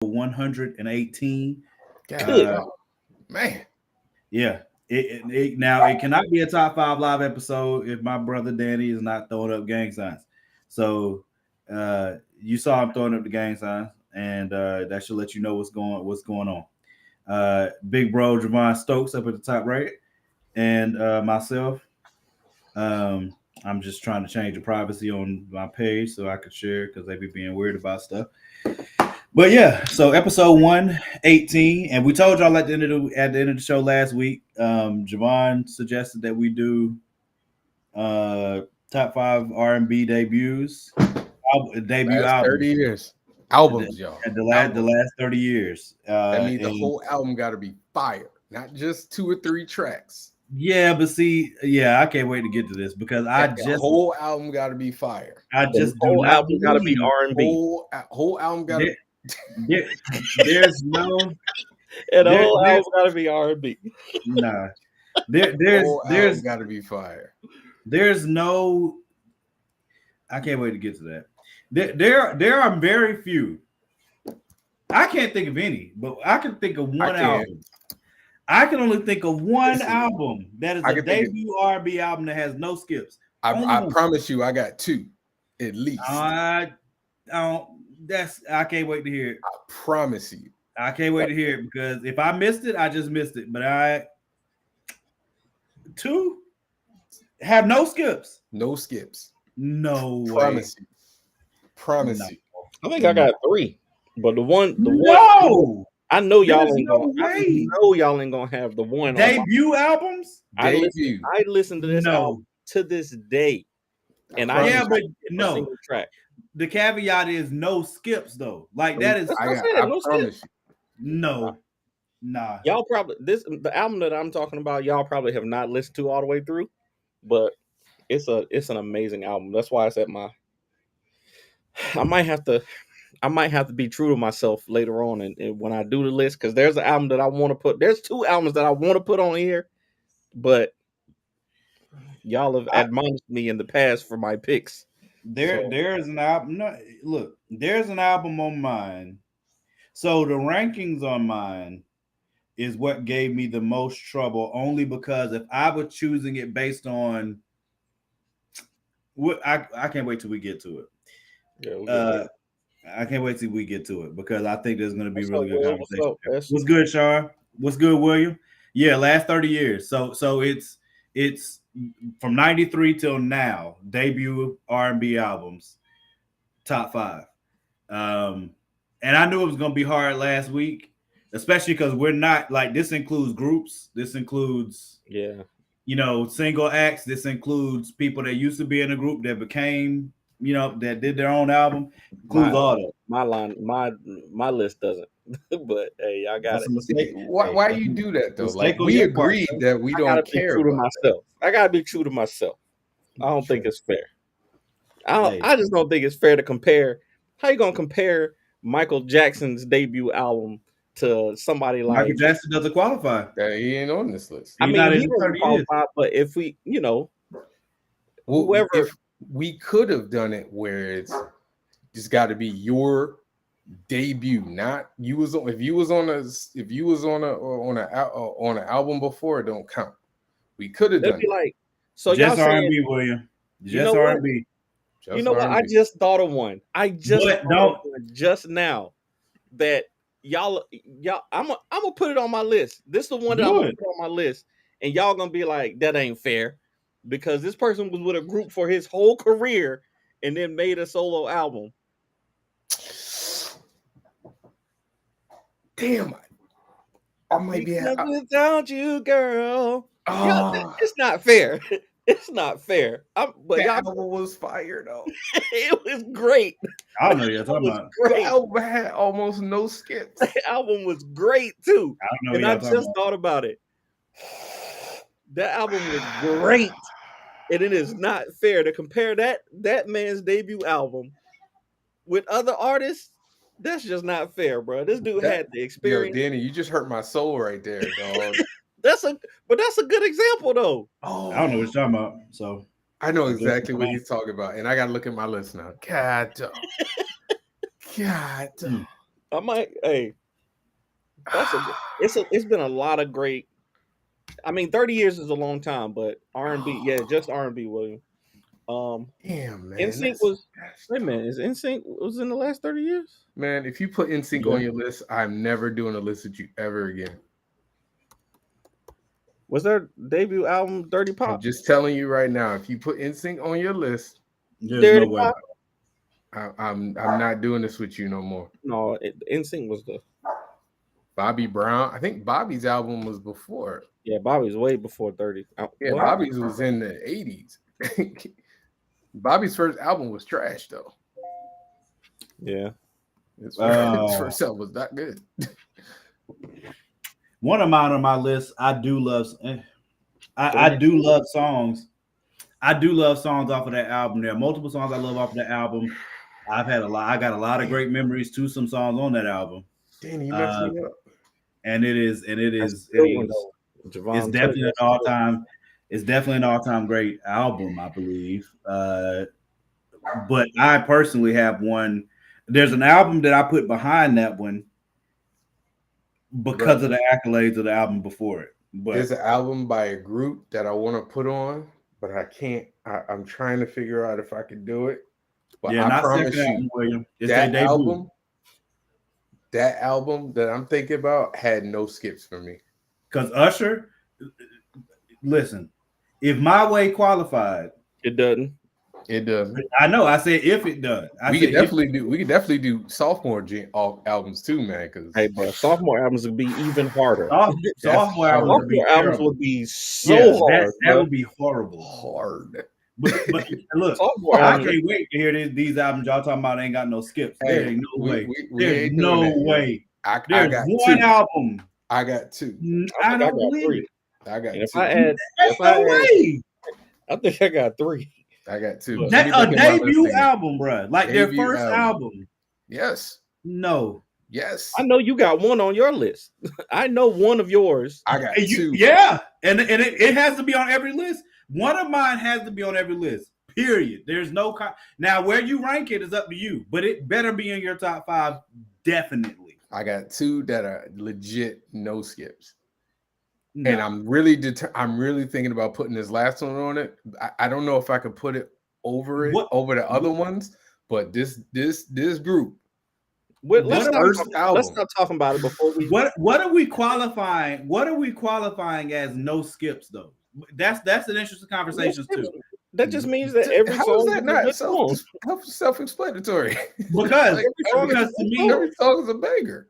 118. Good Man. Yeah. Now it cannot be a top five live episode if my brother Danny is not throwing up gang signs. So you saw him throwing up the gang signs, and that should let you know what's going on. Big bro Javon Stokes up at the top right, and myself. Um, I'm just trying to change the privacy on my page so I could share because they be being weird about stuff. But yeah, so episode 118, and we told y'all at the end of the show last week. Javon suggested that we do uh top five R&B debuts, debut Last 30 albums years. Albums, y'all. at the last 30 years. That means the And whole album got to be fire, not just 2 or 3 tracks. yeah, but see, yeah, I can't wait to get to this because The whole album got to be fire. I The just do whole not album got to be believe R&B, Whole album got to. there, there's no and the there, whole there album got to be R&B. nah there, there's Whole there's album got to be fire. there's no I can't wait to get to that. There are very few. I can't think of any, but I can think of one album. I can only think of one album that is a debut R&B album that has no skips. I promise you, I got 2 at least. I don't. I can't wait to hear it. I promise you. I can't wait to hear it because if I missed it, I just missed it. But 2 have no skips. No skips. No Promise way. you. Promise No. you. I think I got 3, but the one, No. I know y'all There's ain't no gonna. I way. know y'all ain't gonna have the one. Debut albums? I Debut. listen to this album to this day, and I Yeah, but a no. single track. The caveat is no skips though. Like that is That's what I said, no promise skips. no. Nah. Y'all probably the album that I'm talking about. Y'all probably have not listened to all the way through, but it's an amazing album. That's why it's at my. I might have to be true to myself later on, and when I do the list, because there's an album that I want to put. There's 2 albums that I want to put on here, but y'all have admonished me in the past for my picks. There's an album. No, look, there's an album on mine. So the rankings on mine is what gave me the most trouble, only because if I was choosing it based on what I can't wait till we get to it. Yeah, I can't wait till we get to it because I think there's going to be What's really up, good Will? conversation. What's up? What's good, Sean? What's good, William? Yeah, last 30 years. So it's from 93 till now, debut R&B albums, top 5. And I knew it was going to be hard last week, especially because we're not like this includes groups. This includes single acts. This includes people that used to be in a group that became, that did their own album. Includes all that. My list doesn't. But hey, I got it. Why do you do that though? Like we agreed that we don't care be true about to myself. I gotta be true to myself. I don't think it's fair. I just don't think it's fair to compare. How you gonna compare Michael Jackson's debut album to somebody like Michael Jackson doesn't qualify? He ain't on this list. I mean, he doesn't qualify, but if we, whoever, if we could have done it where it's got to be your debut, not you was on. If you was on an album before, it don't count. We could have done it. Like, so just y'all R&B, saying, William. Just R&B. You know what? I just thought of one. Just now that y'all. I'm gonna put it on my list. This is the one that I'm gonna put on my list, and y'all gonna be like, that ain't fair, because this person was with a group for his whole career and then made a solo album. Damn, I might be without you, girl. Oh. It's not fair. It's not fair. But the album was fire though. It was great. I don't know what you're talking about. The album had almost no skips. The album was great too. I don't know. And I just thought about it. That album was great. And it is not fair to compare that man's debut album with other artists. That's just not fair, bro. This dude had the experience. Yo, Danny, you just hurt my soul right there, dog. That's a good example, though. Oh, I don't know what you're talking about. So I know exactly what he's talking about, and I gotta look at my list now. God, I might. Hey, it's been a lot of great. I mean, 30 years is a long time, but R&B, yeah, just R&B, William. Um, Damn, man. NSYNC That's was. Wait a minute, is NSYNC was in the last 30 years? man. If you put NSYNC Yeah. on your list, I'm never doing a list with you ever again. Was their debut album Dirty I'm Pop? just telling you right now. If you put NSYNC on your list, There's no Dirty way. Pop? I'm not doing this with you no more. No, NSYNC was the. Bobby Brown. I think Bobby's album was before. Yeah, Bobby's way before 30. Yeah, What? Bobby's was in the 80s. Bobby's first album was trash, though. Yeah. His first album was not good. One of mine on my list, I do love. I do love songs. I do love songs off of that album. There are multiple songs I love off of that album. I got a lot of great memories to some songs on that album. Danny, you messed me up. And it is Javon it's definitely an all-time. It's definitely an all-time great album, I believe. But I personally have one. There's an album that I put behind that one because of the accolades of the album before it. But there's an album by a group that I want to put on, but I can't. I'm trying to figure out if I can do it. But yeah, I promise you, William. It's that their debut. album that I'm thinking about had no skips for me. Because Usher, listen, if My Way qualified, it doesn't. It doesn't. I know. I said if it does. We could definitely do sophomore albums too, man. Because hey, bro, sophomore albums would be even harder. Sophomore albums would be so hard. That would be horrible. Hard. But look, I can't wait to hear these albums y'all talking about ain't got no skips. There ain't no way. There's no way. There's one album. I got two. I don't believe it. I got two. I think I got three. I got two. A debut album, bro. Like their first album. Yes. No. Yes. I know you got one on your list. I know one of yours. I got two. Yeah. And it has to be on every list. One of mine has to be on every list. Period. There's no now where you rank it is up to you, but it better be in your top 5. Definitely. I got two that are legit no skips. No. And I'm really thinking about putting this last one on it. I don't know if I could put it over the other ones, but this group. Let's not talk about it before we. What are we qualifying? What are we qualifying as no skips though? That's an interesting conversation too. That just means that every song is not self-explanatory. Because to me, every song is a banger.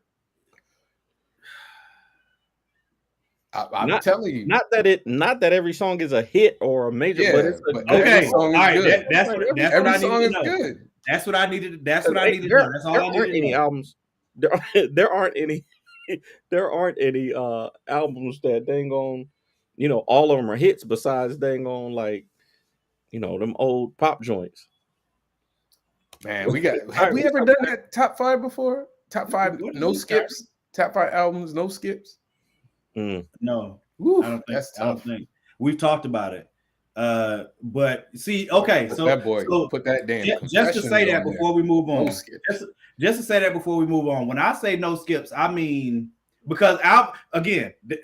I'm telling you, not that every song is a hit or a major, but it's okay. All right, that's what I needed to know. Good. That's what I needed. That's what I needed to know. That's all I needed. There aren't any albums. There aren't any. There aren't any albums that dang on. All of them are hits. Besides dang on them old pop joints. Man, have we ever done that top 5 before? Top 5 no skips. Top 5 albums no skips. No, Oof, I don't think we've talked about it. But see, okay, so put that down. Just to say that before we move on. Just to say that before we move on. When I say no skips, I mean because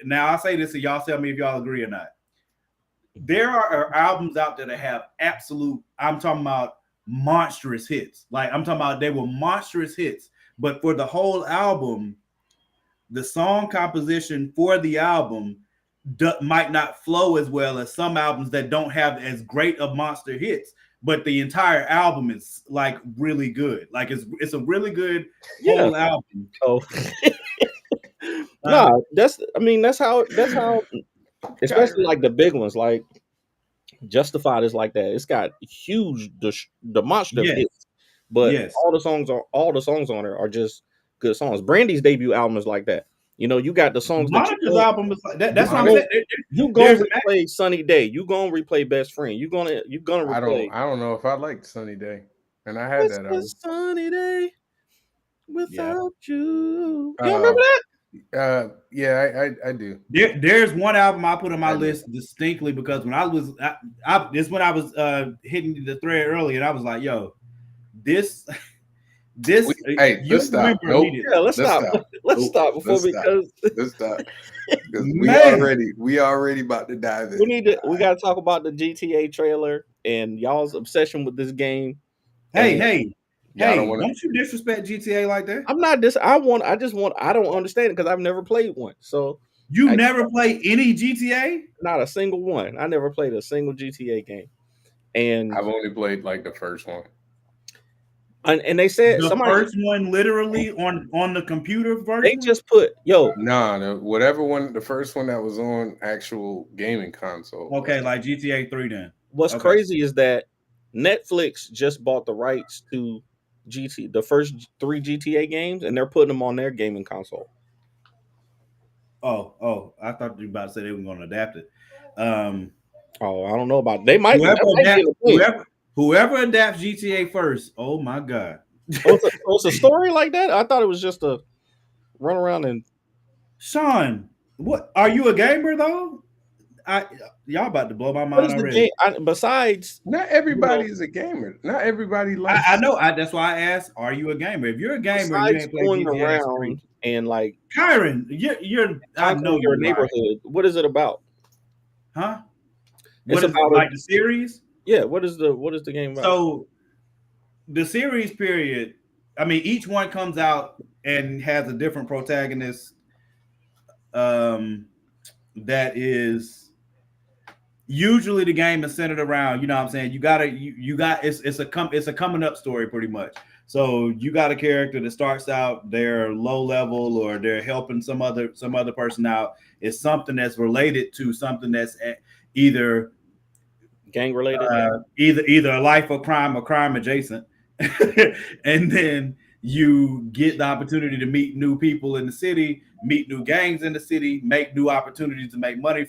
now I say this and y'all tell me if y'all agree or not. There are albums out there that have absolute. I'm talking about monstrous hits. Like I'm talking about they were monstrous hits, but for the whole album. The song composition for the album might not flow as well as some albums that don't have as great of monster hits, but the entire album is like really good. Like it's a really good whole album. Oh, no, that's how, especially like the big ones, like Justified is like that. It's got huge demonstrative hits, but all the songs on there are just good songs. Brandy's debut album is like that. You got the songs. Monica's album is like that. That's what I'm saying. You gonna replay Sunny Day. You gonna replay Best Friend. You gonna replay. I don't know if I liked Sunny Day, and I had that album. Sunny Day without you. You remember that? Yeah, I do. There's one album I put on my list distinctly because when I was hitting the thread earlier, and I was like, yo, this You let's stop. remember Nope. Yeah, let's Let's stop. stop. Let's Nope. stop before Let's stop. Let's stop. Because man. we already about to dive in. we got to talk about the GTA trailer and y'all's obsession with this game. And Hey, Y'all don't want to. don't you disrespect GTA like that? I'm not I don't understand it because I've never played one. So You I, never play any GTA? not a single one. I never played a single GTA game. And I've only played like the first one. and they said The somebody first one literally on the computer they version? just put Nah, whatever one, the first one that was on actual gaming console. Okay, like GTA 3 then. what's Okay. crazy is that Netflix just bought the rights to the first 3 GTA games and they're putting them on their gaming console. I thought you were about to say they were going to adapt it. Oh, I don't know about it. They might Whoever that might be adapts, a thing. whoever adapts GTA first, oh my god. It's a story like that. I thought it was just a run around and Sean, what are you a gamer though? Y'all about to blow my what mind is the already. game? Besides, Not everybody is a gamer. Not everybody likes. I know. That's why I asked, are you a gamer? If you're a gamer and you besides ain't played going GTA, that's crazy. around and like Kyron, you're I know conquering your you're lying. neighborhood, what is it about? Huh? It's What is about like the series? yeah. What is the game about? So the series period, I mean, each one comes out and has a different protagonist. That is usually the game is centered around, you know what I'm saying? You got it's a coming up story pretty much. So you got a character that starts out they're low level or they're helping some other person out. It's something that's related to something that's either Gang related? either a life of crime or crime adjacent. And then you get the opportunity to meet new people in the city, meet new gangs in the city, make new opportunities to make money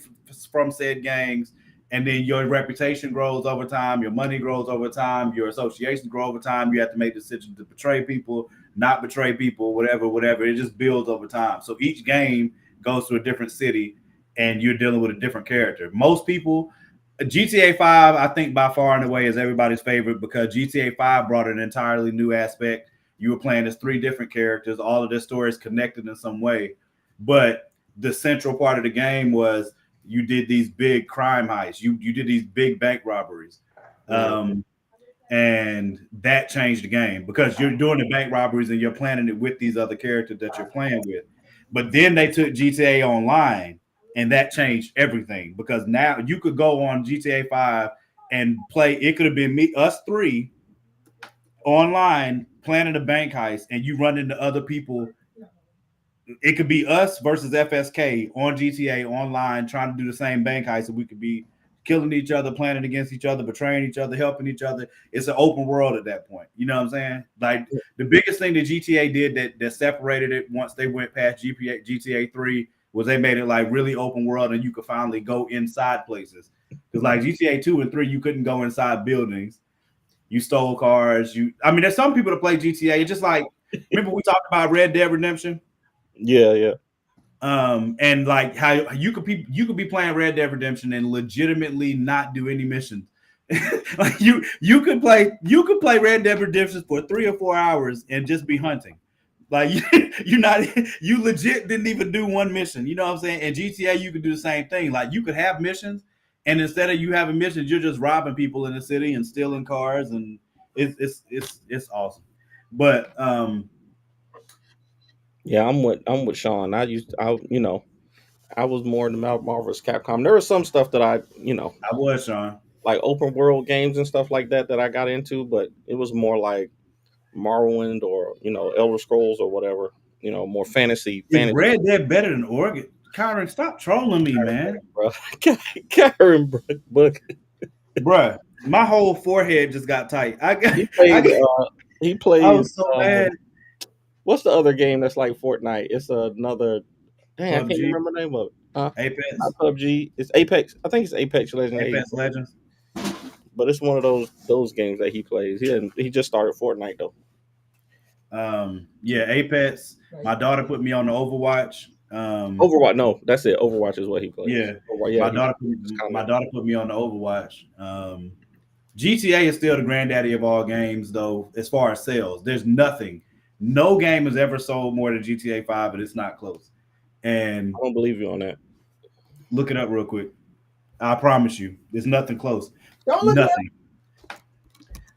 from said gangs. And then your reputation grows over time, your money grows over time, your associations grow over time. You have to make decisions to betray people, not betray people, whatever. It just builds over time. So each game goes to a different city and you're dealing with a different character. Most people, GTA 5, I think by far and away is everybody's favorite because GTA 5 brought an entirely new aspect. You were playing as 3 different characters. All of their stories connected in some way. But the central part of the game was you did these big crime heists. You did these big bank robberies. And that changed the game because you're doing the bank robberies and you're planning it with these other characters that you're playing with. But then they took GTA Online and that changed everything because now you could go on GTA 5 and play. It could have been us 3 online planning a bank heist and you run into other people. It could be us versus FSK on GTA online trying to do the same bank heist, and we could be killing each other, planning against each other, betraying each other, helping each other. It's an open world at that point. You know what I'm saying? Like the biggest thing that GTA did that separated it once they went past GTA 3 was they made it like really open world and you could finally go inside places. Because like GTA 2 and 3, you couldn't go inside buildings. You stole cars. There's some people that play GTA. It's just like, remember we talked about Red Dead Redemption? Yeah. And like how you could be playing Red Dead Redemption and legitimately not do any missions. Like you could play Red Dead Redemption for 3 or 4 hours and just be hunting. Like you legit didn't even do one mission. You know what I'm saying? And GTA you could do the same thing. Like you could have missions, and instead of you having missions, you're just robbing people in the city and stealing cars, and it's awesome. But Yeah, I'm with Sean. I was more in the Marvel's Capcom. There was some stuff that I was Sean. like open world games and stuff like that I got into, but it was more like Morrowind or Elder Scrolls or whatever. More fantasy. Is Red Dead better than Oregon? Kyron, stop trolling me, man. Bro. Karen, book. Bruh, my whole forehead just got tight. He plays. I was so mad. What's the other game that's like Fortnite? It's another. Dang, I can't remember the name of it. Apex. Not PUBG. It's Apex. I think it's Apex Legends. Apex Legends. But it's one of those games that he plays. He just started Fortnite though. Yeah, Apex. My daughter put me on the Overwatch. Overwatch. No, that's it. Overwatch is what he plays. Yeah, Overwatch, my daughter put me on the Overwatch. GTA is still the granddaddy of all games, though, as far as sales. There's nothing. No game has ever sold more than GTA 5, and it's not close. And I don't believe you on that. look it up real quick. I promise you, there's nothing close. Don't look at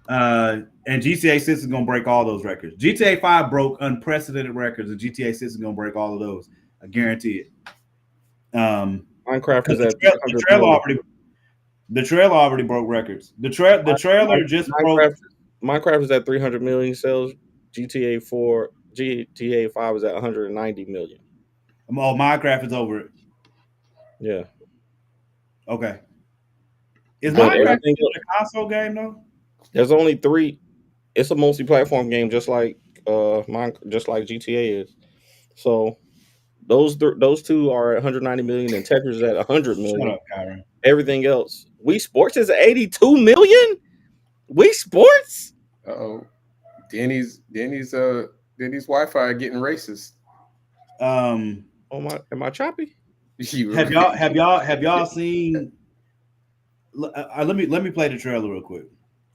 Nothing. And GTA 6 is gonna break all those records. GTA 5 broke unprecedented records, and GTA 6 is gonna break all of those. I guarantee it. Minecraft is at The trailer already broke records. The trailer just broke. Minecraft is at 300 million sales. GTA 5 is at 190 million. Oh, Minecraft is over it. Yeah. Okay. Is But Minecraft everything still a console game though? There's only 3. It's a multi-platform game, just like GTA is. So those two are at 190 million, and Tetris is at 100 million. Shut up, Kyron. Everything else, Wii Sports is 82 million. Wii Sports. Uh-oh. Danny's Wi-Fi getting racist. Am I choppy? Have y'all seen? Let me play the trailer real quick.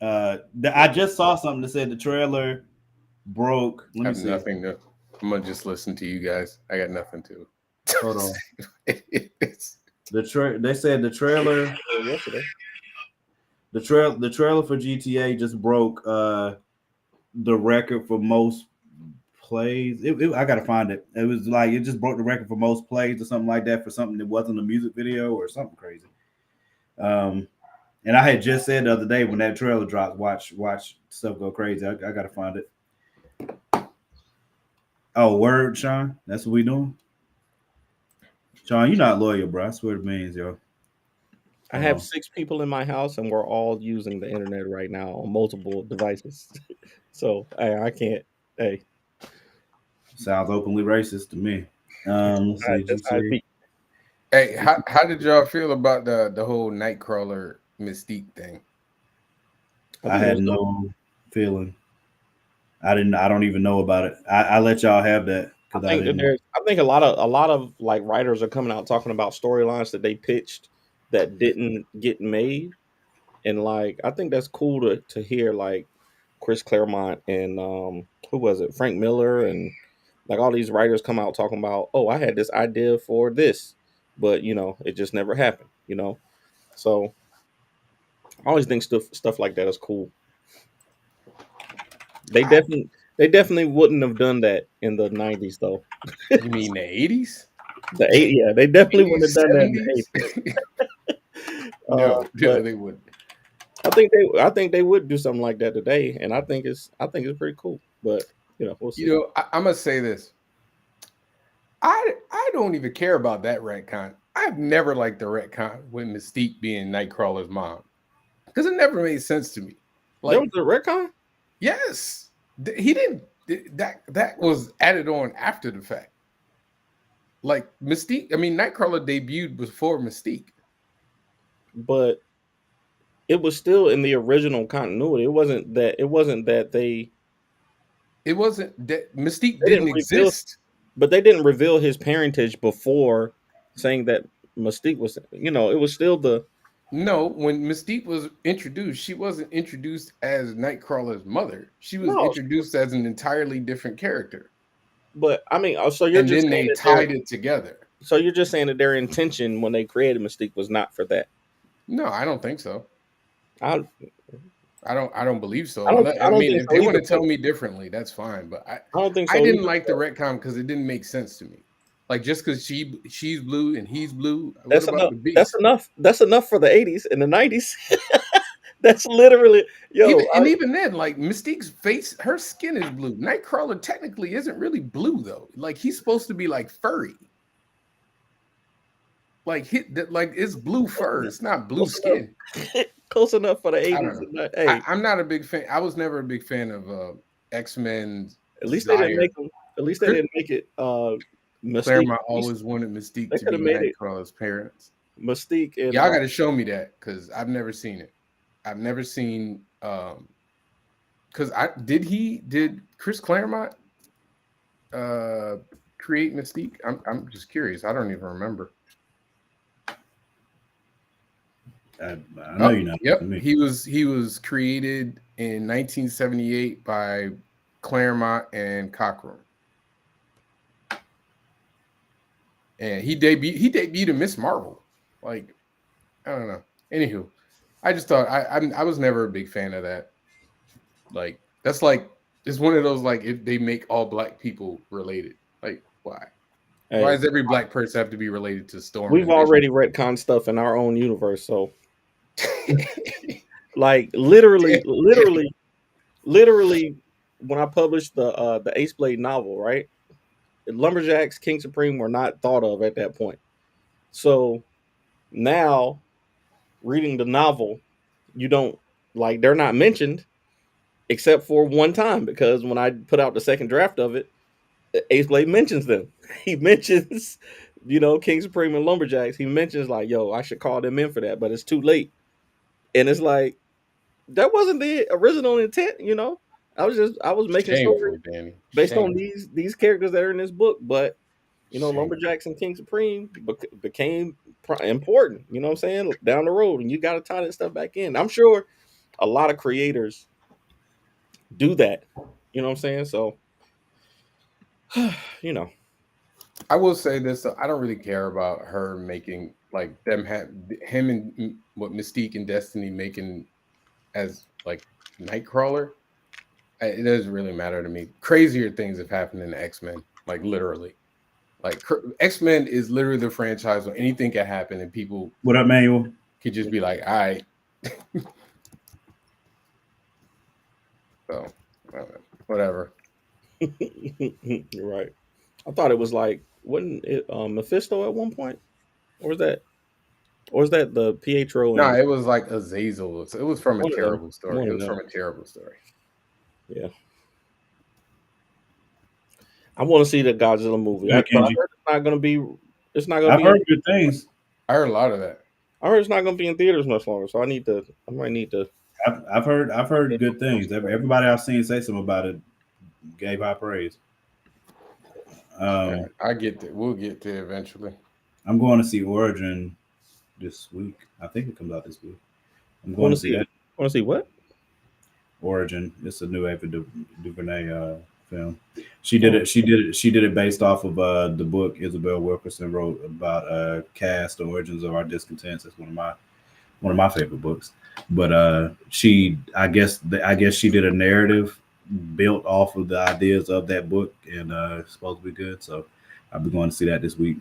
I just saw something that said the trailer broke. Let me see. Nothing to. I'm gonna just listen to you guys. I got nothing to. Hold on. They said the trailer yesterday. The trailer for GTA just broke the record for most plays. I gotta find it. It was like it just broke the record for most plays or something like that for something that wasn't a music video or something crazy. And I had just said the other day when that trailer dropped, watch stuff go crazy. I gotta find it. Oh, word, Sean. That's what we doing. Sean, you're not loyal, bro. I swear to millions, yo. I have 6 people in my house, and we're all using the internet right now on multiple devices. So I can't. Hey, sounds openly racist to me. Let's see. Hey, how did y'all feel about the whole Nightcrawler Mystique thing? I had no feeling. I don't even know about it. I let y'all have that because I think a lot of like writers are coming out talking about storylines that they pitched that didn't get made, and like I think that's cool to hear. Like Chris Claremont and who was it, Frank Miller, and like all these writers come out talking about, oh, I had this idea for this, but it just never happened. So I always think stuff like that is cool. They definitely wouldn't have done that in the 90s, though. You mean the 80s? Yeah, they definitely wouldn't have done that in the 80s. No, they wouldn't. I think they would do something like that today, and I think it's pretty cool. But we'll see. I'm gonna say this. I don't even care about that retcon. I've never liked the retcon with Mystique being Nightcrawler's mom because it never made sense to me. Like, there was a retcon? Yes, he didn't. That was added on after the fact. Like Mystique, I mean, Nightcrawler debuted before Mystique, but it was still in the original continuity. It wasn't that Mystique didn't exist. But they didn't reveal his parentage before saying that Mystique was. It was still the. No, when Mystique was introduced, she wasn't introduced as Nightcrawler's mother. She was introduced as an entirely different character. But I mean, so you're just then they tied it together. So you're just saying that their intention when they created Mystique was not for that? No, I don't think so. I don't believe so. I mean, if they want to tell me differently, that's fine. But I don't think so. I didn't like the retcon because it didn't make sense to me. Like just because she's blue and he's blue. That's enough. That's enough. That's enough for the 80s and the 90s. That's literally even then, like Mystique's face, her skin is blue. Nightcrawler technically isn't really blue though. Like he's supposed to be like furry. Like it's blue fur. It's not blue skin. Close enough for the 80s. Hey, I'm not a big fan. I was never a big fan of X-Men. At least they didn't make them. At least they didn't make it. Mystique. Claremont always wanted Mystique to be Nightcrawler's parents. Mystique. And, y'all got to show me that because I've never seen it. I've never seen. Because did Chris Claremont create Mystique? I'm just curious. I don't even remember. I know you're not. Yep, he was created in 1978 by Claremont and Cockrum, and he debuted in Miss Marvel. Like, I don't know. Anywho, I just thought I was never a big fan of that. Like, that's like it's one of those, like, if they make all black people related, like, why? Hey, Why does every black person have to be related to Storm? We've already retconned stuff in our own universe, so like literally, when I published the Ace Blade novel, right? Lumberjacks, King Supreme were not thought of at that point. So now, reading the novel, you don't like they're not mentioned except for one time, because when I put out the second draft of it, Ace Blade mentions them. He mentions, King Supreme and Lumberjacks. He mentions like, yo, I should call them in for that, but it's too late. And it's like, that wasn't the original intent, I was making stories Danny. based on these characters that are in this book, but Lumberjacks and King Supreme became important, you know what I'm saying, down the road, and you got to tie that stuff back in. I'm sure a lot of creators do that, you know what I'm saying? So, I will say this, though, I don't really care about her making, like, him and what Mystique and Destiny making as, like, Nightcrawler. It doesn't really matter to me. Crazier things have happened in X-Men, like, literally. Like, X-Men is literally the franchise where anything can happen and people What up, Manuel? could just be like, all right. So, whatever. Right. I thought it was like, wasn't it Mephisto at one point? Or was that the Pietro? No, it was like Azazel. It was from a terrible story. Yeah. I want to see the Godzilla movie. I heard it's not going to be. I've heard good things. I heard a lot of that. I heard it's not going to be in theaters much longer, so I might need to. I've heard good things. Everybody I've seen say something about it gave high praise. I get that. We'll get to it eventually. I'm going to see Origin this week. I think it comes out this week. I'm going to see that. Want to see what? Origin. It's a new Ava DuVernay film. She did it based off of the book Isabel Wilkerson wrote about cast origins of our discontents. It's one of my favorite books. But I guess she did a narrative built off of the ideas of that book, and it's supposed to be good. So I'll be going to see that this week.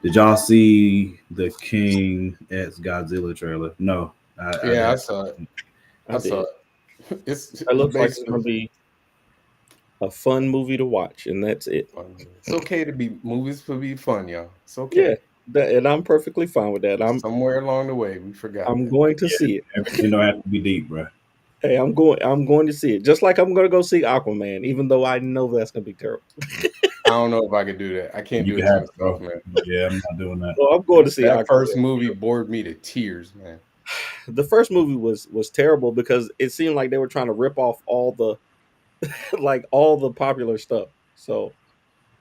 Did y'all see the King X Godzilla trailer? No. I saw it. I saw it. It looks like it's going to be a fun movie to watch, and that's it. It's okay to be movies to be fun, y'all. It's okay. Yeah, and I'm perfectly fine with that. Somewhere along the way we forgot. I'm going to see it. Everything don't have to be deep, bro. Hey, I'm going to see it. Just like I'm going to go see Aquaman, even though I know that's going to be terrible. I don't know if I could do that. I can't do it to myself, man. Yeah, I'm not doing that. Well, I'm going to see that Aquaman. First movie bored me to tears, man. The first movie was terrible because it seemed like they were trying to rip off all the all the popular stuff. So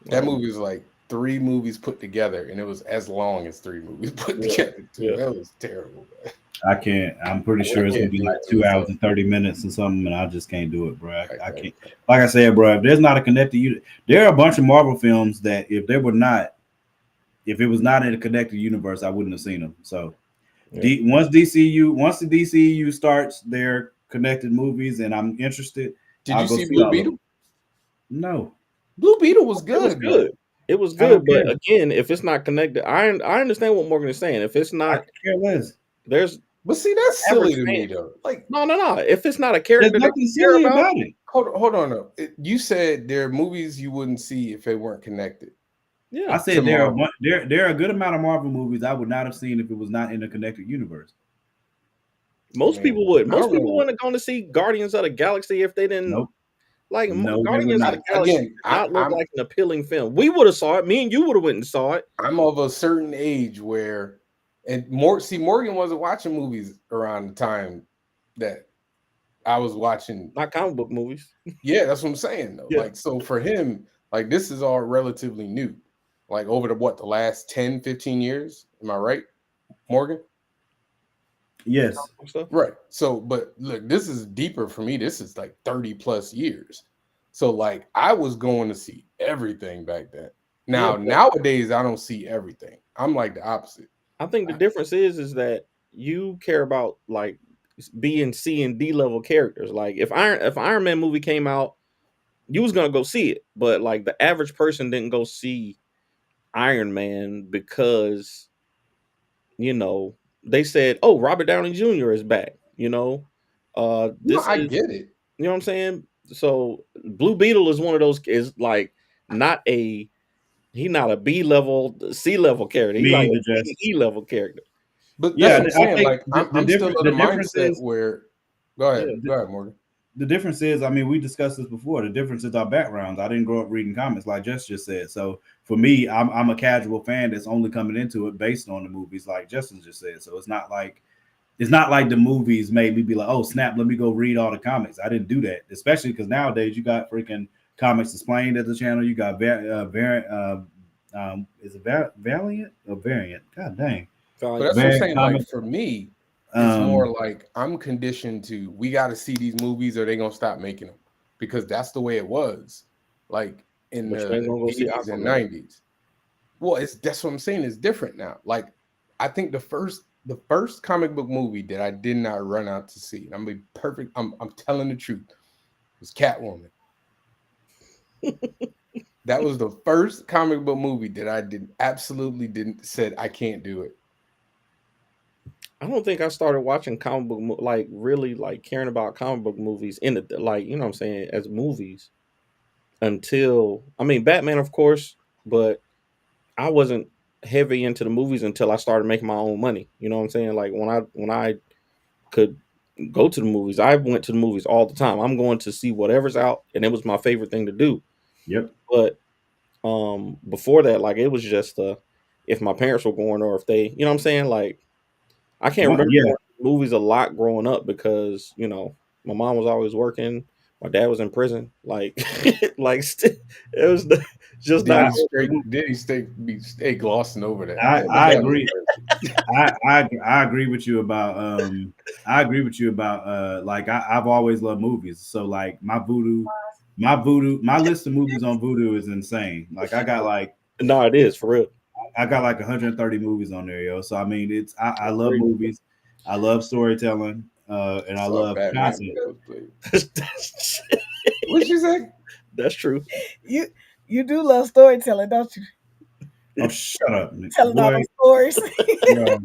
that movie was like 3 movies put together, and it was as long as 3 movies put together too. Yeah. That was terrible, man. I can't. I'm pretty sure it's gonna be like 2 hours and 30 minutes or something, and I just can't do it, bro. I can't. Like I said, bro, if there's not a connected, there are a bunch of Marvel films that if it was not in a connected universe, I wouldn't have seen them. So once the DCU starts their connected movies, and I'm interested. Did you see Blue Beetle? No. Blue Beetle was good. It was good, but again, if it's not connected, I understand what Morgan is saying. If it's not, I care less. But see, that's silly to me, though. Like, no. If it's not a character, there's nothing silly about it. Hold on. Though. You said there are movies you wouldn't see if they weren't connected. Yeah, I said there are a good amount of Marvel movies I would not have seen if it was not in a connected universe. Most people would. Most people wouldn't have gone to see Guardians of the Galaxy if they didn't. Nope. Guardians of the Galaxy did not look like an appealing film. We would have saw it. Me and you would have went and saw it. I'm of a certain age where, Morgan wasn't watching movies around the time that I was watching. Not comic book movies. Yeah, that's what I'm saying, though. Yeah. Like, so for him, like, this is all relatively new. Like, over the last 10, 15 years? Am I right, Morgan? Yes. stuff. Right. So, but look, this is deeper for me. This is like 30 plus years. So, like, I was going to see everything back then. Yeah, Now, nowadays, I don't see everything. I'm like the opposite. I think the difference is that you care about like B and C and D level characters. Like if Iron Man movie came out, you was gonna go see it, but like the average person didn't go see Iron Man because they said, "Oh, Robert Downey Jr. is back." No, This I is get it. you know what I'm saying. So Blue Beetle is one of those is like not a he not a B level C level character. He like Me, a the just. E level character. But that's Yeah, what I'm I saying. think Like, I'm still of the the difference mindset is where, Yeah. go ahead, Morgan. the difference is, I mean, we discussed this before. The difference is our backgrounds. I didn't grow up reading comics like Jess just said. So for me, I'm a casual fan that's only coming into it based on the movies, like Justin just said. So it's not like the movies made me be like, oh snap, let me go read all the comics. I didn't do that, especially because nowadays you got freaking comics explained at the channel. You got variant. Is it Valiant or Variant? God dang, But Valiant. that's what I'm Variant saying. Like, comics. for me, it's more Um, like I'm conditioned to, we got to see these movies or they're going to stop making them, because that's the way it was. Like, in But you ain't the gonna go see 80s and Aquaman. 90s. Well, that's what I'm saying. It's different now. Like, I think the first comic book movie that I did not run out to see, and I'm gonna be perfect. I'm telling the truth, was Catwoman. That was the first comic book movie that I absolutely didn't said I can't do it. I don't think I started watching comic book like really like caring about comic book movies in the like what I'm saying as movies until I mean Batman of course, but I wasn't heavy into the movies until I started making my own money. You know what I'm saying? Like when I could go to the movies, I went to the movies all the time. I'm going to see whatever's out, and it was my favorite thing to do. yep. But before that, like it was just if my parents were going or if they, you know what I'm saying, like I can't remember Yeah, going to movies a lot growing up because my mom was always working, my dad was in prison, like it was just Did not. he straight? Did he stay glossing over that? I, Yeah, my I dad was agree. I agree with you about I agree with you about like I've always loved movies. So like my list of movies on Voodoo is insane. Like No, it is for real. I got like 130 movies on there, yo. So I mean I It's love crazy. movies, I love storytelling, and I saw love Batman content. cosplay. that's, What she say? that's true. You do love storytelling, don't you? Oh, shut up, Telling all boy. those stories. Bro,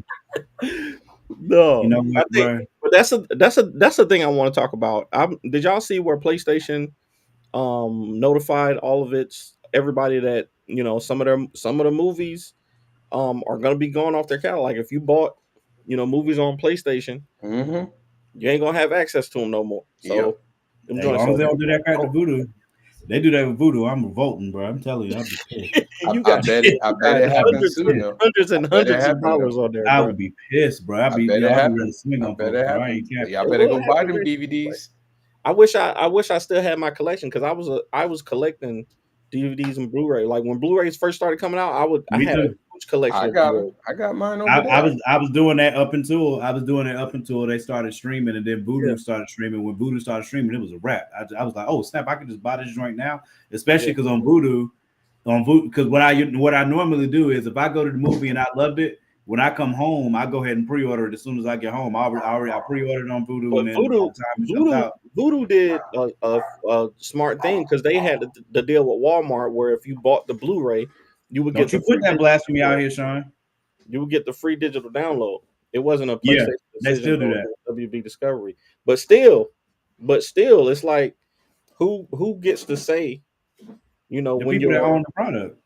you No, know I what, think, bro? but that's the thing I want to talk about. Did y'all see where PlayStation notified all of its everybody that some of the movies are gonna be going off their catalog. Like if you bought movies on PlayStation, Mm-hmm. you ain't gonna have access to them no more. Yep. So them As joints long as are they don't do that back to oh, Voodoo, they do that with Voodoo. I'm revolting, bro. I'm telling you, I'll be pissed. you I got, bet you it. I bet got it happens hundreds soon and though. hundreds I and bet it hundreds of happened dollars though. on there, I bro. would be pissed, bro. I bet it I'll be ready to happens. swing I on bet folks, it bro. I ain't happens. capping. Y'all It better will go buy happen them eventually. Like, DVDs. I wish I still had my collection because I was collecting DVDs and Blu-ray. Like when Blu-rays first started coming out, I Me had a too. huge collection I of got them. Blu-ray. I got mine over I there. was doing it up until they started streaming, and then Yeah, Voodoo started streaming. When Voodoo started streaming, it was a wrap. I was like, oh snap! I can just buy this joint now, yeah. especially because because what I normally do is if I go to the movie and I loved it, when I come home, I go ahead and pre-order it as soon as I get home. I pre-ordered on Voodoo, But and then by the time it comes out, Voodoo did a smart thing because they had the deal with Walmart where if you bought the Blu-ray, you would get don't the you put free that digital blasphemy out download. here, Sean? You would get the free digital download. It wasn't a Yeah, PlayStation they decision still do though; it that. was WB Discovery. But still, it's like who gets to say The when people that you're. own the product.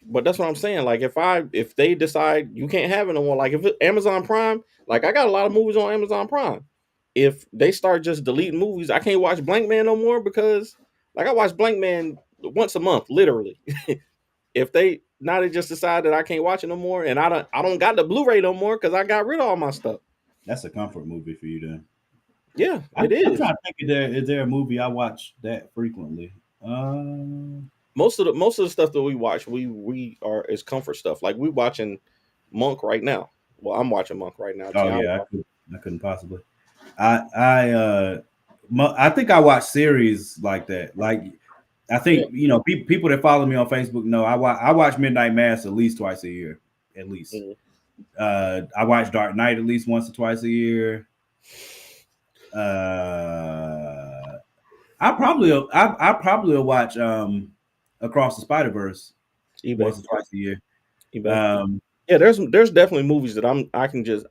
But that's what I'm saying. Like if they decide you can't have it no more, like if Amazon Prime, like I got a lot of movies on Amazon Prime. If they start just deleting movies, I can't watch Blank Man no more because like I watch Blank Man once a month, literally. If they just decide that I can't watch it no more, and I don't got the Blu-ray no more because I got rid of all my stuff. That's a comfort movie for you, then. Yeah, I'm, it I'm is. trying to think is there a movie I watch that frequently? Um, Most of the stuff that we watch, we are is comfort stuff. Like we watching Monk right now. Well, I'm watching Monk right now. Oh yeah, I couldn't possibly. I think I watch series like that. Like I think people that follow me on Facebook know I watch Midnight Mass at least twice a year, at least. I watch Dark Knight at least once or twice a year. I probably will watch Across the Spider-Verse once or twice a year. Yeah, there's definitely movies that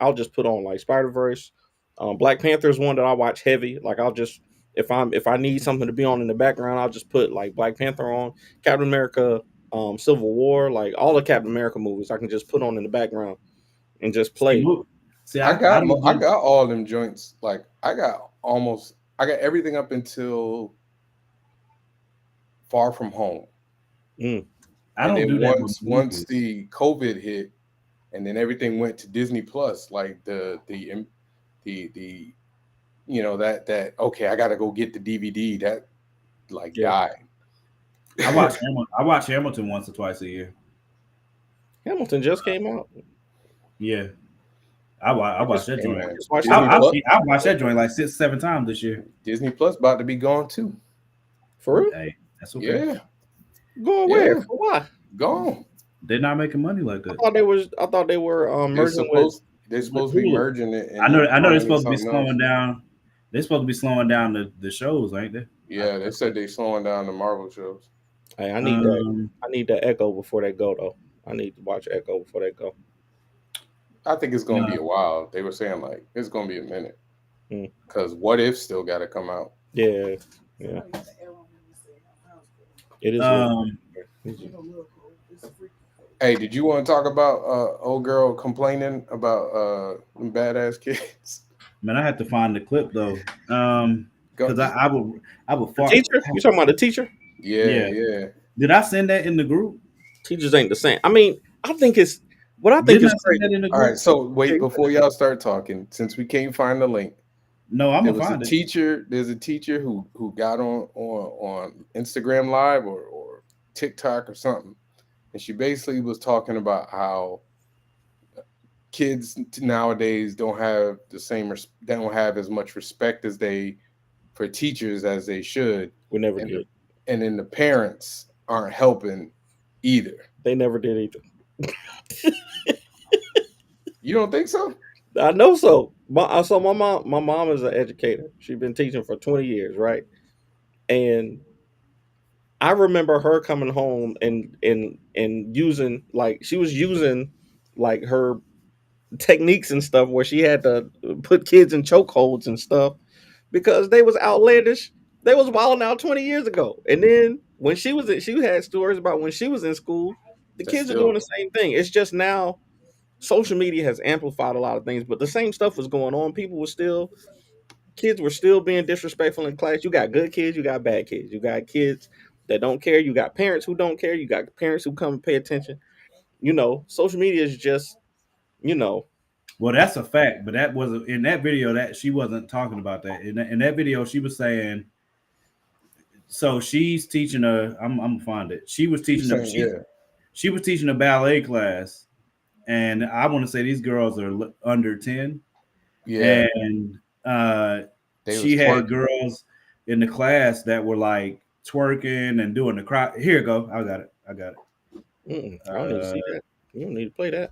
I'll just put on, like Spider-Verse. Black Panther is one that I watch heavy. Like I'll just if I need something to be on in the background, I'll just put like Black Panther on. Captain America, Civil War, like all the Captain America movies, I can just put on in the background and just play. See, I got all them joints. Like I got everything up until Far From Home. I don't do that once the COVID hit, and then everything went to Disney Plus. Like the that okay, I got to go get the DVD. That died. I watch Hamilton once or twice a year. Hamilton just came out. Yeah, I watched that joint. I watched that joint like 6-7 times this year. Disney Plus about to be gone too. For real? Hey, that's okay. Yeah. Going where? For why? Gone. They're not making money like that. I thought they were merging with. They're supposed to be merging it. I know they're supposed to be slowing down. They're supposed to be slowing down the shows, ain't they? Yeah, they said they're slowing down the Marvel shows. Hey, I need that Echo before they go though. I need to watch Echo before they go. I think it's gonna be a while. They were saying like it's gonna be a minute. Because What If still got to come out. Yeah. It is. Hey, did you want to talk about old girl complaining about badass kids? Man, I had to find the clip though, because I would the teacher. You talking about the teacher? Yeah. Did I send that in the group? Teachers ain't the same. I mean, I think it's what I think is crazy. All right, so wait before y'all start talking, since we can't find the link. No, I'm gonna find it. There's a teacher who got on Instagram Live or TikTok or something, and she basically was talking about how kids nowadays don't have as much respect for teachers as they should. We never did, and then the parents aren't helping either. They never did either. You don't think so? I know so. So my mom is an educator. She's been teaching for 20 years, right? And I remember her coming home and using she was using her techniques and stuff where she had to put kids in chokeholds and stuff because they was outlandish. They was wilding out 20 years ago. And then when she had stories about when she was in school, the kids are doing the same thing. It's just now social media has amplified a lot of things, but the same stuff was going on. Kids were still being disrespectful in class. You got good kids, you got bad kids. You got kids that don't care. You got parents who don't care. You got parents who come and pay attention. Social media is just, Well, that's a fact, but that was in that video that she wasn't talking about that. In that video, she was saying, so she's teaching I'm gonna find it. She was teaching she was teaching a ballet class, and I want to say these girls are under 10. Yeah, and she had girls in the class that were like twerking and doing the crowd. Here you go. I got it. I don't need to see that. You don't need to play that.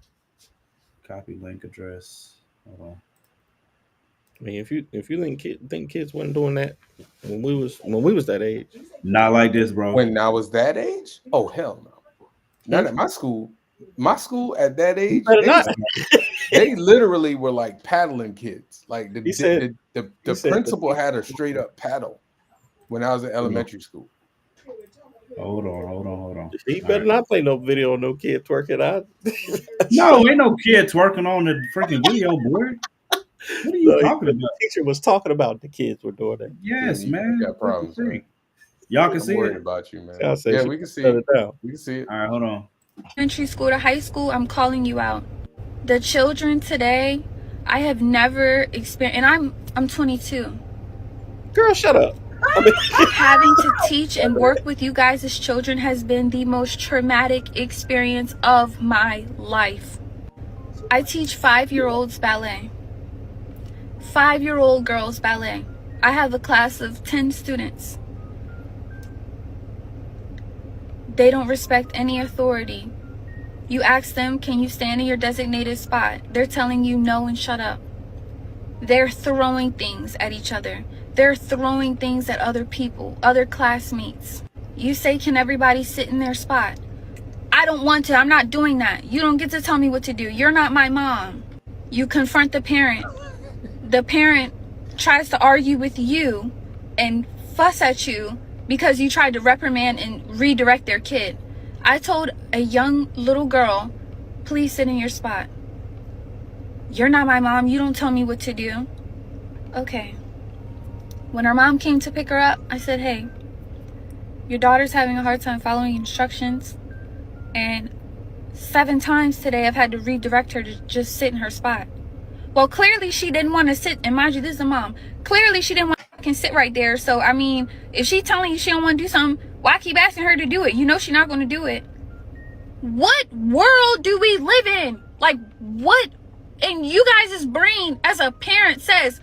Copy link address. Hold on. I mean, if you think kids wasn't doing that when we was that age, not like this, bro. When I was that age, oh hell no. Not at my school. My school at that age, they literally were like paddling kids. Like the principal had a straight up paddle when I was in elementary school. Hold on. He better not play no video of no kid twerking out. No, ain't no kid twerking on the freaking video board. What are you talking about? The teacher was talking about the kids were doing that. Yes, man. You got problems. Right? Y'all can see it. About you, man. Yeah, we can see it. We can see it. All right, hold on. Elementary school to high school, I'm calling you out. The children today, I have never experienced, and I'm 22. Girl, shut up. Having to teach and work with you guys as children has been the most traumatic experience of my life. I teach 5-year-olds ballet. 5-year-old girls ballet. I have a class of 10 students. They don't respect any authority. You ask them, can you stand in your designated spot? They're telling you no and shut up. They're throwing things at each other. They're throwing things at other people, other classmates. You say, can everybody sit in their spot? I don't want to. I'm not doing that. You don't get to tell me what to do. You're not my mom. You confront the parent. The parent tries to argue with you and fuss at you because you tried to reprimand and redirect their kid. I told a young little girl, please sit in your spot. You're not my mom. You don't tell me what to do. Okay. When her mom came to pick her up, I said, hey, your daughter's having a hard time following instructions. And 7 times today, I've had to redirect her to just sit in her spot. Well, clearly she didn't want to sit. And mind you, this is a mom. Clearly she didn't want to sit right there. So, I mean, if she's telling you she don't want to do something, why keep asking her to do it? You know she's not going to do it. What world do we live in? Like, what in you guys' brain as a parent says,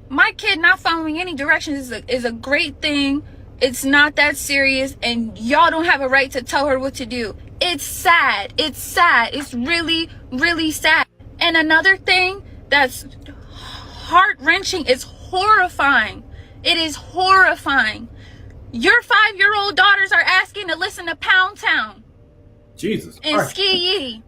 my kid not following any directions is a great thing. It's not that serious, and y'all don't have a right to tell her what to do. It's sad. It's sad. It's really, really sad. And another thing that's heart-wrenching is horrifying. It is horrifying. Your 5-year-old daughters are asking to listen to Pound Town. Jesus. And Ski Yee.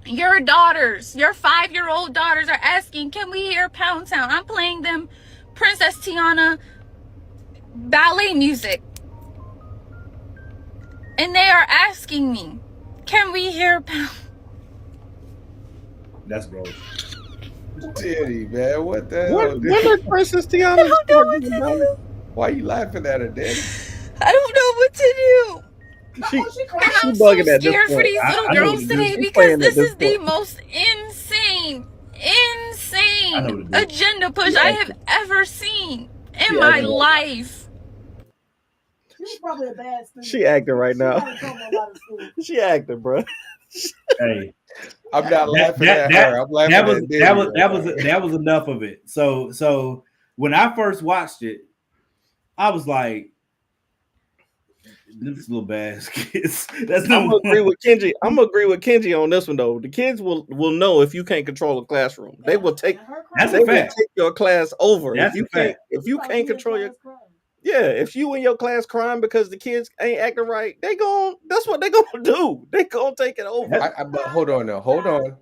Your daughters, your 5-year-old daughters are asking, can we hear Pound Town? I'm playing them Princess Tiana ballet music. And they are asking me, can we hear Pound? That's gross. Daddy, man, what the hell? When did Princess Tiana? I don't know what to do. Why you laughing at her, Daddy? I don't know what to do. She I'm so bugging at this scared for point. these little I know girls what to do. today She's because playing this at this is the point. most insane I know what to do. agenda push I have ever seen in Yeah, my I know. life. She's probably a bad student. She acting right She now. might come to a lot of school. She acting, bro. Hey, I'm not laughing at her. I'm laughing at Daddy. that was enough of it. So when I first watched it, I was like, this little bad kids. That's I'm number gonna agree one. with Kenji. I'm gonna agree with Kenji on this one though. The kids will know if you can't control a classroom. They will take That's they a will fact. take your class over. That's if you a fact. can't control your if you in your class crying because the kids ain't acting right, that's what they gonna do. They gonna take it over. But hold on now. Hold on.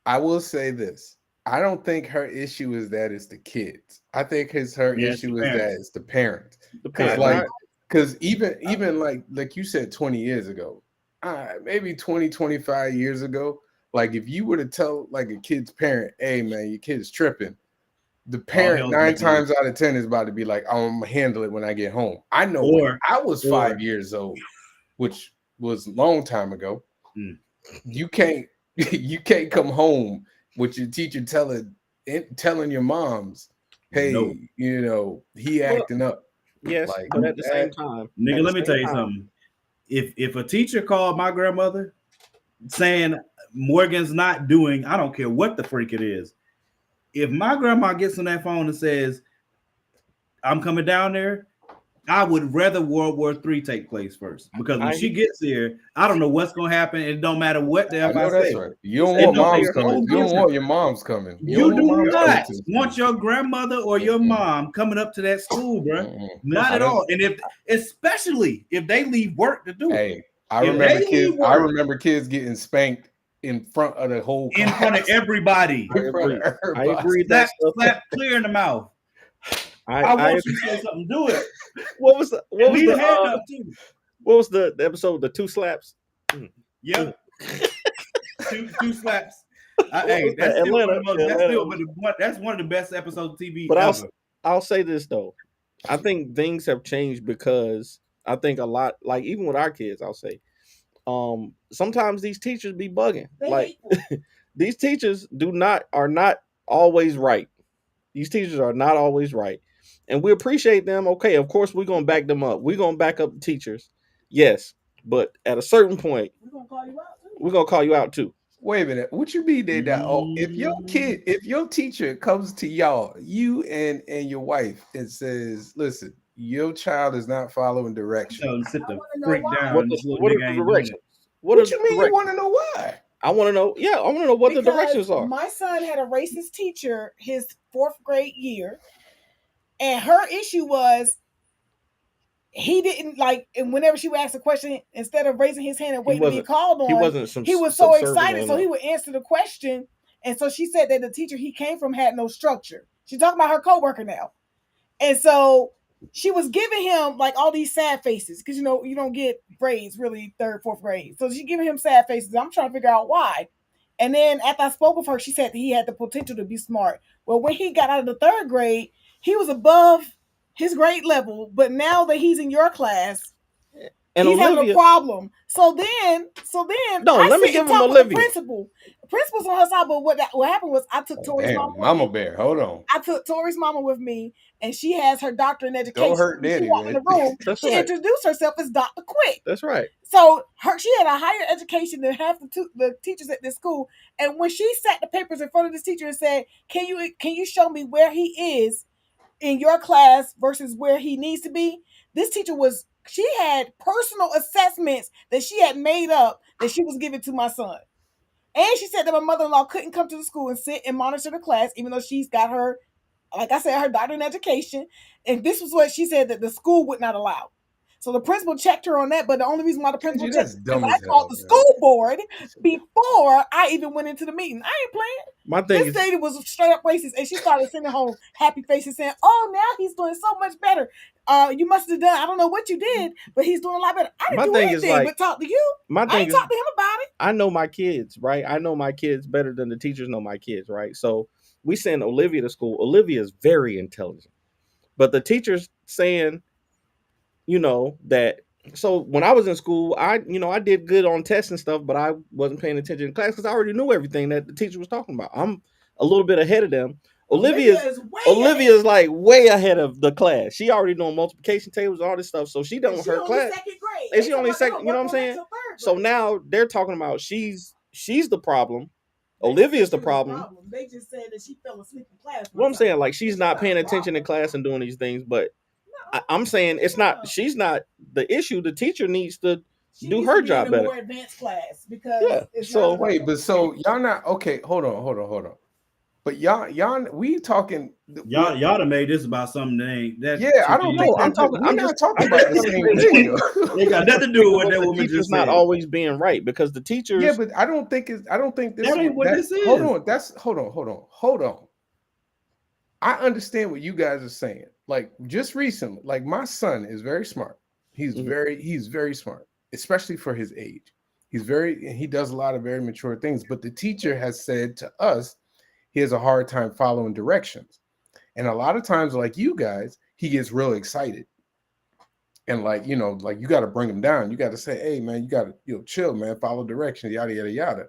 I will say this. I don't think her issue is that it's the kids. I think her issue is that it's the parents. The Because parent, because even like you said 20 years ago, maybe 20, 25 years ago, like if you were to tell like a kid's parent, hey man, your kid's tripping, the parent 9 times out of 10 is about to be like, I'm gonna handle it when I get home. I know when I was 5 years old, which was a long time ago. You can't come home with your teacher telling your moms, hey, he acting up. Yes, like, but at the same time, Nigga, let me tell you something. If a teacher called my grandmother saying Morgan's not doing, I don't care what the freak it is. If my grandma gets on that phone and says, I'm coming down there, I would rather World War III take place first. Because when she gets here, I don't know what's going to happen. It don't matter what the hell I say. Right. You don't want moms coming. You don't want your moms coming. You do not want your grandmother or your mom coming up to that school, bro. Not at all. And especially if they leave work to do it. Hey, I remember kids getting spanked in front of the whole class. In front of everybody. I agree. Slap clear in the mouth. I want you to say something. Do it. What was the episode? The 2 slaps. Yep. two slaps. Hey, that's one of the best episodes of TV. But I'll say this though. I think things have changed because I think a lot, like even with our kids, I'll say, sometimes these teachers be bugging. Like these teachers are not always right. These teachers are not always right. And we appreciate them. Okay, of course, we're going to back them up. We're going to back up the teachers. Yes. But at a certain point, we're going to call you out too. Wait a minute. What you mean they not? Oh, if your teacher comes to y'all, you and your wife, and says, "Listen, your child is not following directions." So sit I the want to know freak why. down. This little What are nigga the ain't doing directions? it. What you mean? You want to know why? I want to know. Yeah, I want to know what the directions are. My son had a racist teacher his 4th grade year, and her issue was he didn't like, and whenever she would ask a question, instead of raising his hand and waiting to be called on, he was so excited, so he would answer the question. And so she said that the teacher he came from had no structure. She's talking about her coworker now. And so she was giving him like all these sad faces because you don't get grades really 3rd, 4th grade. So she's giving him sad faces. I'm trying to figure out why. And then after I spoke with her, she said that he had the potential to be smart. Well, when he got out of the 3rd grade, he was above his grade level. But now that he's in your class, and he's having a problem. So then let me give him Olivia. The principal. The principal's on her side, but what happened was I took Tori's mama bear. Hold on. I took Tori's mama with me, and she has her doctor in education. Don't hurt Nanny. She walked in the room. She introduced herself as Dr. Quick. That's right. So she had a higher education than half the teachers at this school. And when she sat the papers in front of this teacher and said, "Can you show me where he is in your class versus where he needs to be?" This teacher she had personal assessments that she had made up that she was giving to my son. And she said that my mother-in-law couldn't come to the school and sit and monitor the class, even though she's got her, like I said, her doctorate in education. And this was what she said that the school would not allow. So the principal checked her on that, but the only reason why the principal checked because I called the school board before I even went into the meeting. I ain't playing. This lady was straight up racist, and she started sending home happy faces saying, "Oh, now he's doing so much better. You must have done, I don't know what you did, but he's doing a lot better." I didn't do anything but talk to you. I ain't talk to him about it. I know my kids, right? I know my kids better than the teachers know my kids, right? So we send Olivia to school. Olivia is very intelligent, but the teacher's saying, that. So when I was in school, I did good on tests and stuff, but I wasn't paying attention in class because I already knew everything that the teacher was talking about. I'm a little bit ahead of them. Olivia's like way ahead of the class. She already doing multiplication tables, all this stuff. So she done with her class. And she only second, you know what I'm saying? So now they're talking about she's the problem. Olivia's the problem. They just said that she fell asleep in class. What I'm saying, like she's not paying attention in class and doing these things, but I'm saying she's not the issue. The teacher needs to do her job better. More advanced class because so y'all not okay. Hold on. But y'all, we talking. Y'all done made this about something that ain't. I don't know. We're not talking about the same thing. It got nothing to do with what that woman just said. The teacher's not always being right because the teachers. Yeah, but I don't think this. That ain't what this is. Hold on. I understand what you guys are saying. Like just recently, like my son is very smart. He's very smart, especially for his age. He does a lot of very mature things. But the teacher has said to us, he has a hard time following directions. And a lot of times, like you guys, he gets real excited. And like you got to bring him down. You got to say, "Hey man, you got to chill, man, follow directions, yada yada yada."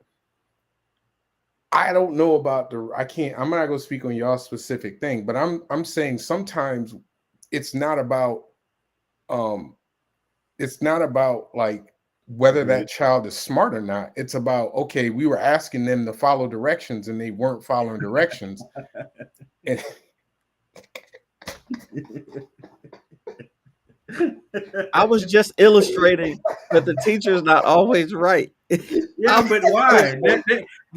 I don't know about I'm not going to speak on y'all specific thing, but I'm saying sometimes it's not about like whether that child is smart or not. It's about, okay, we were asking them to follow directions and they weren't following directions. And I was just illustrating that the teacher's not always right. Yeah, but why?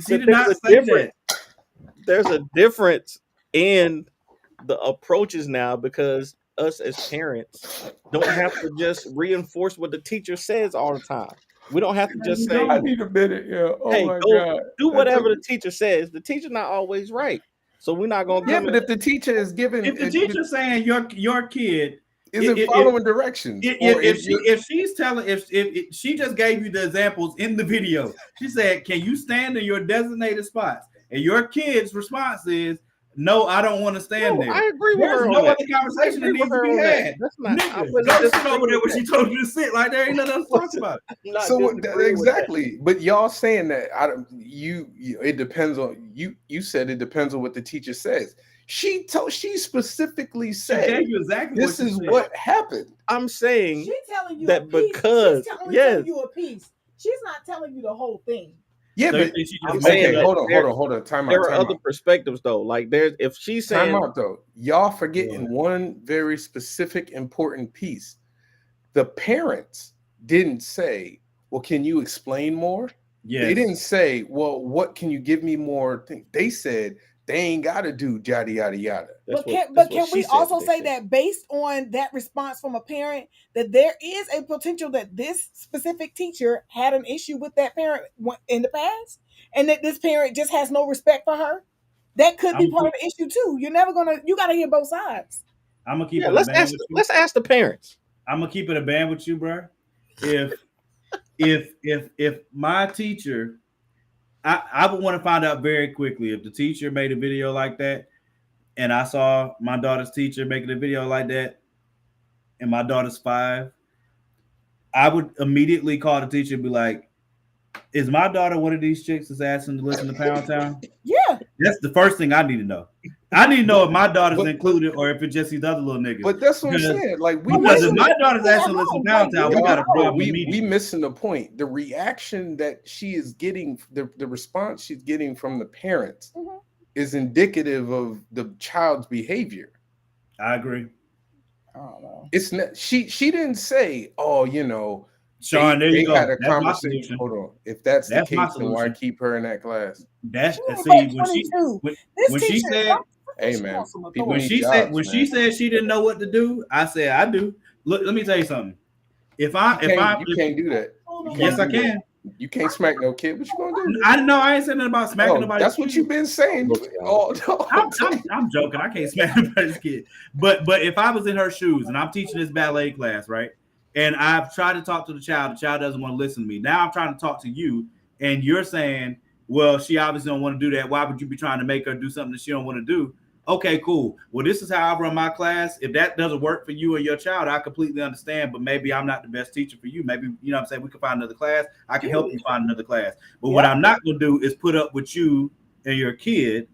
She did not say that. There's a difference in the approaches now because us as parents don't have to just reinforce what the teacher says all the time. We don't have to just say, "I need a minute." Yeah. Oh hey, my God. Do whatever the teacher says. The teacher's not always right, so we're not going to. Yeah, but if the teacher is giving, if the teacher's saying your kid isn't following directions, if she's telling, if she just gave you the examples in the video, she said, "Can you stand in your designated spots?" And your kid's response is, "No, I don't want to stand there." I agree with her. There's no other conversation that needs to be had. That's not. Go sit over there when she told you to sit. Like there ain't nothing else to talk about. So exactly, but y'all saying that it depends on you. You said it depends on what the teacher says. She specifically said this is what happened. I'm saying she's telling you that because she's telling you a piece. She's not telling you the whole thing. Yeah, So but you think she I'm just saying okay, that hold on. Time there out. are Time other out. perspectives though. Like if she's saying Time out though. Y'all forgetting one very specific important piece. The parents didn't say, well, can you explain more? Yes. They didn't say, well, what can you give me more? They said they ain't gotta do yada yada yada. But can we also say that based on that response from a parent, that there is a potential that this specific teacher had an issue with that parent in the past, and that this parent just has no respect for her? That could be part of the issue too. You got to hear both sides. I'm gonna keep it a band with you. Let's ask the parents. I'm gonna keep it a band with you, bro. If my teacher, I would want to find out very quickly if the teacher made a video like that, and I saw my daughter's teacher making a video like that, and my daughter's 5, I would immediately call the teacher and be like, is my daughter one of these chicks that's asking to listen to Pound Town? Yeah. That's the first thing I need to know. I need to know if my daughter's included or if it's just these other little niggas. But that's what I'm saying. Like because if my daughter's asking to listen to Pound Town, we got a problem. We missing the point. The reaction that she is getting, the response she's getting from the parents is indicative of the child's behavior. I agree. I don't know. It's not. She didn't say, "Oh, you know." Sean, there you go. Had a conversation. Hold on. If that's the case, then why keep her in that class? That's see when she said, "Hey man," when she said she didn't know what to do, I said I do. Look, let me tell you something. You can't do that. Yes, I can. You can't smack no kid. What you gonna do? I know. I ain't saying nothing about smacking nobody. That's what you've been saying. Oh, no. I'm joking. I can't smack nobody's kid. But if I was in her shoes and I'm teaching this ballet class, right? And I've tried to talk to the child doesn't want to listen to me. Now I'm trying to talk to you, and you're saying, well, she obviously don't want to do that. Why would you be trying to make her do something that she don't want to do? Okay, cool. Well, this is how I run my class. If that doesn't work for you or your child, I completely understand, but maybe I'm not the best teacher for you. Maybe, you know what I'm saying, we can find another class. I can help you find another class. But what I'm not going to do is put up with you and your kid,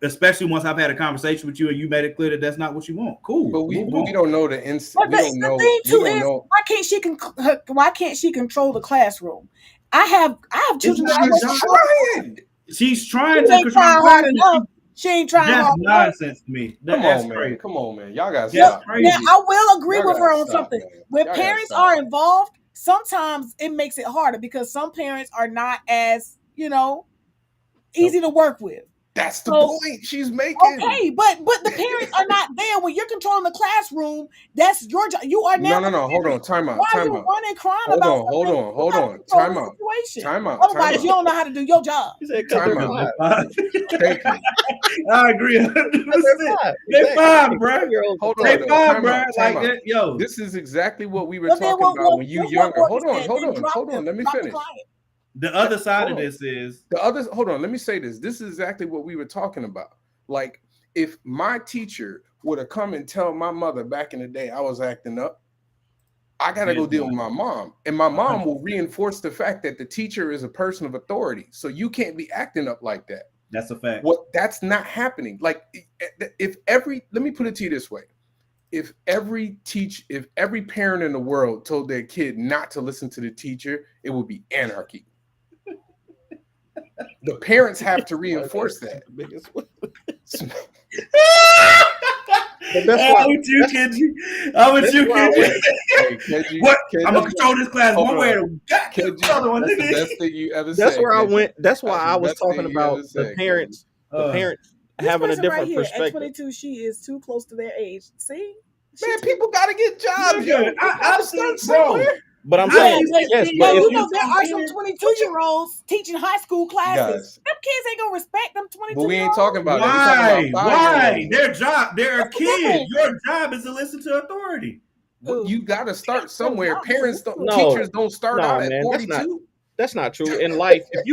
especially once I've had a conversation with you and you made it clear that that's not what you want. Cool. But we don't know the instant. We don't know. Why can't she control the classroom? I have children. She's trying to control. She ain't trying. That's nonsense to me. Come on, man. Y'all gotta stop. Now, I will agree with her on something. When parents are involved, sometimes it makes it harder because some parents are not as, easy to work with. That's the point she's making. Okay, but the parents are not there when you're controlling the classroom. That's your job. You are now. No. Hold on. Time out. Why are you running crying about? Hold on. Time out. Otherwise, you don't know how to do your job. Time out. Thank you. I agree. They're 5, bro. Hold on. They 5, bro. Like that, yo. This is exactly what we were talking about when you younger. Hold on. Let me finish. The other side of this is hold on, let me say this. This is exactly what we were talking about. Like, if my teacher would have come and tell my mother back in the day I was acting up, I gotta go deal with my mom. And my mom will reinforce the fact that the teacher is a person of authority. So you can't be acting up like that. That's a fact. That's not happening. Like, let me put it to you this way. If every parent in the world told their kid not to listen to the teacher, it would be anarchy. The parents have to reinforce that. I'm with you, Kenji. What? I'm gonna control this class one way or the other one. That's the best thing you ever said. That's where I went. That's why I was talking about the parents. The parents having a different perspective. At 22, she is too close to their age. See, man, people gotta get jobs. I'm start somewhere. But I'm saying, yes, but there are some 22-year-olds teaching high school classes. Them kids ain't gonna respect them 22-year-olds. But we ain't talking about Why? Their job, they're a kid. Your job is to listen to authority. Well, you gotta start somewhere. Teachers don't start out at 42. That's not true. In life, if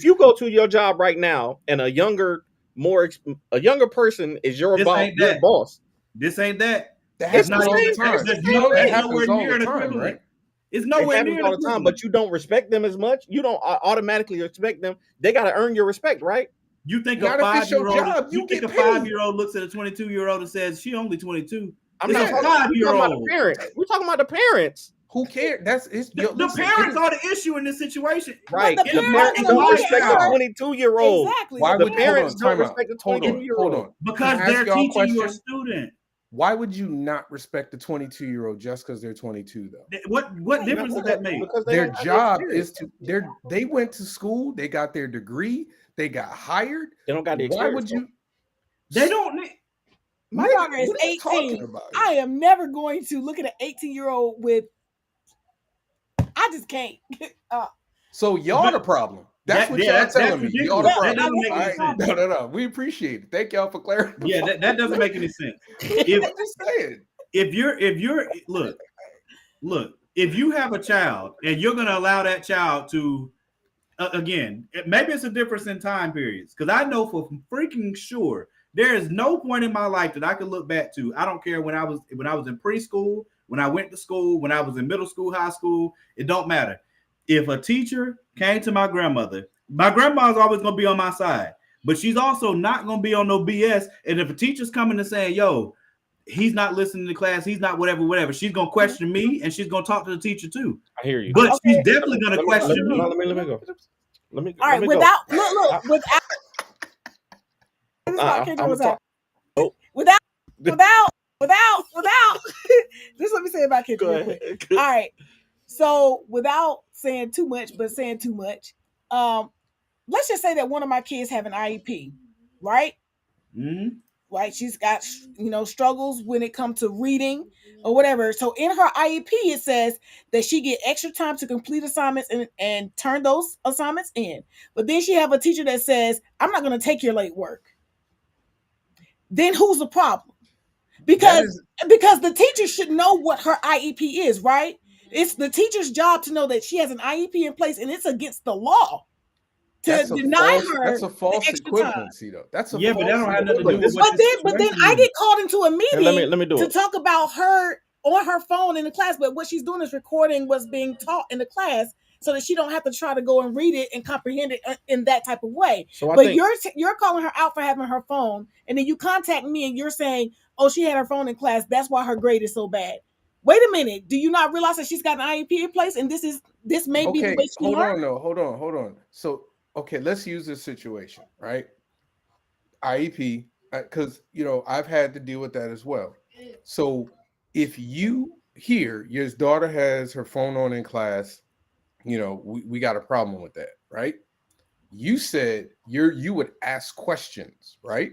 you go to your job right now and a younger person is your boss. This ain't that. That happens all the time. That happens all the time, right? It's nowhere near all the time, but you don't respect them as much. You don't automatically respect them. They got to earn your respect, right? You think a 5-year-old? You think a 5-year-old looks at a 22-year-old and says she only 22? I'm It's not a talking about 5-year-old. the parents. We're talking about the parents. Who cares? That's it's The parents are the issue in this situation. Right. the The parents parents are don't gonna respect look at the her. 22-year-old. Exactly. Why The would parents don't hold on, respect the hold on, 22-year-old. hold on. Because Can I they're ask y'all a teaching your question? student. Why would you not respect the 22-year-old just because they're 22 though? What difference does that make? Because they Their don't have job experience. is to they went to school, they got their degree, they got hired. They don't got the Why experience. would you? They don't need. My Nigga, daughter is what are you talking 18. about? I am never going to look at an 18-year-old with. I just can't. So y'all the problem. That's what y'all telling me. Y'all the ridiculous. problem. That doesn't make All any right? sense. No. We appreciate it. Thank y'all for clarifying. Yeah, that doesn't make any sense. I'm just saying. If you're look, if you have a child and you're gonna allow that child to again, maybe it's a difference in time periods, because I know for freaking sure there is no point in my life that I can look back to. I don't care when I was in preschool, when I went to school, when I was in middle school, high school, it don't matter. If a teacher came to my grandmother's always gonna be on my side, but she's also not gonna be on no BS. And if a teacher's coming and saying, yo, he's not listening to class, he's not whatever, she's gonna question me and she's gonna talk to the teacher too. I hear you. But she's definitely gonna question me. Let me go. All right, without look without. Without. Just let me say about kids real quick. All right. So without saying too much, but saying too much, let's just say that one of my kids have an IEP, right? Mm-hmm. Right. She's got struggles when it comes to reading or whatever. So in her IEP, it says that she get extra time to complete assignments and turn those assignments in. But then she have a teacher that says, I'm not going to take your late work. Then who's the problem? Because the teacher should know what her IEP is, right? It's the teacher's job to know that she has an IEP in place, and it's against the law to deny her. That's a false equivalency, though. That's a but that don't have nothing to do with but then I get called into a meeting let me do to it. talk about her on her phone in the class, but what she's doing is recording what's being taught in the class, so that she don't have to try to go and read it and comprehend it in that type of way. So you're calling her out for having her phone, and then you contact me and you're saying, oh, she had her phone in class, that's why her grade is so bad. Wait a minute, do you not realize that she's got an IEP in place, and this may be the way she learned? Hold on. So let's use this situation, right? IEP, because I've had to deal with that as well. So if you hear your daughter has her phone on in class, we got a problem with that, right? You said you would ask questions, right?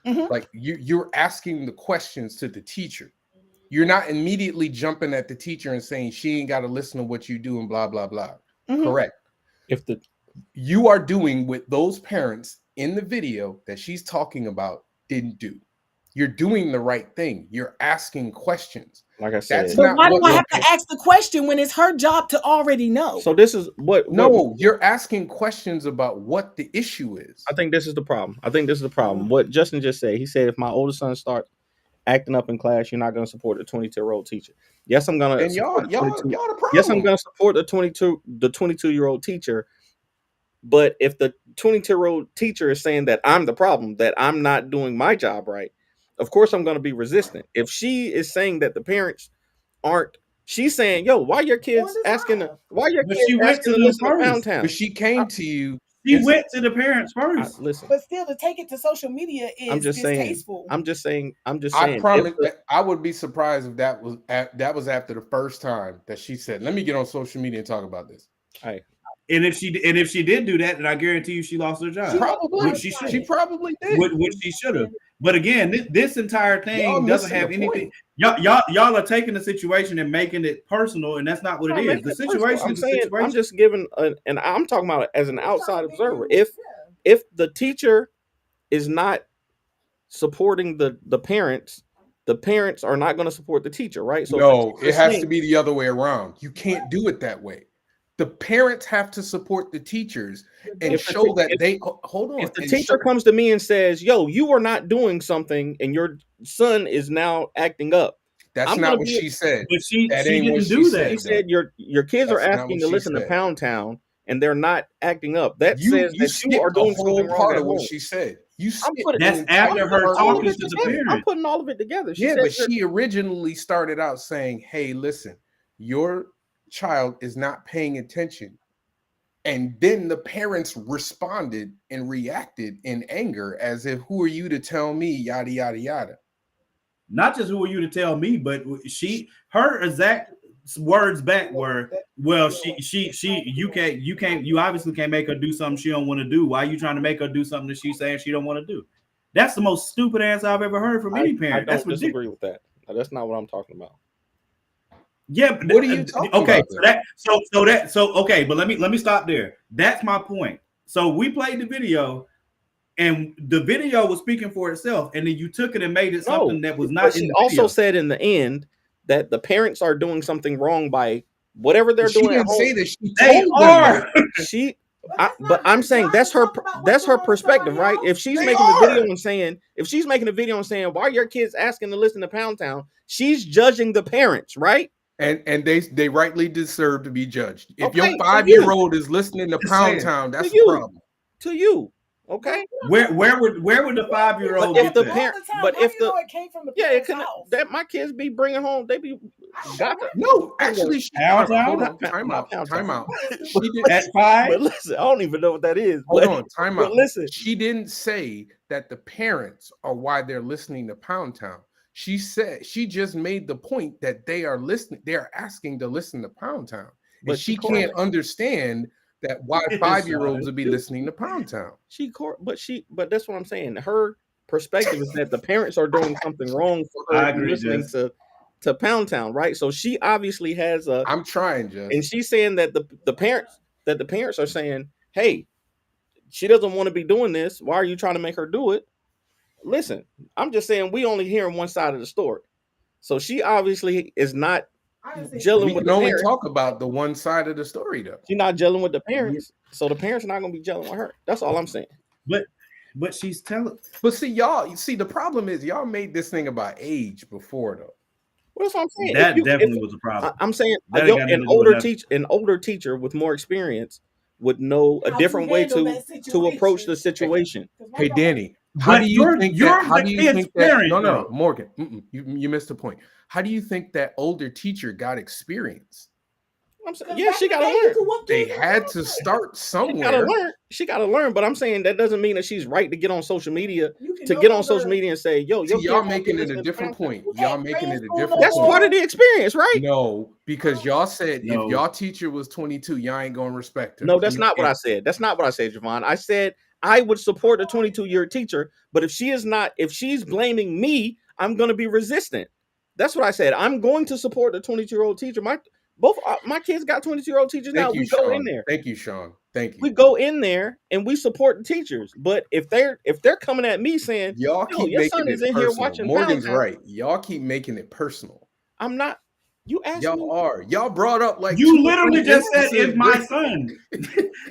Mm-hmm. Like you're asking the questions to the teacher. You're not immediately jumping at the teacher and saying she ain't got to listen to what you do and blah blah blah. Mm-hmm. Correct. You are doing what those parents in the video that she's talking about didn't do. You're doing the right thing. You're asking questions. Like I said, but why do I have to ask the question when it's her job to already know? So this is you're asking questions about what the issue is. I think this is the problem. What Justin just said. He said, if my older son starts acting up in class, you're not going to support the 22-year-old teacher. Yes, I'm going to. And y'all the problem. Yes, I'm going to support the 22-year-old teacher. But if the 22-year-old teacher is saying that I'm the problem, that I'm not doing my job right, of course I'm going to be resistant. If she is saying that the parents aren't, she's saying, "Yo, why your kids asking to listen to Pound Town?" But she came to you. She went to the parents first. Listen, but still, to take it to social media is distasteful. I'm just saying. I promise. I would be surprised if that was after the first time that she said, "Let me get on social media and talk about this." Hey. And if she did do that, then I guarantee you she lost her job. She probably did. Which she should have. But again, this entire thing doesn't have anything. Y'all are taking the situation and making it personal, and that's not what it is. The situation is the situation. I'm just giving, and I'm talking about it as an outside observer. If the teacher is not supporting the parents are not going to support the teacher, right? So no, it has to be the other way around. You can't do it that way. The parents have to support the teachers and show that they hold on. If the teacher comes to me and says, "Yo, you are not doing something, and your son is now acting up," that's not what she said. But she didn't do that. She said your kids are asking to listen to Pound Town, and they're not acting up. That says that you are doing something wrong. Part of what she said. That's after her talking to the parents. I'm putting all of it together. But she originally started out saying, "Hey, listen, your child is not paying attention." And then the parents responded and reacted in anger as if, "Who are you to tell me?" Yada, yada, yada. Not just who are you to tell me, but her exact words back were, "Well, you obviously can't make her do something she don't want to do. Why are you trying to make her do something that she's saying she don't want to do?" That's the most stupid answer I've ever heard from any parent. I don't disagree with that. That's not what I'm talking about. Yeah, but what are you talking about? Okay, but let me stop there. That's my point. So we played the video, and the video was speaking for itself, and then you took it and made it something that was not. She also said in the end that the parents are doing something wrong by whatever they're doing. She didn't say that. But I'm saying that's her perspective, right? If she's making a video and saying, why are your kids asking to listen to Pound Town, she's judging the parents, right? And they rightly deserve to be judged. If your 5-year-old is listening to Pound Town, that's a problem. To you. Okay. Where would the 5-year-old get that? But if it came from the parents' house? That my kids be bringing home, they be no, actually, Pound Town. Time out. She did at 5. But listen, I don't even know what that is. Hold on, time out. Listen, she didn't say that the parents are why they're listening to Pound Town. She said she just made the point that they are listening. They are asking to listen to Pound Town, but she can't understand that why 5-year-olds would be listening to Pound Town. But that's what I'm saying. Her perspective is that the parents are doing something wrong for her listening to Pound Town, right? So she obviously has a. I'm trying, Jess. And she's saying that the parents are saying, "Hey, she doesn't want to be doing this. Why are you trying to make her do it?" Listen, I'm just saying we only hearing one side of the story. So she obviously is not gelling with the parents. We can only talk about the one side of the story, though. She's not gelling with the parents, so the parents are not going to be gelling with her. That's all I'm saying. But she's telling. But see, the problem is y'all made this thing about age before, though. Well, that's what I'm saying. That definitely was a problem. I'm saying an older teacher with more experience would know a different way to approach the situation. Hey, Danny. How do you think that? No, Morgan, you missed the point. How do you think that older teacher got experience? I'm saying, yeah, she got to learn. They had to start somewhere. She got to learn, but I'm saying that doesn't mean that she's right to get on social media and say, "Yo, y'all making it a different point. Y'all making it a different. That's part of the experience, right? No, because y'all said if y'all teacher was 22, y'all ain't gonna respect her. No, that's not what I said. That's not what I said, Javon. I said I would support a 22-year teacher, but if she's blaming me, I'm going to be resistant. That's what I said. I'm going to support the 22-year-old teacher. Both my kids got 22-year-old teachers now. We go in there. Thank you, Sean. Thank you. We go in there and we support the teachers. But if they're coming at me saying, y'all keep making it personal. Here watching Morgan's right. Y'all keep making it personal. I'm not. You asked y'all me. Y'all brought up like you literally just said it's my son.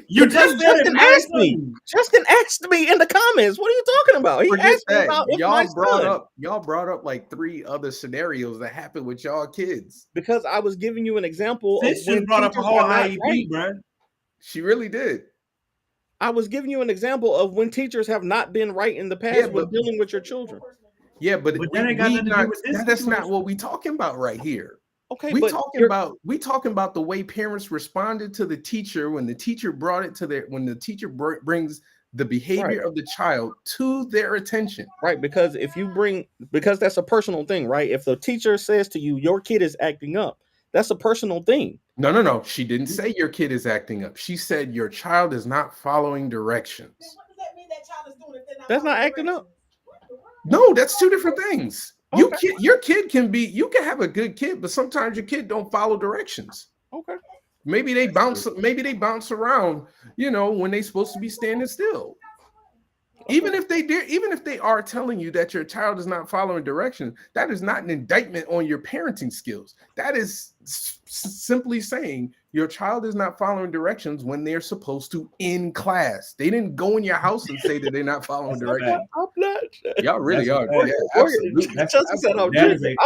You just said Justin asked me. Justin asked me in the comments. What are you talking about? He asked me about y'all brought up like 3 other scenarios that happened with y'all kids. Because I was giving you an example. This just brought up a whole IEP, bro. She really did. I was giving you an example of when teachers have not been right in the past with dealing with your children. Yeah, but that's not what we talking about right here. Okay, we talking about the way parents responded to the teacher when the teacher brought it to when the teacher brings the behavior of the child to their attention. Right, because because that's a personal thing, right? If the teacher says to you, your kid is acting up, that's a personal thing. No. She didn't say your kid is acting up. She said your child is not following directions. What does that mean that child is doing if they're not That's not acting up. No, that's 2 different things. Okay. Your kid you can have a good kid, but sometimes your kid don't follow directions. Okay. Maybe they bounce around, when they're supposed to be standing still. Okay. Even if they are telling you that your child is not following directions, that is not an indictment on your parenting skills. That is simply saying your child is not following directions when they're supposed to in class. They didn't go in your house and say that they're not following directions. I'm not. Y'all really are. Yeah, absolutely. I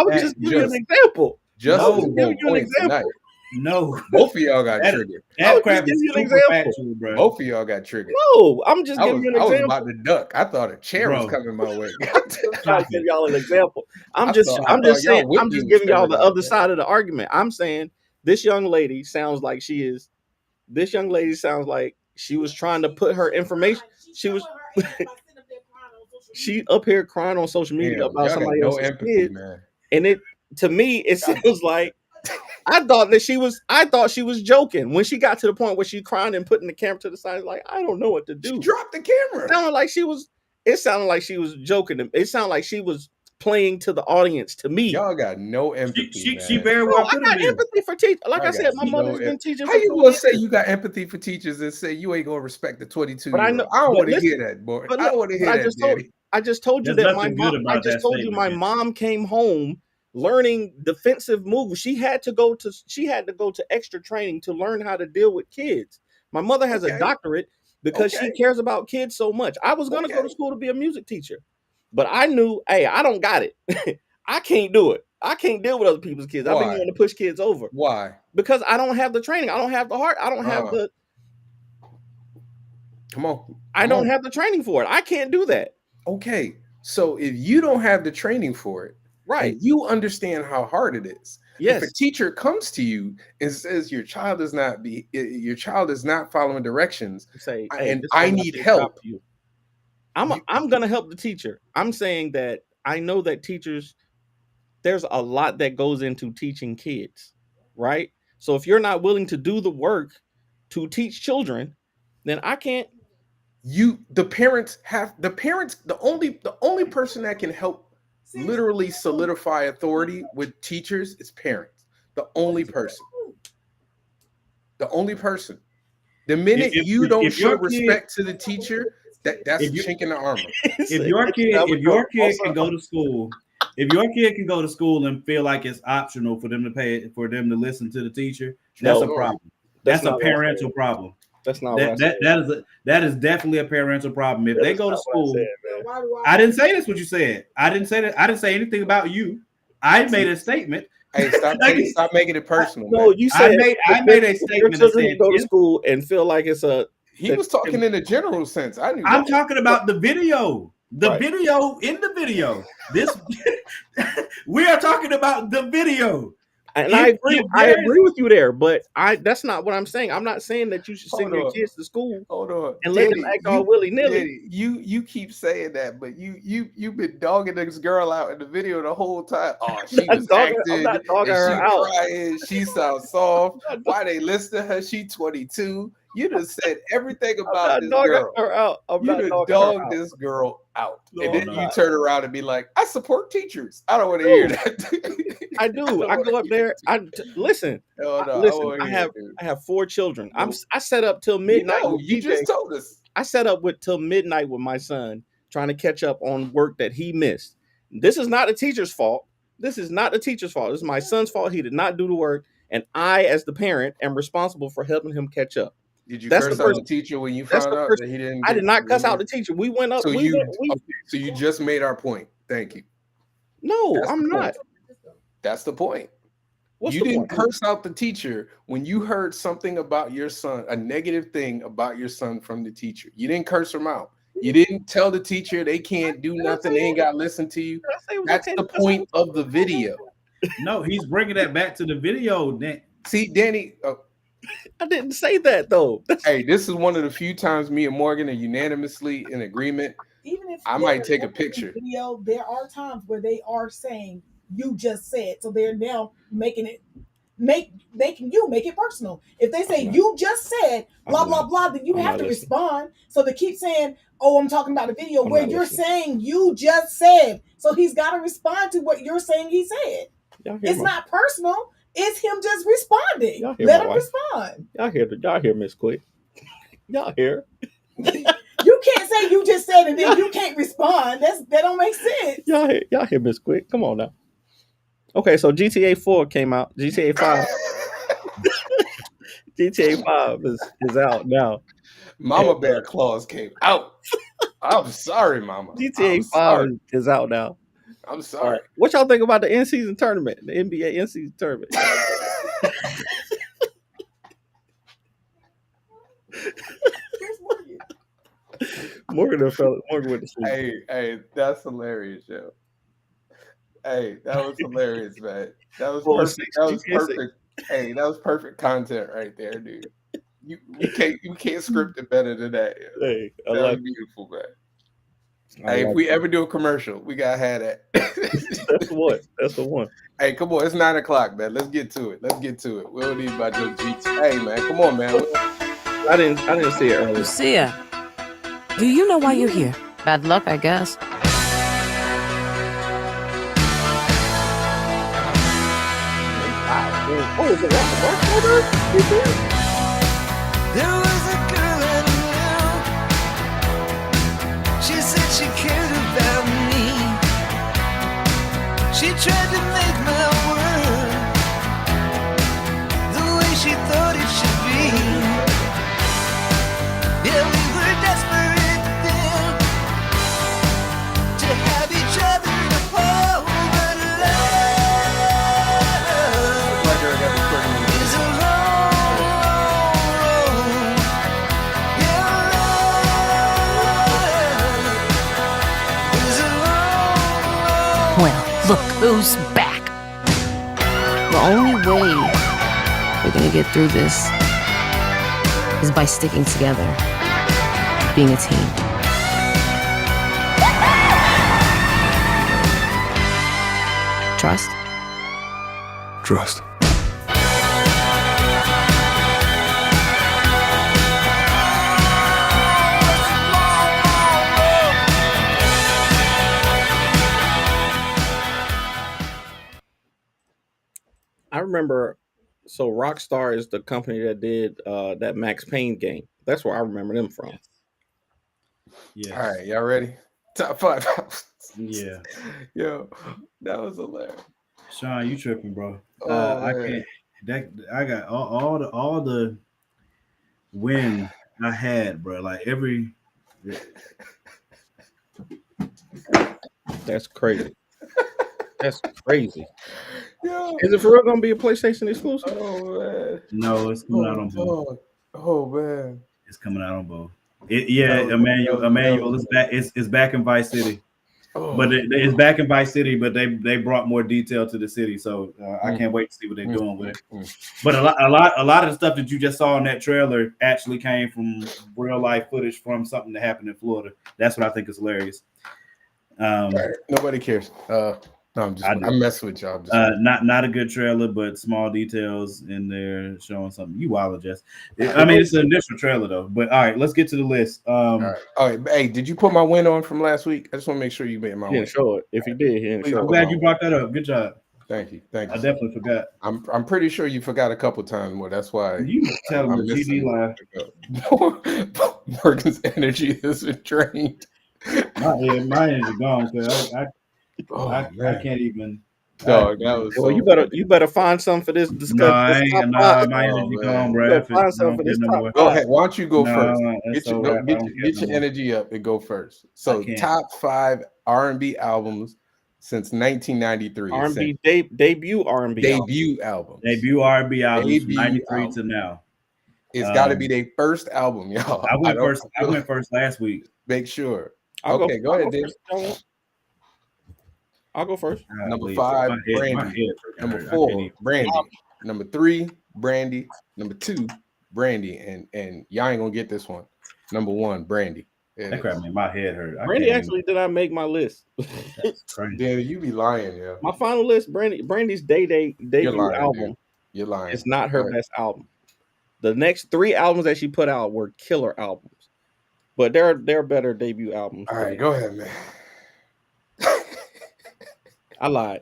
was just giving you an example. Justin giving you an example. No, Both of y'all got triggered. that crap just is give you an super example. factual, bro. Both of y'all got triggered. No, I'm just giving you an example. I was about to duck. I thought a chair was Bro. coming my way. I'm trying to give y'all an example. I'm just y'all I'm just giving y'all the other side of the argument. I'm saying this young lady sounds like she was trying to put her information. She up here crying on social media about somebody else's kid, man. and it to me it sounds like I thought she was joking when she got to the point where she crying and putting the camera to the side. Like, I don't know what to do. She dropped the camera. It sounded like she was joking. It sounded like she was playing to the audience. To me, y'all got no empathy. She very well. I got empathy for teachers. Like I said, my mother's been teaching. How you gonna say you got empathy for teachers and say you ain't gonna respect the 22-year-old? I don't want to hear that, boy. I don't want to hear that. I just told you that my mom. I just told you my mom came home learning defensive moves. She had to go to extra training to learn how to deal with kids. My mother has a doctorate because she cares about kids so much. I was gonna go to school to be a music teacher, but I knew, hey, I don't got it. I can't do it. I can't deal with other people's kids. I've been trying to push kids over. Why? Because I don't have the training. I don't have the heart. I don't have the. Come on. I don't have the training for it. I can't do that. Okay, so if you don't have the training for it, right, and you understand how hard it is. Yes. If a teacher comes to you and says your child is not following directions, say, hey, and I need help. I'm gonna help the teacher. I'm saying that I know that teachers, there's a lot that goes into teaching kids, right? So if you're not willing to do the work to teach children, then I can't. The only person that can help literally solidify authority with teachers is parents. The only person. The minute you don't show respect to the teacher, that's a chink in the armor. If your kid can go to school, and feel like it's optional for them to listen to the teacher, that's a problem. That's a parental problem. That's not that is definitely a parental problem. If they go to school, I didn't say that's what you said. I didn't say that. I didn't say anything about you. I made a statement. Hey, stop making it personal. No, you said I made a statement. Your children go to school and feel like it's a. He was talking in a general sense. I'm talking about the video. Video in the video. This we are talking about the video. And I agree with you there, but that's not what I'm saying. I'm not saying that you should send your kids to school and let them act all willy-nilly. You keep saying that, but you've been dogging this girl out in the video the whole time. Oh, she was acting, and crying. She sounds soft. Why they listen to her? She 22. You done said everything about this girl. You done dogged this girl out. And then you turn around and be like, I support teachers. I don't want to hear that. I do. I go up there. Listen. I have 4 children. I set up till midnight. You just told us. I set up till midnight with my son, trying to catch up on work that he missed. This is not the teacher's fault. This is my son's fault. He did not do the work, and I, as the parent, am responsible for helping him catch up. Did you curse out the teacher when you found out that he didn't? I did not cuss out the teacher. We went up. So you just made our point. Thank you. No, I'm not. That's the point. You didn't curse out the teacher when you heard something about your son, a negative thing about your son from the teacher. You didn't curse him out. You didn't tell the teacher they can't do nothing. They ain't got to listen to you. That's the point of the video. No, he's bringing that back to the video. See, Danny. I didn't say that though. Hey, this is one of the few times me and Morgan are unanimously in agreement. Even if I might take a picture. Video, there are times where they are saying you just said, so they're now making you make it personal. If they say you just said blah blah blah, then you have to respond. So they keep saying, "Oh, I'm talking about a video where you're saying you just said," so he's got to respond to what you're saying he said. It's not personal. It's him just responding. Let him respond. Y'all hear Miss Quick. Y'all hear. You can't say you just said and then you can't respond. That don't make sense. Y'all hear Miss Quick. Come on now. Okay, so GTA 4 came out. GTA 5. GTA 5 is out now. Mama Bear Claws came out. I'm sorry, Mama. GTA 5 is out now. I'm sorry. What y'all think about the in-season tournament? The NBA in-season tournament. Where's Morgan? Morgan went to sleep. Hey, that's hilarious, yo. Hey, that was hilarious, man. That was Well, perfect. That was 6 perfect. Hey, that was perfect content right there, dude. We can't script it better than that. Yo. Hey, I That like was beautiful, man. I Hey, if like we ever do a commercial, we gotta have that. That's the one. That's the one. Hey, come on, it's 9:00, man. Let's get to it. We don't need about your G. Hey, man, come on, man. I didn't see it earlier. Lucia, do you know why you're here? Bad luck, I guess. Oh, is it Rock? There was a girl I knew. She said she cared about me. She tried to make my world the way she thought it should be. Yeah, we were desperate then to have each other to hold, but love is a long road. Yeah, love is a long road. Well, look who's back. The only way we're gonna get through this is by sticking together, being a team. Trust? Trust. I remember. So Rockstar is the company that did that Max Payne game. That's where I remember them from. Yeah. All right, y'all ready? Top 5 albums. Yeah. Yo, that was hilarious. Sean, you tripping, bro. Oh, I man. can't. I got all the wins I had, bro. Like every. That's crazy. That's crazy. Yo. Is it for real gonna be a PlayStation exclusive? Oh, man. No, it's coming out on both. dog. Oh, man. It's coming out on both. That was- Emmanuel is back. It's back in Vice City, Oh, but it's back in Vice City. But they brought more detail to the city, so I can't wait to see what they're doing with it. But a lot of the stuff that you just saw in that trailer actually came from real life footage from something that happened in Florida. That's what I think is hilarious. all right, nobody cares. No, I'm messing with y'all. I'm just Not a good trailer, but small details in there showing something. You wild, Jess. I mean, it's an initial trailer though. But all right, let's get to the list. all right. Hey, did you put my win on from last week? I just want to make sure you made my He win. didn't show it. If he did, he didn't show I'm it. glad you brought that up. Good job. Thank you. I definitely forgot. I'm pretty sure you forgot a couple times more. That's why You tell I'm me GD missing. live. Morgan's energy has been drained. My energy gone. Cause I man. can't even. Dog, that was Well, so you better find something for this discussion. My energy man. gone, You bro. better find something for this No top more. Go ahead. Why don't you go first? It's Get your, so rap. I don't get care your no more. energy up and go first. So can't. top 5 R&B albums since 1993. R&B debut R&B debut albums. Debut R&B albums from Debut 93 album. to now. It's got to be their first album, y'all. I went first last week. Make sure. I'll Okay, go ahead, Dave. I'll go first. Number 5, Brandy. Number 4, Brandy. Number 3, Brandy. Number 2, Brandy. And y'all ain't gonna get this one. Number 1, Brandy. That crap made my head hurt. Brandy actually did not make my list. That's crazy. Danny, you be lying, yeah. My final list, Brandy's debut lying, album. dude. You're lying. It's not her best album. The next 3 albums that she put out were killer albums, but they're better debut albums. All right, go ahead, man. I lied.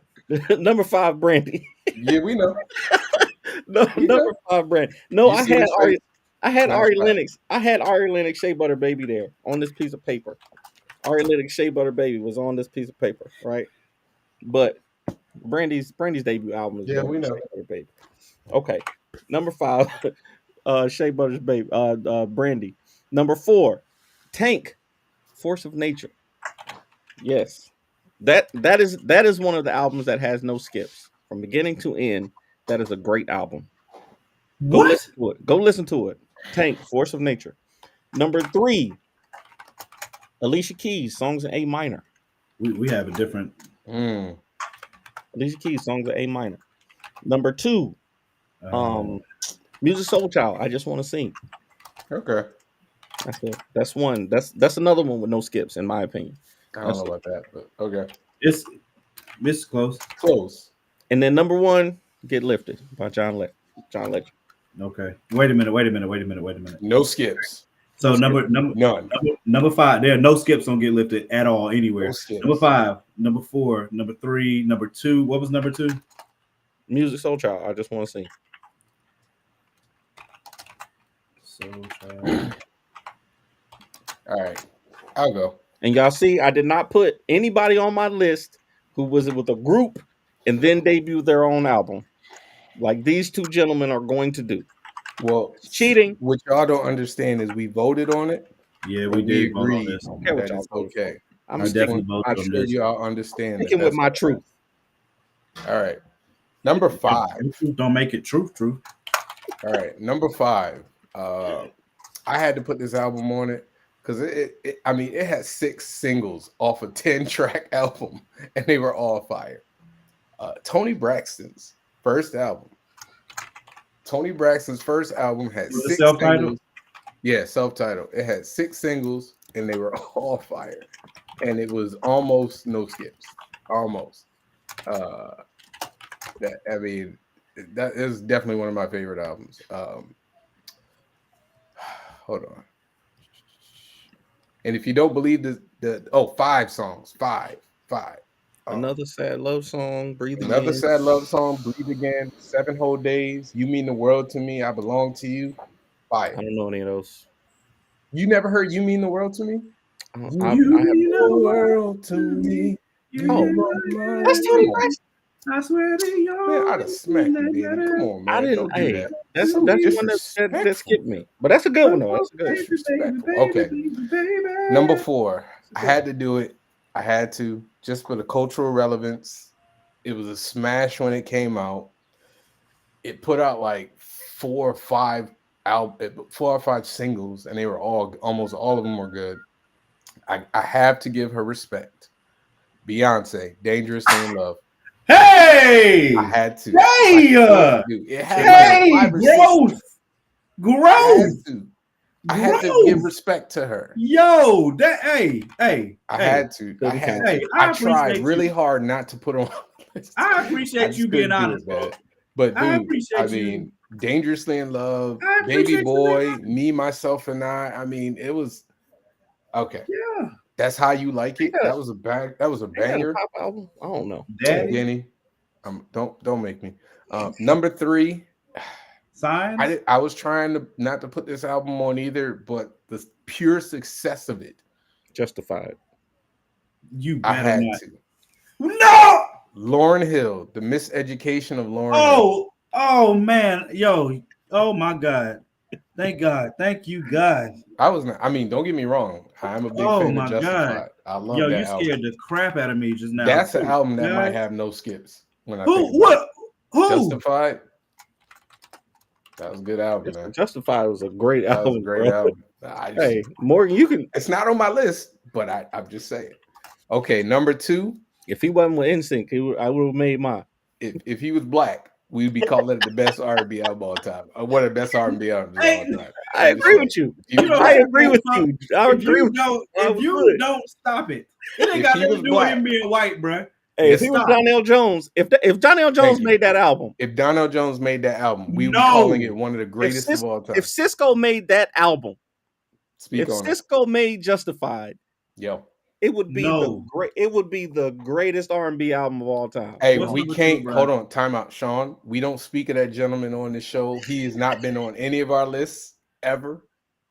Number 5, Brandy. Yeah, we know. Number 5, Brandy. No, You I see had this Ari. I had Last Ari time. Lennox. I had Ari Lennox Shea Butter Baby there on this piece of paper. Ari Lennox Shea Butter Baby was on this piece of paper, right? But Brandy's debut album is Yeah, we know. Shea Butter Baby. Okay. Number 5, Shea Butter's Baby, Brandy. Number 4, Tank, Force of Nature. Yes. That is one of the albums that has no skips from beginning to end. That is a great album. Go listen to it. Tank, Force of Nature. Number 3, Alicia Keys, songs in A minor. We have a different. Alicia Keys, songs in A minor. Number 2, Music Soul Child, I Just Want to Sing. Okay. That's one. That's another one with no skips, in my opinion. I don't know about that, but okay. It's close. Close. And then number 1, Get Lifted by John Legend. Okay. Wait a minute. No skips. So none. Number 5. There are no skips on Get Lifted at all anywhere. No skips. Number 5, number 4, number 3, number 2. What was number 2? Music Soul Child, I Just Want to Sing. Soul Child. All right, I'll go. And y'all see, I did not put anybody on my list who was with a group and then debuted their own album, like these two gentlemen are going to do. Well, it's cheating. What y'all don't understand is we voted on it. Yeah, we did. Agreed that it's okay. I'm definitely sure y'all understand. Sticking with my truth. All right, number 5. Don't make it truth. All right, number 5. I had to put this album on it because it had 6 singles off a 10-track album, and they were all fire. Tony Braxton's first album. Tony Braxton's first album had 6 singles. Yeah, self-titled. It had 6 singles, and they were all fire. And it was almost no skips. Almost. That is definitely one of my favorite albums. Hold on. And if you don't believe the 5 songs. 5. Another sad love song, Breathe Again. Another sad love song, Breathe Again, 7 Whole Days, You Mean the World to Me, I Belong to You. Fire. I don't know any of those. You never heard You Mean the World to Me? You mean the world to me. That's Tony Braxton. I swear to you. Man, I'd have smacked you, baby. Come on, man. I didn't. Don't do that. That's one that skipped me. But that's a good one, though. That's a good. Disrespectful. Okay. Number 4. I had to do it. I had to, just for the cultural relevance. It was a smash when it came out. It put out like 4 or 5 singles, and they were almost all of them were good. I have to give her respect. Beyonce, Dangerously in Love. Hey! I had to. Growth. I had to give respect to her. Yo, I had to. I tried really hard not to put on. I appreciate you being honest, bro. But dude, Dangerously in Love, Baby Boy, Me, Myself, and I mean, it was okay. Yeah. That's how you like it. Yeah. That was a banger. Pop album? I don't know. Danny, don't make me. Number 3. Sign. I was trying not to put this album on either, but the pure success of it. Justified. I had to. No. Lauryn Hill, The Miseducation of Lauryn Hill. Oh man, yo, oh my God. Thank God. Thank you, God. Don't get me wrong. I'm a big fan of Justified. God. I love that album. You scared the crap out of me just now. That's an album that might have no skips. Who? Justified. That was a good album, man. Justified was a great album. Was a great album. Hey, Morgan, you can. It's not on my list, but I'm just saying. Okay, number 2. If he wasn't with NSYNC, I would have made mine. If he was black, we'd be calling it the best R&B album of all time. One of the best R&B albums of all time. I agree with you. I agree with you. If you don't stop it, it ain't got nothing to do with him being white, bro. Hey, if he was Donnell Jones, if Donnell Jones made that album, we would be calling it one of the greatest of all time. If Cisco made that album, if Cisco made Justified, it would be the greatest R&B album of all time. Hey, we can't hold on. Time out, Sean. We don't speak of that gentleman on this show. He has not been on any of our lists ever.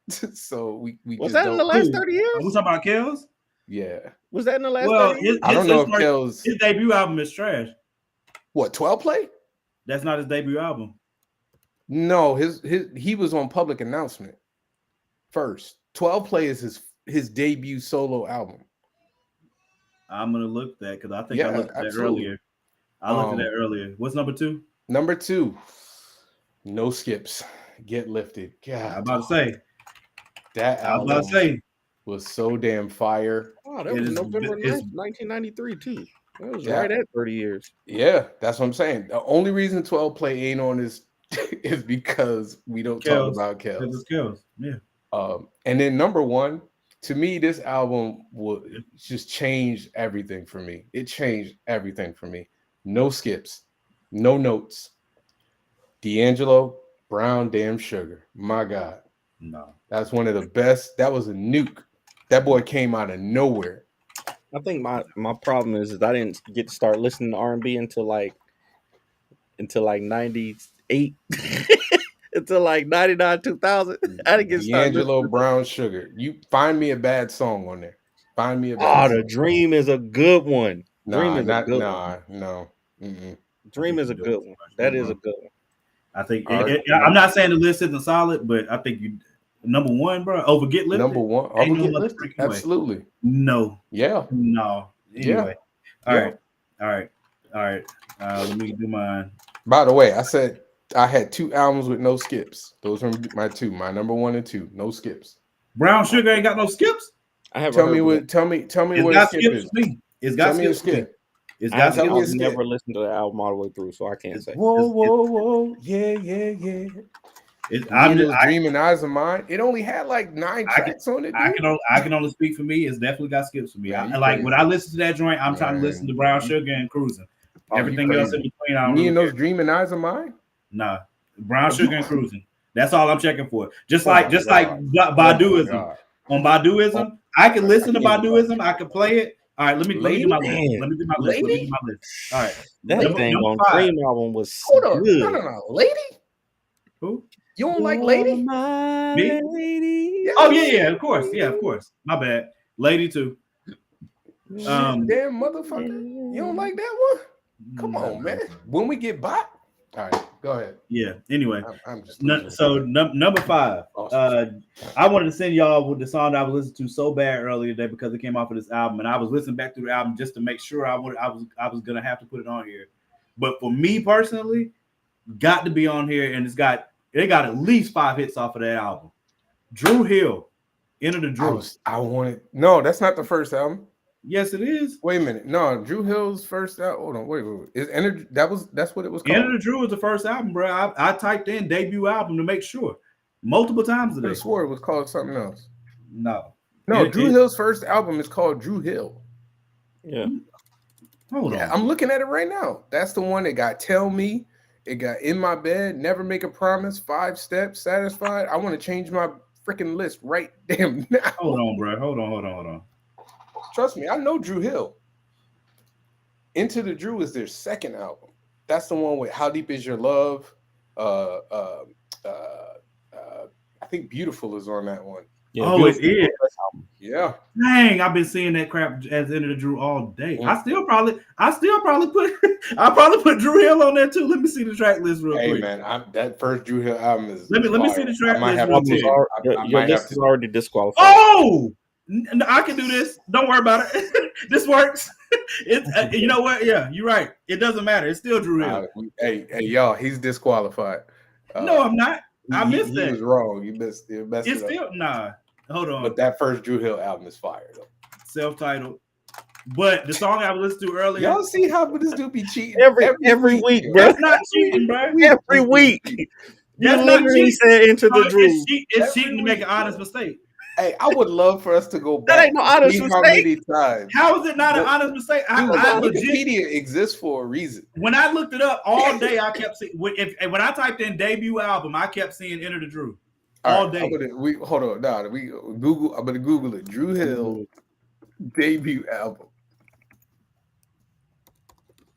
So we was that in the last 30 years? Are we talking about Kells? Yeah. Was that in the last 30 years? I don't know if Kells. His debut album is trash. What, 12 Play? That's not his debut album. No, he was on Public Announcement first. 12 Play is his debut solo album. I'm gonna look at that because I think I looked at that earlier. I looked at that earlier. What's number 2? Number 2, no skips. Get Lifted. God, I'm about to say. that I was about to album say. was so damn fire. Oh, that It was is- November it's- 9th, 1993 too. That was Yeah. right at 30 years. Yeah, that's what I'm saying. The only reason 12 Play ain't on this is because we don't talk about Kels. It's Kels. Yeah. And then number one, to me, this album would just change everything for me. It changed everything for me. No skips, no notes. D'Angelo, Brown Damn Sugar. My God. No. That's one of the best. That was a nuke. That boy came out of nowhere. I think my problem is I didn't get to start listening to R&B until like 98. Until like 99, 2000. I didn't get started. D'Angelo, Brown Sugar. You find me a bad song on there. Find me a Oh, bad the song. Dream is a good one. Dream is a good one. No. Mm-mm. Dream is a good one. That is a good one. I think Alright. I'm not saying the list isn't solid, but I think you number one, bro. Over Get Lifted. Number one. Ain't no Get motherfucking Lifted. way. Absolutely. No. Yeah. No. Anyway. Yeah. All right. Let me do mine. By the way, I said I had 2 albums with no skips. Those were my 2. My number 1 and 2. No skips. Brown Sugar ain't got no skips. I haven't Tell heard me of what. it. Tell me It's what got skip skips is. for me. It's got Tell me a skips for me. skip. It's I got tell me a have skip. never listened to the album all the way through, so I can't say. Whoa. Yeah. I'm those just, Dreaming Eyes of Mine. It only had like 9 tracks on it. Dude. I can only speak for me. It's definitely got skips for me. Man, you Like crazy. when I listen to that joint, I'm trying to listen to Brown Sugar and Cruising. Oh, you Everything else in crazy. between, I don't Me really and care. those Dreaming Eyes of Mine. Nah, Brown Sugar and Cruising. That's all I'm checking for. Just Oh like my Baduism. God. On Baduism, I can listen to I can't Baduism. I can play it. All right, let me do my list. Man. Let me do my list. All right, That number thing on 5. Dream album was Hold on. good. No. Lady? Who? You don't like Lady? My Me? lady. Oh yeah, of course. My bad. Lady too. Damn motherfucker. You don't like that one? Come on, man. When we get back. All right, go ahead. Yeah. Anyway, I'm just number 5. Oh, I wanted to send y'all with the song that I was listening to so bad earlier today because it came off of this album, and I was listening back through the album just to make sure I was gonna have to put it on here. But for me personally, got to be on here, and it got at least 5 hits off of that album. Drew Hill, Enter the Drew. I wanted. No, that's not the first album. Yes, it is. Wait a minute. No, Drew Hill's first album. Hold on. Wait. Is Energy? That's what it was called. Enter the Drew was the first album, bro. I typed in debut album to make sure multiple times I today. swore it was called something else. No, Drew Hill's first album is called Drew Hill. Yeah. Hold on. I'm looking at it right now. That's the one that got Tell Me. It got In My Bed, Never Make a Promise, 5 Steps, Satisfied. I want to change my freaking list right damn now. Hold on, bro. Hold on. Trust me, I know Drew Hill. Into the Drew is their second album. That's the one with How Deep Is Your Love? I think Beautiful is on that one. Yeah, Oh, it is. Yeah. Dang, I've been seeing that crap as Enter the Drew all day. Mm. I still probably put Drew Hill on there too. Let me see the track list real Hey quick. man, that first Drew Hill album is. Let me see the track list real quick. Your list is already disqualified. Oh, I can do this. Don't worry about it. This works. You know what? Yeah, you're right. It doesn't matter. It's still Drew Hill. Hey, y'all, he's disqualified. No, I'm not. I missed that. He was wrong. You messed It's it still up. nah. Hold on. But that first Drew Hill album is fire though. Self-titled. But the song I was listening to earlier. Y'all see how this dude be cheating every week, bro. That's not cheating, bro. Every week. You That's not literally cheating. said Into the Drew. It's cheating to make an honest mistake. Hey, I would love for us to go back. That ain't no honest see how mistake. many times. How is it not an honest mistake? Dude, I legit, Wikipedia exists for a reason. when I looked it up all day, I kept seeing when I typed in debut album, I kept seeing Enter the Drew all day. Hold on. Nah, Google. I'm gonna Google it. Drew Hill debut album.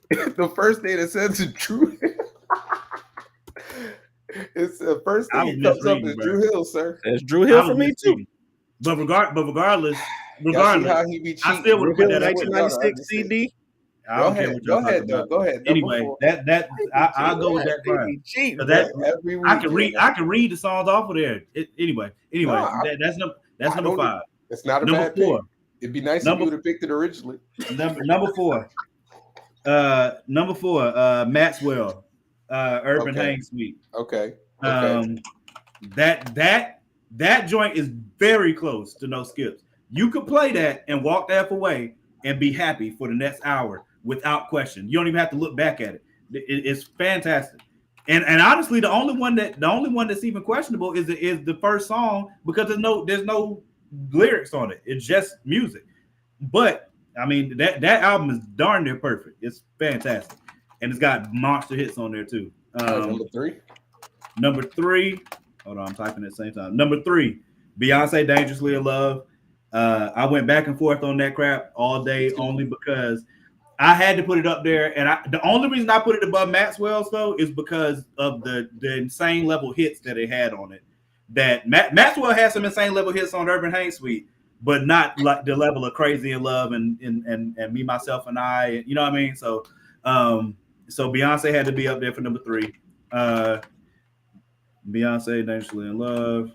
The first thing that says is Drew Hill. It's the first thing that comes up is Drew Hill, sir. That's Drew Hill for me too. But regardless, Y'all see how he be cheating? I still would put that up. 1996 CD. I don't care what Go y'all talking ahead, about. Go ahead. Anyway, I'll go with that fine. Cheating. Every week, I can read the songs off of there. Anyway, that's number 5. It's not a Number bad 4. pick. It'd be nice if you would have picked it originally. Number 4. Maxwell, Urban Okay. Hang Suite. Okay. That joint is very close to no skips. You could play that and walk the F away and be happy for the next hour without question. You don't even have to look back at it. It's fantastic. And honestly, the only one that's even questionable is the first song, because there's no lyrics on it. It's just music. But I mean, that album is darn near perfect. It's fantastic, and it's got monster hits on there too. Number 3. Number 3. Hold on, I'm typing at the same time. Number 3, Beyonce, Dangerously in Love. I went back and forth on that crap all day only because I had to put it up there, and the only reason I put it above Maxwell's though is because of the insane level hits that it had on it. That Maxwell has some insane level hits on Urban Hate Suite, but not like the level of Crazy in Love and Me, Myself, and I. You know what I mean? So Beyonce had to be up there for number 3. Beyonce, Dangerously in Love.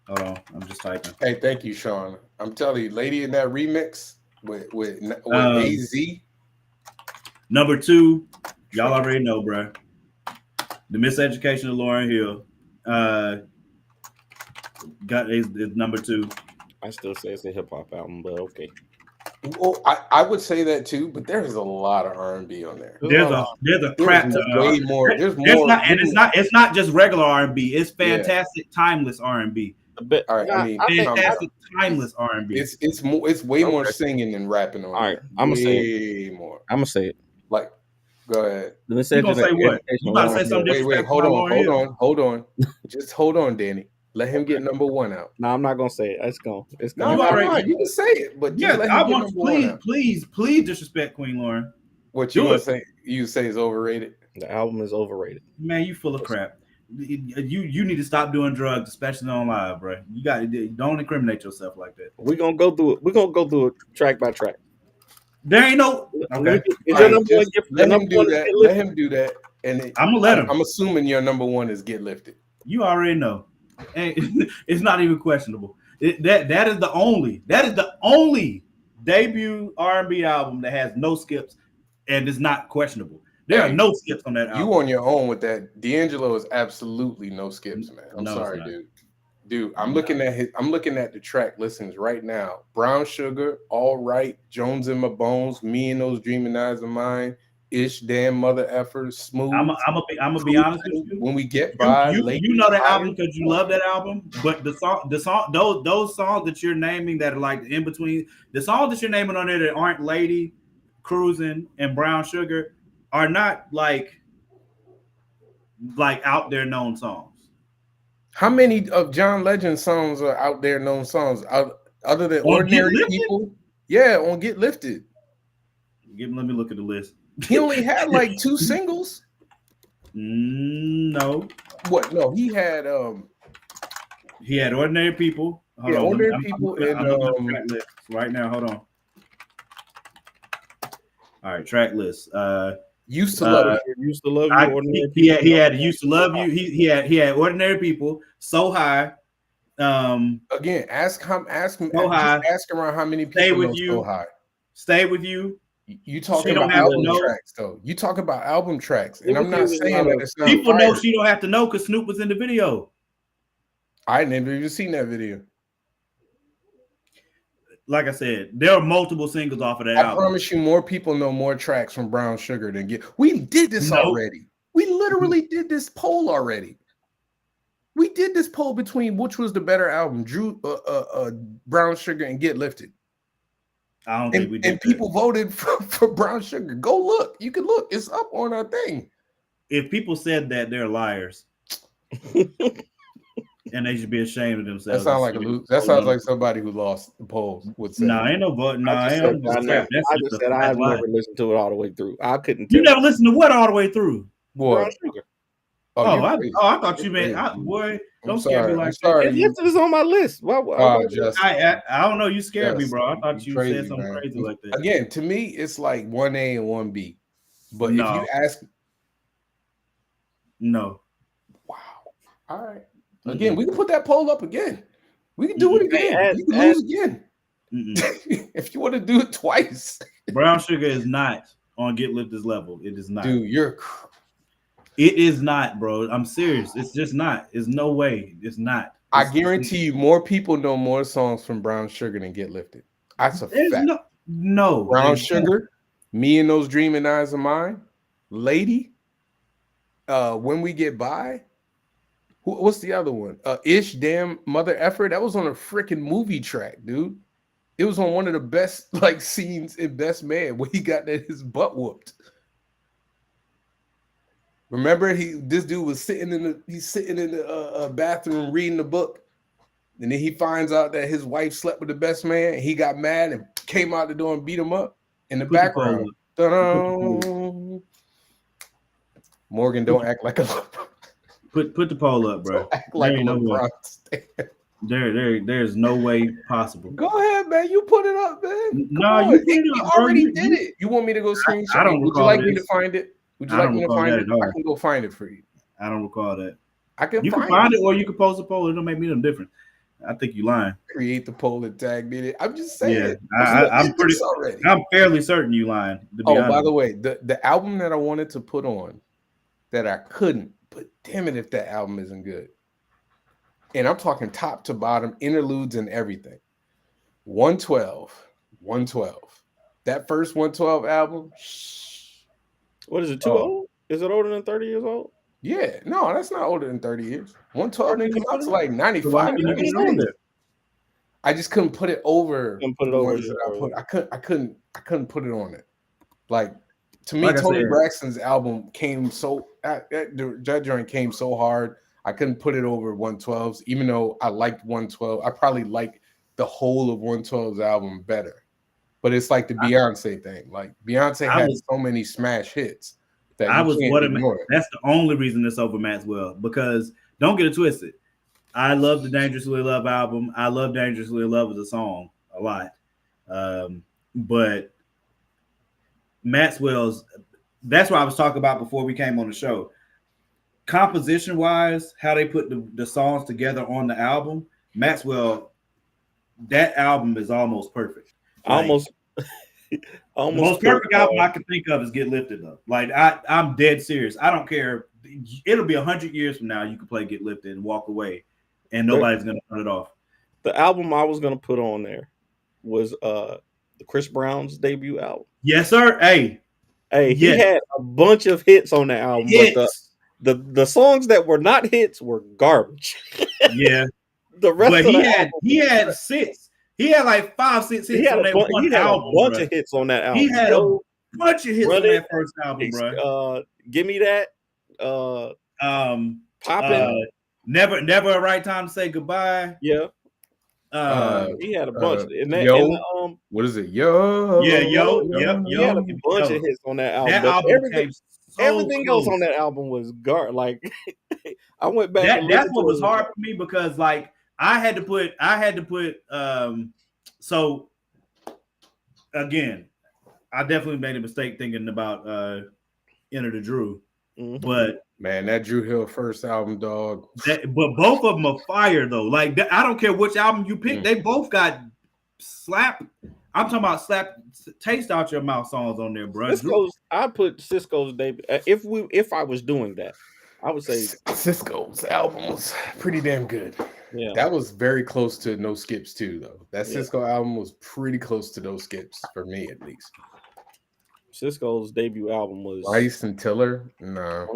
Hold on, I'm just typing. Hey, thank you, Sean. I'm telling you, Lady in that remix with AZ. Number 2, y'all already know, bro. The Miseducation of Lauryn Hill. Is number 2. I still say it's a hip hop album, but okay. Well, I would say that too, but there's a lot of R&B on there. There's a crap. Way more. There's more. It's not just regular R&B. It's fantastic, timeless R&B. All right, I mean, fantastic, timeless R&B. It's way more singing than rapping on. All right, I'm gonna say it. More. I'm gonna say it. Like, go ahead. You gonna say what? You about to say something? Wait, hold on. Just hold on, Danny. Let him get number 1 out. No, I'm not gonna say it. It's gone. No, you can say it, but yeah, I want please disrespect Queen Lauren. What you want to say? You say is overrated. The album is overrated. Man, you full of crap. You need to stop doing drugs, especially on live, bro. Don't incriminate yourself like that. We're gonna go through it. We're gonna go through it track by track. There ain't no okay. Let him do that. Let him do that. And I'm gonna let him. I'm assuming your number 1 is Get Lifted. You already know. It's not even questionable. That is the only debut R&B album that has no skips and is not questionable. There are no skips on that album. You on your own with that. D'Angelo is absolutely no skips, man. I'm sorry, dude. Dude, I'm looking at the track listings right now. Brown Sugar, All Right, Jones in My Bones, Me and Those Dreaming Eyes of Mine, Ish, Damn Mother Effort, Smooth. I'm gonna be honest with you. When we get by, you know the album because you love that album, but the song, those songs that you're naming that are like in between, the songs that you're naming on there that aren't Lady, Cruising, and Brown Sugar are not like out there known songs. How many of John Legend's songs are out there known songs other than Ordinary People? Yeah, on Get Lifted. Let me look at the list. He only had like 2 singles. No. What? No, he had Ordinary People. Hold on. Ordinary People and track list right now. Hold on. All right, track list. Used to Love You. Used to Love You. Ordinary People. He had Used to Love You. He had Ordinary People. So High. Again, ask around how many people Stay With know You. So High. Stay With You. You talking about album tracks, though. You talk about album tracks, and I'm not saying that it's not people fire. know She Don't Have to Know because Snoop was in the video. I never even seen that video. Like I said, there are multiple singles off of that album. I promise you, more people know more tracks from Brown Sugar than Get. We did this already. We literally did this poll already. We did this poll between which was the better album, Brown Sugar and Get Lifted. I don't think we did. And people voted for Brown Sugar. Go look. You can look. It's up on our thing. If people said that, they're liars. And they should be ashamed of themselves. That sounds like somebody who lost the poll would say. Ain't no vote. I just said I have never listened to it all the way through. I couldn't. You never listened to what all the way through? What? I thought you meant. Boy, don't scare me like that. Yes, it is on my list. I don't know. You scared me, bro. I thought you said something crazy like that. Again, to me, it's like 1A and 1B. But if you ask, no. Wow. All right. Again, we can put that poll up again. We can do it again. You can lose again. If you want to do it twice. Brown Sugar is not on Get Lifted's level. It is not. Dude, It is not, bro. I'm serious. It's just not. It's no way. It's not. I guarantee you, more people know more songs from Brown Sugar than Get Lifted. That's a There's fact. no. Brown Sugar, Me and Those Dreaming Eyes of Mine, Lady, When We Get By. What's the other one? Ish, Damn Mother Effort. That was on a freaking movie track, dude. It was on one of the best like scenes in Best Man where he got his butt whooped. Remember, this dude was sitting in the bathroom reading the book, and then he finds out that his wife slept with the best man. And he got mad and came out the door and beat him up in the background. Morgan, don't act like a put the poll up, bro. Act like a LeBron stand. There's no way possible. Go ahead, man. You put it up, man. No, you put it up, bro. Already did it. You want me to go screenshot? I don't Would you recall like this. me to find it? Would you like me to find it? I can go find it for you. I don't recall that. You can find it, or you can post a poll. It don't make me no different. I think you lying. Create the poll and tag me in it. I'm just saying. Yeah, I'm fairly certain you lying. By the way, the album that I wanted to put on that I couldn't, but damn it if that album isn't good. And I'm talking top to bottom, interludes and everything. 112. That first 112 album. What is it, too old? Is it older than 30 years old? Yeah, no, that's not older than 30 years. 112 didn't come out to like 95. I just couldn't put it over. I couldn't put it on it. Like, to me, Tony Braxton's album came so that joint came so hard. I couldn't put it over 112's, even though I liked 112. I probably like the whole of 112's album better. But it's like the Beyonce thing. Like Beyonce had so many smash hits that that's the only reason it's over Maxwell. Because don't get it twisted. I love the Dangerously Love album. I love Dangerously Love as a song a lot. But Maxwell's, that's what I was talking about before we came on the show. Composition wise, how they put the songs together on the album, Maxwell, that album is almost perfect. Like, almost the most perfect album I can think of is Get Lifted though. Like I'm dead serious. I don't care. It'll be 100 years from now. You can play Get Lifted and walk away, and nobody's gonna turn it off. The album I was gonna put on there was Chris Brown's debut album. Yes, sir. Hey, he had a bunch of hits on that album. But the songs that were not hits were garbage. Yeah. The rest but of he had 6. He had like 5, 6 hits on that one album. He had a bunch of hits on that album. He had a bunch of hits on that first album, bro. Give Me That. Poppin'. Never a Right Time to Say Goodbye. Yeah. He had a bunch. What is it? Yo. Yeah, yo. Yep. He had a bunch of hits on that album. That album everything else on that album was like I went back. That's what was hard for me because like I had to put so again, I definitely made a mistake thinking about Enter the Drew. Mm-hmm. But man, that Drew Hill first album, dog. But both of them are fire though. Like I don't care which album you pick, they both got slap. I'm talking about slap taste out your mouth songs on there, bro. I put Cisco's debut. If I was doing that, I would say Cisco's album was pretty damn good. Yeah, that was very close to No Skips too, though. That Cisco album was pretty close to No Skips for me, at least. Cisco's debut album was Rice and Tiller. No,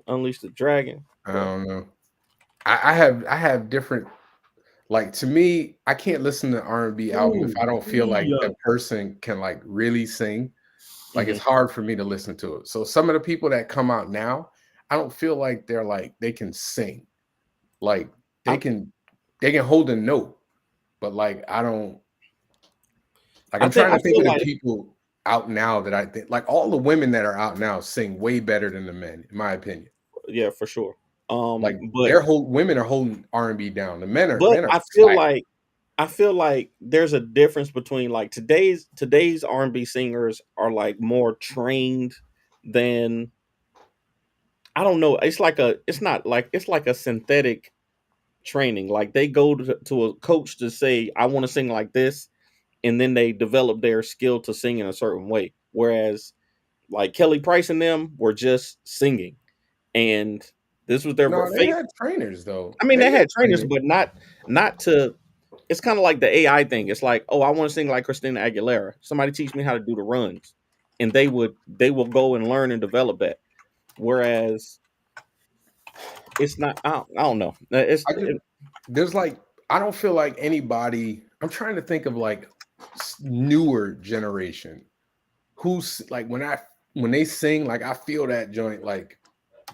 Unleash the Dragon. I don't know. I have different. Like, to me, I can't listen to R&B album if I don't feel like the person can like really sing. Like, it's hard for me to listen to it. So some of the people that come out now, I don't feel like they can sing. Like they can hold a note, but like I don't. Like I'm trying to think of the people out now that I think like all the women that are out now sing way better than the men, in my opinion. Yeah, for sure. But women are holding R&B down. The men are. But I feel like there's a difference between like today's R&B singers are like more trained than. I don't know. It's like a synthetic training. Like they go to a coach to say, I want to sing like this. And then they develop their skill to sing in a certain way. Whereas like Kelly Price and them were just singing. and this was their No, they had trainers though. I mean, they had trainers, but not to. It's kind of like the AI thing. It's like, oh, I want to sing like Christina Aguilera. Somebody teach me how to do the runs, and they will go and learn and develop that. Whereas it's not. I don't know. There's like, I don't feel like anybody. I'm trying to think of like newer generation who's like when they sing, like I feel that joint like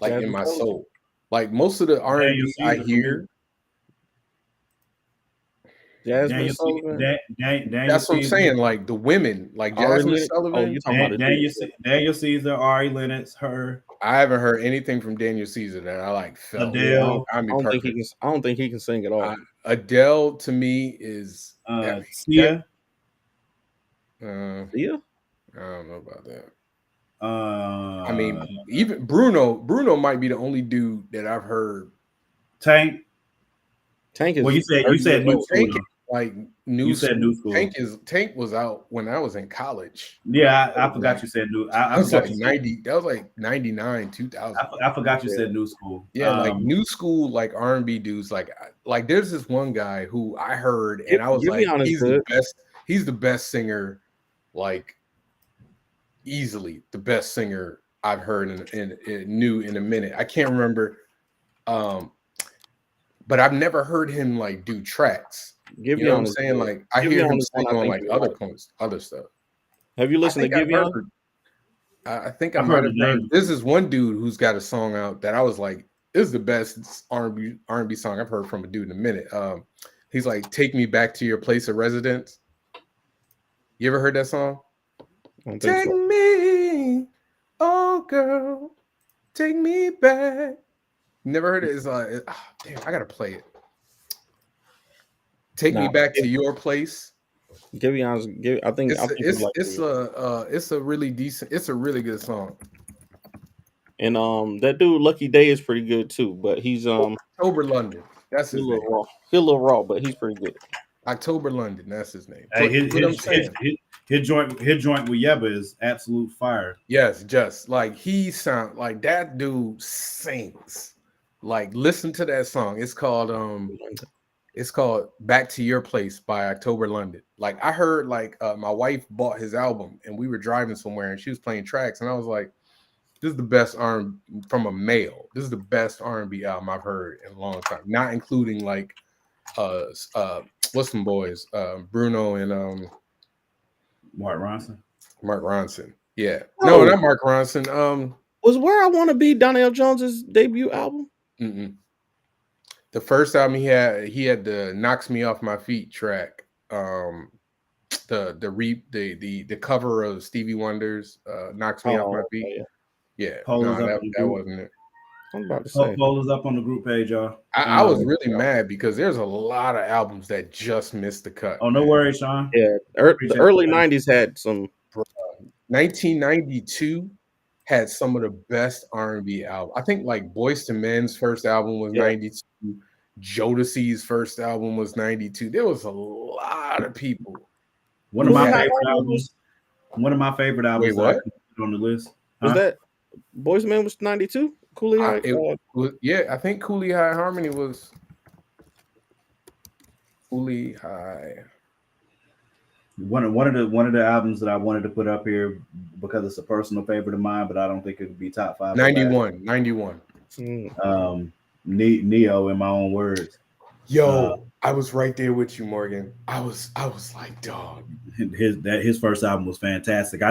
in my soul. Like most of the R&B I hear. Jasmine Sullivan. That's what I'm saying. Like the women, like Jasmine Sullivan. Oh, you talking about Daniel Caesar, Ari Lennox, her. I haven't heard anything from Daniel Caesar that I like felt. Adele. I don't think he can sing at all. Adele to me is Sia. Sia? I don't know about that. I mean, even Bruno might be the only dude that I've heard. Tank is. Well, you said new school. Like new. You said new school. Tank was out when I was in college. Yeah, I forgot you said new. I forgot like 90. That was like 99, 2000. I forgot you said new school. Yeah, like new school, like R&B dudes. Like there's this one guy who I heard, and I was like, he's the best. He's the best singer, like easily the best singer I've heard in a minute. I can't remember, but I've never heard him like do tracks. You know what I'm saying? Like I hear him sing on like other stuff. Have you listened to Giveon? I think I might have heard. This is one dude who's got a song out that I was like, this is the best R&B song I've heard from a dude in a minute. He's like, "Take Me Back to Your Place of Residence." You ever heard that song? Take me, oh girl, take me back. Never heard it. It's damn, I gotta play it. Take me back to your place. Giveon's. I think it's a really decent. It's a really good song. And that dude Lucky Day is pretty good too. But he's October London. That's his name. He's a little raw, but he's pretty good. October London. That's his name. Hey, his joint with Yeba is absolute fire. Yes, just like he sound like that dude sings. Like listen to that song. It's called Back to Your Place by October London. Like I heard like my wife bought his album and we were driving somewhere and she was playing tracks and I was like, this is the best R&B from a male. This is the best R&B album I've heard in a long time. Not including like what's some boys? Bruno and Mark Ronson. Yeah. No, not Mark Ronson. Was Where I Want to Be Donnell Jones's debut album? Mm-mm. The first album he had the "Knocks Me Off My Feet" track. The cover of Stevie Wonder's "Knocks Me Off My Feet." Yeah, no, that wasn't it. I'm about to say. Poll is up on the group page, y'all. I was really mad because there's a lot of albums that just missed the cut. Oh, no worries, Sean. Yeah, the early '90s had some. 1992 had some of the best R&B albums. I think like Boyz II Men's first album was 92. Jodeci's first album was 92. There was a lot of people. One of my favorite albums. Wait, what? On the list. Was that Boyz II Men was 92? Cooley High? I think Cooley High Harmony was Cooley High. One of the albums that I wanted to put up here because it's a personal favorite of mine, but I don't think it would be top 5. 91. Neo, in my own words. Yo, I was right there with you, Morgan. I was like, dog. His first album was fantastic. I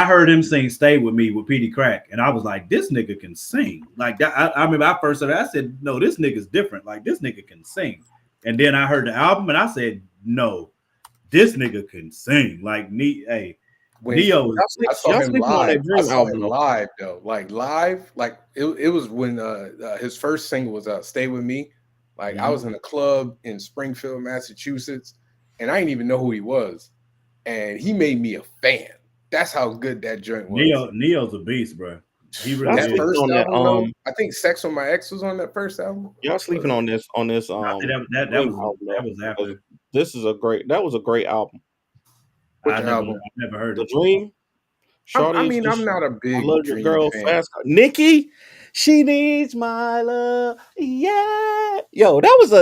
heard him sing "Stay With Me" with Petey Crack, and I was like, this nigga can sing. Like that. I remember I first heard it, I said, no, this nigga's different. Like this nigga can sing. And then I heard the album and I said, no, this nigga can sing. Like Neo. I saw him live though. Like live, like it was when his first single was "Stay With Me." Like I was in a club in Springfield, Massachusetts, and I didn't even know who he was, and he made me a fan. That's how good that joint was. Neo's a beast, bro. He really that first album, I think "Sex with My Ex" was on that first album. Y'all sleeping on this? That was after. That was a great album. I've never heard The it. Dream. Shorty's I'm not a I big love your Dream girl fan. fast. Nikki, she needs my love. Yeah. Yo, that was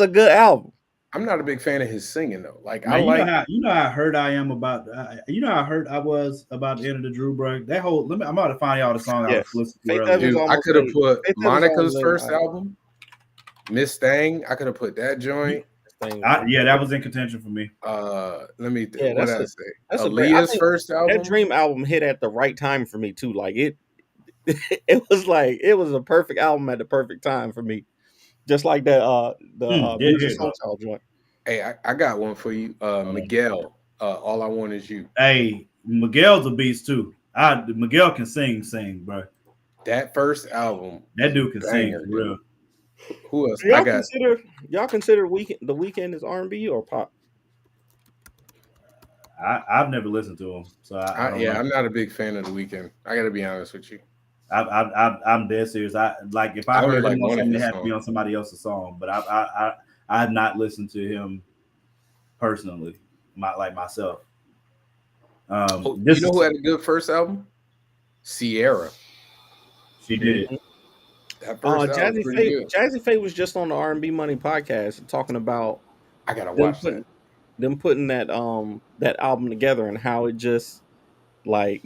a good album. I'm not a big fan of his singing though. Like Man, I like you know how hurt I am about you know how hurt I was about the end of the Drew break. That whole I'm about to find y'all the song I was Yes. listening to Faith earlier. Evans dude, I almost could have made put Faith Evans Monica's almost made first my album, Miss Thang. I could have put that joint. thing. Yeah, that was in contention for me. Let me Yeah, what did I that's say? that's a great. I Aaliyah's think first that album. Dream album hit at the right time for me too. Like it was a perfect album at the perfect time for me. Just like that Music Here Song go. Child joint. Hey, I got one for you. Miguel, All I Want Is You. Hey, Miguel's a beast too. Miguel can sing, bro. That first album. That dude can sing banger, for real. dude. Who else? Do I got y'all consider the weekend is R&B or pop? I've never listened to him, so I don't know. I'm not a big fan of The Weeknd. I got to be honest with you. I'm dead serious. If I only heard like him on one of something, it his had to be songs. on somebody else's song. But I've not listened to him personally, myself. You know who had a good first album? Sierra. She did. That first album was pretty good. Jazzy Faye was just on the R&B Money podcast talking about I gotta watch that. them putting that album together and how it just like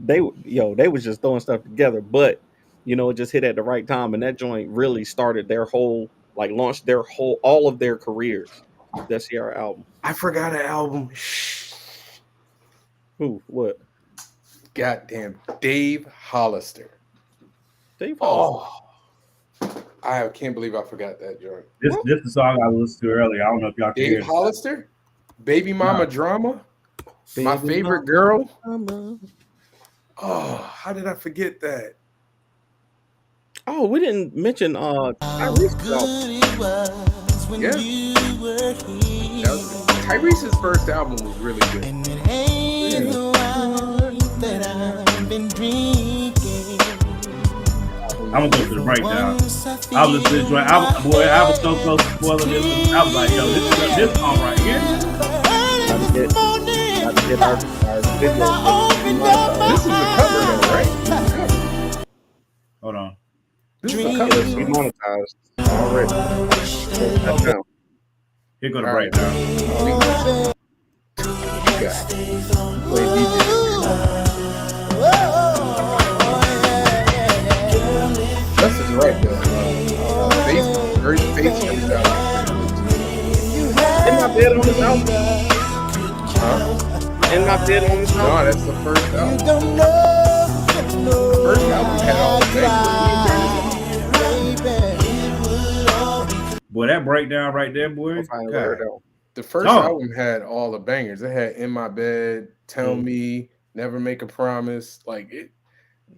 they was just throwing stuff together, but it just hit at the right time, and that joint really started their whole launched their whole all of their careers. That Sierra album. I forgot an album. Who? What? Goddamn, Dave Hollister. Dave Hollister. Oh, I can't believe I forgot that joint. This the song I listened to earlier. I don't know if y'all can hear Dave Hollister, Baby Mama Drama, My Favorite Girl. Oh, how did I forget that? Oh, we didn't mention Tyrese's album. Yeah. Tyrese's first album was really good. And it ain't the wine that I've been drinking. I'm gonna go to the breakdown. I was listening to this. I was so close to spoiling this. I was like, yo, this song right here. This is a cover though, right? Hold on. This is a cover song. Demonetized already. Here go the breakdown. Play DJ. Justin's right though. Face first album. In my bed on this album. Huh? In my bed on this album. No, that's the first album. First album had all the bangers. Boy, that breakdown right there, boy. The first album had all the bangers. It had In My Bed, Tell Me, Never Make a Promise. Like it.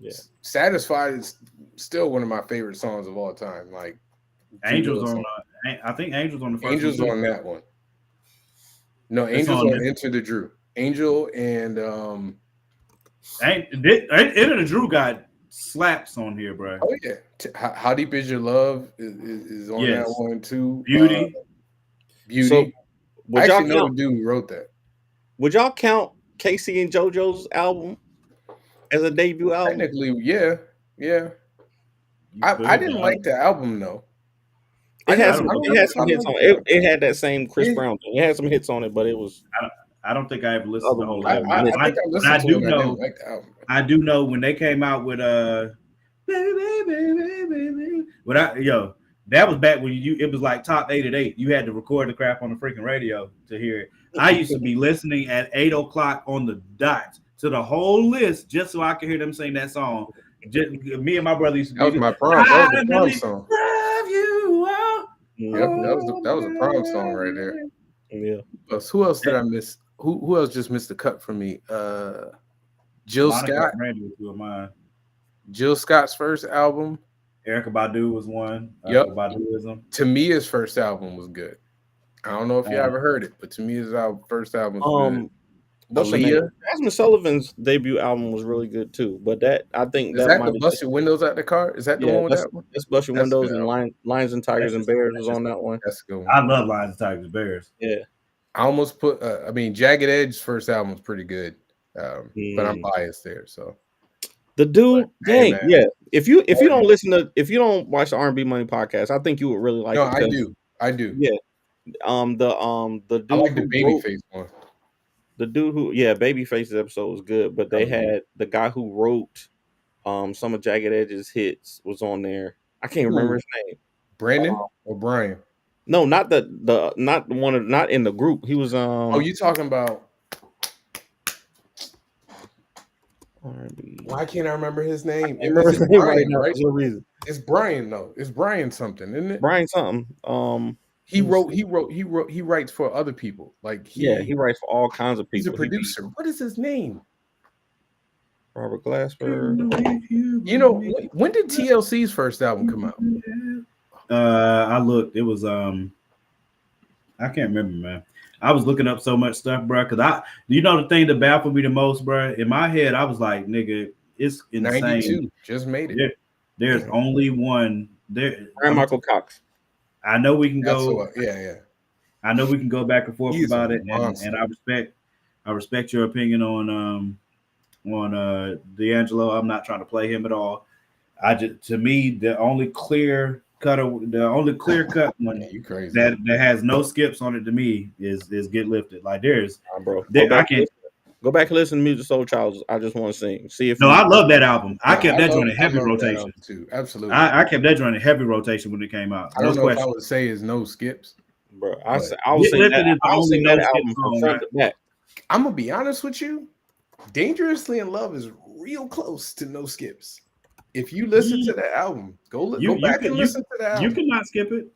Yeah. Satisfied is still one of my favorite songs of all time. Like Angels on. I think Angels on the first. Angels on that one. No, Angels on Enter the Drew. Angel and Enter the Drew got slaps on here, bro. Oh yeah. How Deep Is Your Love is on that one too. Beauty. Beauty. So, I actually know the dude who wrote that. Would y'all count Casey and JoJo's album as a debut album? Technically, yeah. I didn't like the album though. It had some hits on it. It had that same Chris Brown thing. It had some hits on it, but it was. I don't think I ever listened to the whole album. album. I think I listened to it. I didn't like the album. I do know when they came out with baby. That was back when it was like top 8 at 8. You had to record the crap on the freaking radio to hear it. I used to be listening at 8 o'clock on the dot to the whole list just so I could hear them sing that song. Me and my brother used to. That was my prom. That was the prom song. Love you all. Yep, that was a prom song right there. Yeah. Who else did I miss? Who else just missed the cut for me? Jill Scott. Jill Scott's first album. Erykah Badu was one. Yep. Baduism. Tamia's first album was good. I don't know if you ever heard it, but Tamia's first album was good. Aaliyah. Jasmine Sullivan's debut album was really good too. But I think is that the Bust Your Windows Out the Car? Is that the one with that one? That's Bust Your Windows and Lions and Tigers and Bears was on that one. That's a good one. I love Lions and Tigers and Bears. Yeah. I almost put Jagged Edge's first album was pretty good. But I'm biased there. So the dude, hey, dang, man. yeah. If you don't watch the R&B Money podcast, I think you would really like No, it. I do. Yeah. The dude I like the who wrote Babyface one. the dude who Babyface's episode was good, but they had the guy who wrote some of Jagged Edge's hits was on there. I can't remember his name. Brandon or Brian? No, not not in the group. He was Oh, you talking about R&B. Why can't I remember his name? I remember his name right now right? for some reason. It's Brian though. It's Brian something, isn't it? Brian something. He writes for other people. Like he writes for all kinds of people. He's a producer. What is his name? Robert Glasper. You know, when did TLC's first album come out? I looked. It was I can't remember, man. I was looking up so much stuff, bro. Because the thing that baffled me the most, bro. In my head, I was like, nigga, it's insane. 92, just made it. There's only one there. Michael Cox. I know we can go. Yeah. I know we can go back and forth about it, monster. and I respect your opinion on D'Angelo. I'm not trying to play him at all. To me, the only clear cut one you crazy. that has no skips on it to me is Get Lifted. Like there's, bro. I can't go back and listen to Music Soul Child. I just want to sing. See if I love that album. I kept that joint in heavy rotation too. Absolutely, I kept that joint in heavy rotation when it came out. I don't know if I would say is no skips, bro. I was saying that album from front to back. I'm gonna be honest with you. Dangerously in Love is real close to no skips. If you listen to that album, go back and listen to that album. You cannot skip it.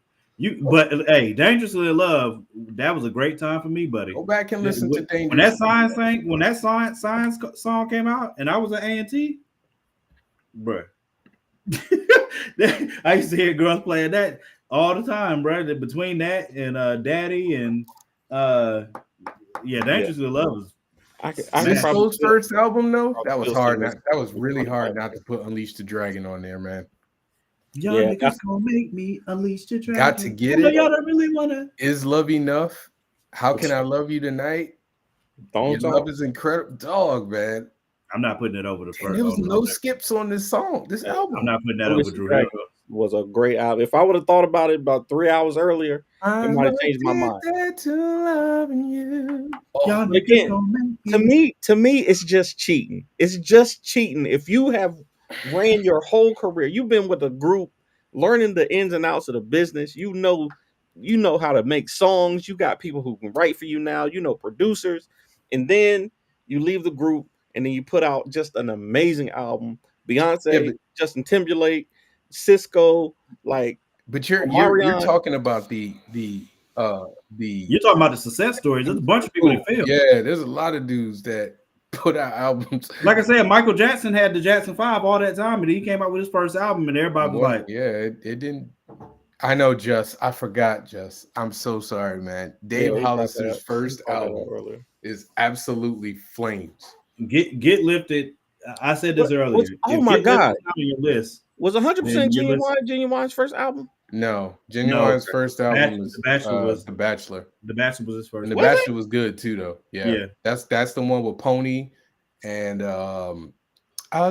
But hey, Dangerously in Love, that was a great time for me, buddy. Go back and listen to Dangerously. When that Science song came out, and I was at A&T, bro. I used to hear girls playing that all the time, bro. Between that and Daddy and Dangerously in Love was. Cisco's first album, though, that was hard. That was really hard not to put Unleash the Dragon on there, man. Y'all niggas gonna make me unleash the dragon. Got to get it. Y'all don't really wanna. Is Love Enough? How Can I Love You Tonight? Your love is incredible, dog, man. I'm not putting it over the first. There was no skips on this song, this album. I'm not putting that over Drew Hill. Was a great album. If I would have thought about it about 3 hours earlier, it might have changed my mind. Again, to me, it's just cheating. It's just cheating. If you have ran your whole career, you've been with a group, learning the ins and outs of the business. You know how to make songs. You got people who can write for you now. You know producers, and then you leave the group, and then you put out just an amazing album. Beyonce, Justin Timberlake, Cisco, like. But you're talking about the you're talking about the success stories. There's a bunch of people that failed. Yeah, there's a lot of dudes that put out albums. Like I said, Michael Jackson had the Jackson 5 all that time, and he came out with his first album, and everybody was like, it didn't. I know, I forgot, I'm so sorry, man. Dave Hollister's first album is absolutely flames. Get Lifted. I said this earlier. Oh my God. On your list. Was 100% Genuine's first album? No, Genuine's first album was The Bachelor. The Bachelor was his first. And The Bachelor was good too, though. Yeah. That's the one with Pony and I'll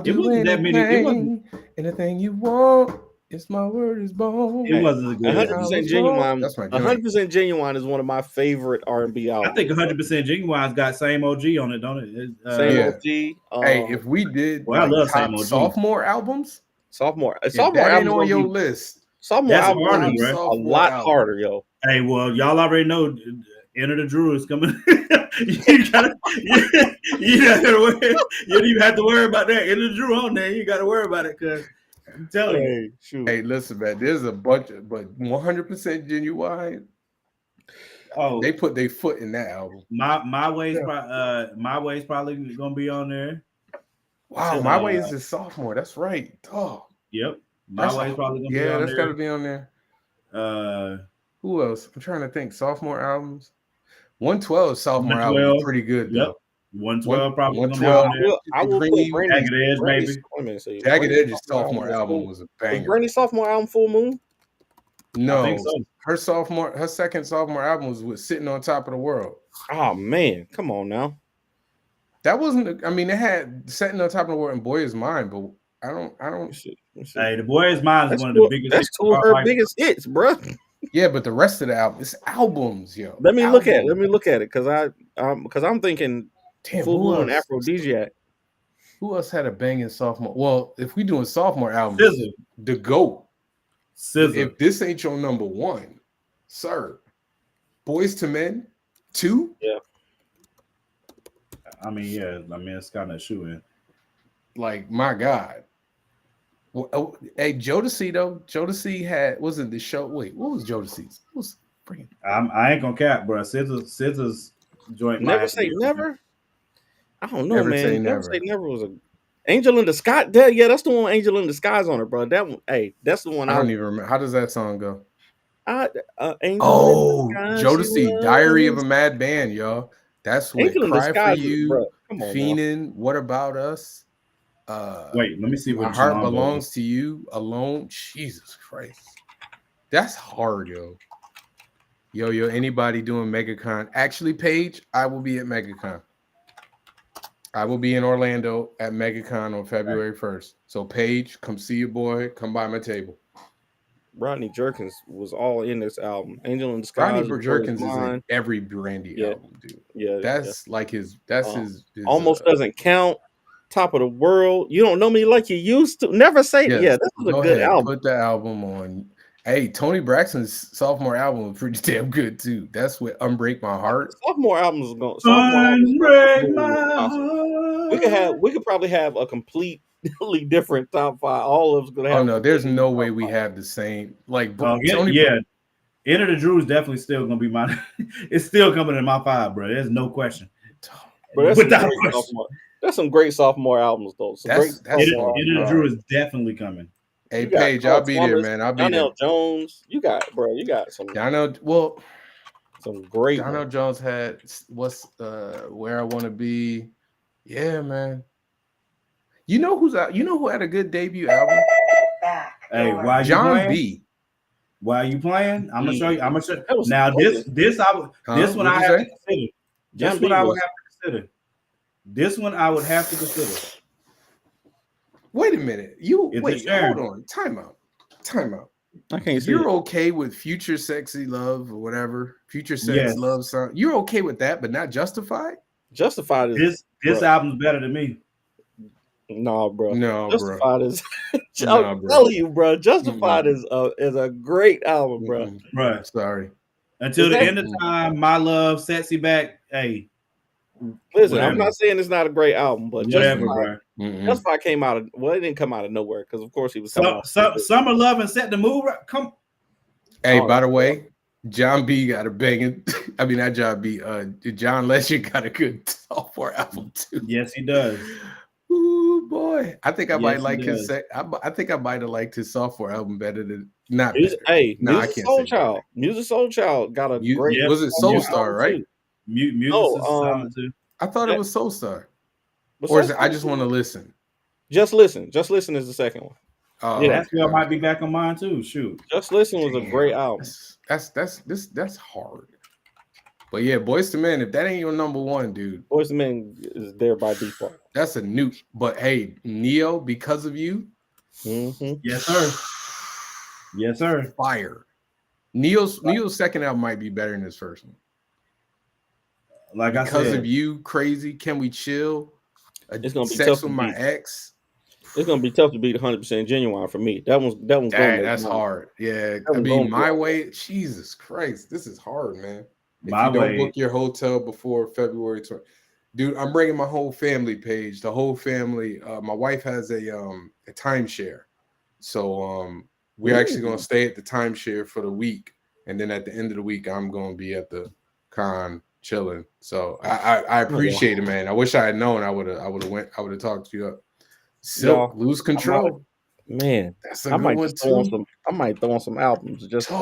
do anything you want. It's my word is bone. It wasn't a good. 100% Genuine. 100% Genuine is one of my favorite R&B albums. I think 100% Genuine's got Same OG on it, don't it? Same OG. Hey, if we did I love Same OG. sophomore albums, sophomore album on your list. Sophomore album is a lot harder, yo. Hey, well, y'all already know Enter the Drew is coming. you don't even have to worry about that. Enter the Drew on there. You got to worry about it because I'm telling you. Hey, listen, man. There's a bunch of, but 100% Genuine. Oh, they put their foot in that album. My Way's probably gonna be on there. Wow, My Way is his sophomore. That's right. Oh, yep. My Way's probably gonna be on there. Yeah, that's gotta be on there. Who else? I'm trying to think. Sophomore albums. 112 sophomore album was pretty good. Yep. Though. 112 probably gonna be on there. I will put Jagged Edge, baby. Jagged Edge's sophomore album was a banger. Was Brandy's sophomore album Full Moon? No, I think so. Her second sophomore album was with Sitting on Top of the World. Oh man, come on now. That wasn't. I mean, they had Setting on Top of the World and Boy Is Mine, but I don't. Let's see. Hey, The Boy Is Mine is That's one of the two, biggest. that's two of her biggest hits, bro. Yeah, but the rest of the album, it's albums, yo. Let me look at Albums. it because I'm thinking Damn, Full who Moon else? Aphrodisiac. Who else had a banging sophomore? Well, if we doing sophomore albums, SZA. the GOAT. SZA. If this ain't your number one, sir, Boys to Men 2. Yeah. I mean, it's kind of a shoe in. Like, my God. Well, hey, Jodeci though. Jodeci had wasn't the show. Wait, what was Jodeci's? What was freaking? I ain't gonna cap, bro. SZA's joint. Never Say Never. I don't know, Never man. Say Never Never. Say Never was a Angel in the Sky. Yeah, that's the one with Angel in the Skies on it, bro. That one. Hey, that's the one. I don't even remember. How does that song go? Angel Jodeci, Diary of a Mad Band, y'all. That's what Angel in the Cry for Skies, You, bro. Come on, Fiendin', What About Us? Wait, let me see My what Heart song Belongs to You, Alone. Jesus Christ. That's hard, yo. Yo, anybody doing MegaCon? Actually, Paige, I will be at MegaCon. I will be in Orlando at MegaCon on February 1st. So, Paige, come see your boy. Come by my table. Rodney Jerkins was all in this album. Angel in the Skies. Rodney Jerkins is in every Brandy album, dude. Yeah, that's like his. That's his. Almost Doesn't Count. Top of the World. You Don't Know Me Like You Used to. Never Say. Yes, Yeah, this was a good album. Put the album on. Hey, Tony Braxton's sophomore album was pretty damn good too. That's what Unbreak My Heart. Sophomore albums is going. Unbreak My Heart. We could probably have a completely different top five. All of us gonna have. Oh no, there's no way we have the same. Like Tony. Yeah, Enter the Drew is definitely still gonna be my. It's still coming in my five, bro. There's no question. But that's some great sophomore albums, though. Enter the Drew is definitely coming. Hey, Paige, I'll be there, man. I'll be there. Donnell Jones, you got some. Some great. Donnell Jones had Where I Want to Be. Yeah, man. You know who's out? You know who had a good debut album? Hey, why John you playing? B. Why you playing? I'm gonna show you. I'm gonna show you. Now This one I have to consider. This one I would have to consider. This one I would have to consider. Wait a minute. Hold on. Time out. I can't see. You're okay with Future Sexy Love or whatever. Future Sex Love song. You're okay with that, but not Justified? Justified is this album's better than me. No, bro. No, Justified is. I'm telling you, bro. Justified is a great album, bro. Bro, sorry. Until the end of time, My Love sets you back. Hey, listen, I'm not saying it's not a great album, but Justified came out of it didn't come out of nowhere because of course he was Summer Love and Set the Mood. Come. Hey, by the way, John B got a banging. I mean, not John B. John Legend got a good software album too. Yes, he does. Ooh boy, I think I might like his. I think I might have liked his software album better than not. Hey, Music Soul Child. Music Soul Child got a great. Was it Soul Star, right? Music too. I thought it was Soul Star. Or is it I Just Want to Listen? Just Listen. Just Listen is the second one. That still might be back on mine too. Shoot. Just Listen was a great album. That's hard. But yeah, Boyz II Men, if that ain't your number one, dude. Boyz II Men is there by default. That's a nuke. But hey, Neo, Because of You. Mm-hmm. Yes, sir. Yes, sir. Fire. Neo's second album might be better than his first one. Like I said, Because of You, Crazy, Can We Chill? It's gonna be Sex tough with My Ex. It's gonna be tough to beat 100% Genuine for me. That one's that's hard. Yeah, I mean, My Way. Jesus Christ, this is hard, man. If you don't book your hotel before February 20th, dude, I'm bringing my whole family. Page, the whole family. My wife has a timeshare, so we're actually gonna stay at the timeshare for the week, and then at the end of the week, I'm gonna be at the con chilling. So I appreciate it, man. I wish I had known. I would have talked you up. Silk, Lose Control. Man, that's a good one too. I might throw on some albums just. We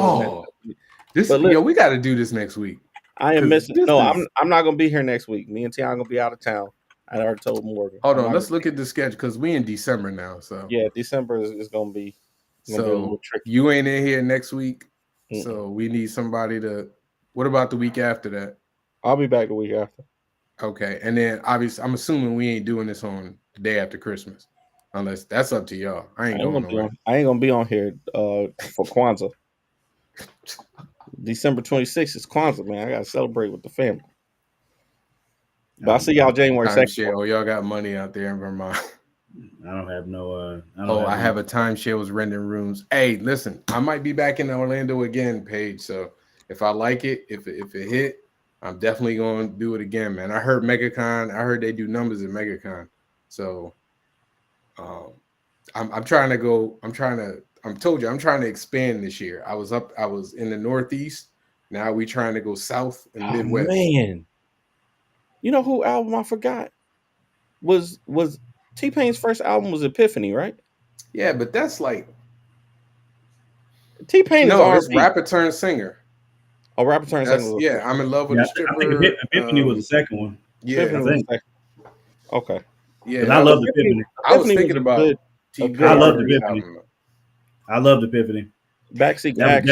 got to do this next week. I am missing. No, I'm not gonna be here next week. Me and Tiana gonna be out of town. I already told Morgan. Hold on, let's look at the schedule because we in December now. So yeah, December is gonna be. Be a little tricky. You ain't in here next week, so we need somebody to. What about the week after that? I'll be back the week after. Okay, and then obviously, I'm assuming we ain't doing this on the day after Christmas, unless that's up to y'all. I ain't going nowhere. I ain't gonna be on here for Kwanzaa. December 26th is Kwanzaa, man. I gotta celebrate with the family. But I'll see y'all January 2nd. Timeshare. Oh, y'all got money out there in Vermont. I don't have no. I have a timeshare was renting rooms. Hey, listen, I might be back in Orlando again, Paige. So if I like it, if it hit, I'm definitely going to do it again, man. I heard MegaCon. I heard they do numbers at MegaCon. So I'm trying to go. I'm trying to expand this year. I was in the Northeast. Now we trying to go south and Midwest. Man, you know who album I forgot was T-Pain's first album was Epiphany, right? Yeah, but that's like T-Pain is it's R&B. rapper turned singer. Oh, rapper turned singer. Yeah, I'm in love with the stripper. I think Epiphany was the second one. Yeah, Epiphany was the second. Okay. Yeah, I love Epiphany. I was thinking about I loved Epiphany. I loved Epiphany. Backseat that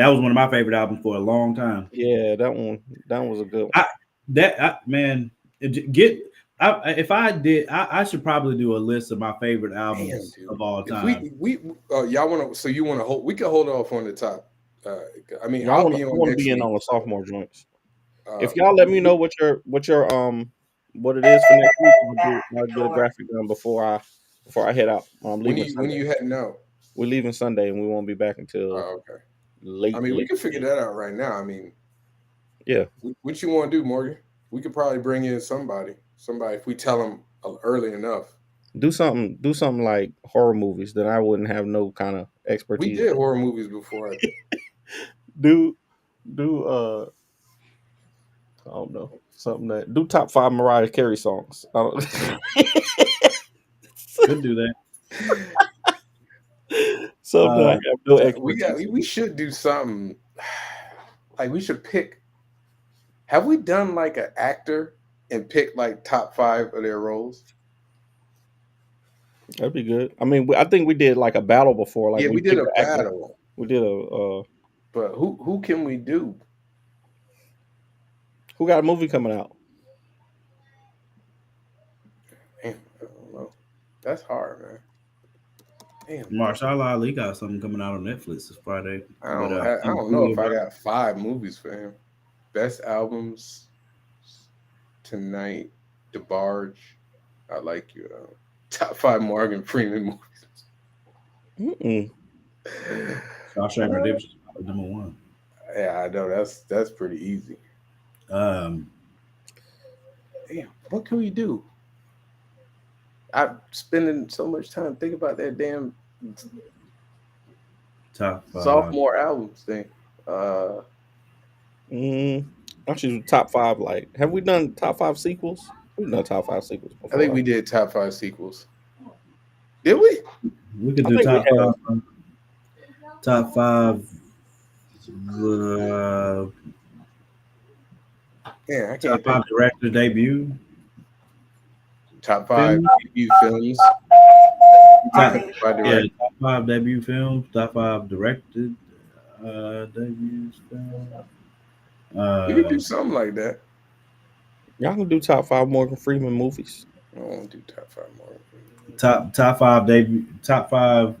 was one of my favorite albums for a long time. Yeah, that one was a good one. If I should probably do a list of my favorite albums of all time. Y'all want to? So you want to hold? We can hold off on the top. I mean, I want to be in on the sophomore joints. If y'all let me know what it is for next week, I'll get a graphic done before I head out. When you heading out? We're leaving Sunday, and we won't be back until late. I mean, we can figure that out right now. I mean, yeah. What you want to do, Morgan? We could probably bring in somebody if we tell them early enough. Do something like horror movies that I wouldn't have no kind of expertise. We did horror movies before. do I don't know, something that do top 5 Mariah Carey songs. Could do that. Something I have no expertise. We should do something. Like we should pick. Have we done like an actor and pick like top 5 of their roles? That'd be good. I mean, I think we did like a battle before. Like we did a battle. We did a. But who can we do? Who got a movie coming out? Damn, I don't know. That's hard, man. Damn. Marshall Ali got something coming out on Netflix this Friday. I don't know if I got 5 movies for him. Best albums tonight. DeBarge. I like you. Top 5 Morgan Freeman movies. Shawshank Redemption is number 1. Yeah, I know that's pretty easy. Damn, what can we do? I'm spending so much time thinking about that damn top 5 sophomore albums thing. I should do top 5. Like, have we done top 5 sequels? We've done top 5 sequels before. I think we did top 5 sequels. Did we? We could do top 5. Top 5. Yeah, I can't. Top 5 director debut. Top 5 debut films. Top 5 debut films. Top 5 directed debuts. We could do something like that. Y'all can do top 5 Morgan Freeman movies. I won't do top 5 Morgan Freeman. Top 5 debut. Top 5.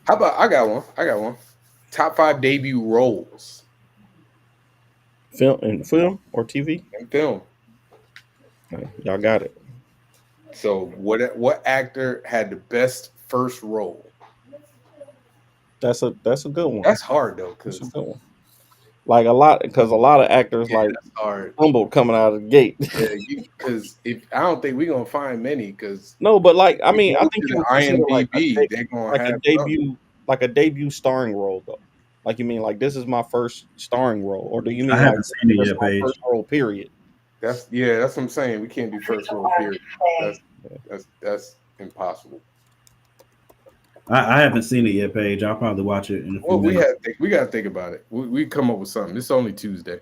How about I got one. Top 5 debut roles. Film or TV? In film. Okay, y'all got it. So what actor had the best first role? That's a good one. That's hard though, because like a lot of actors humbled coming out of the gate. Yeah, because I don't think we're gonna find many. Because no, but like I mean, I think IMDb they're gonna have a debut starring role though. Like you mean like this is my first starring role, or do you mean I haven't seen it yet, Paige. First role period? That's what I'm saying. We can't do first role period. That's impossible. I haven't seen it yet, Paige. I'll probably watch it in a few minutes. We got to think about it. We come up with something. It's only Tuesday.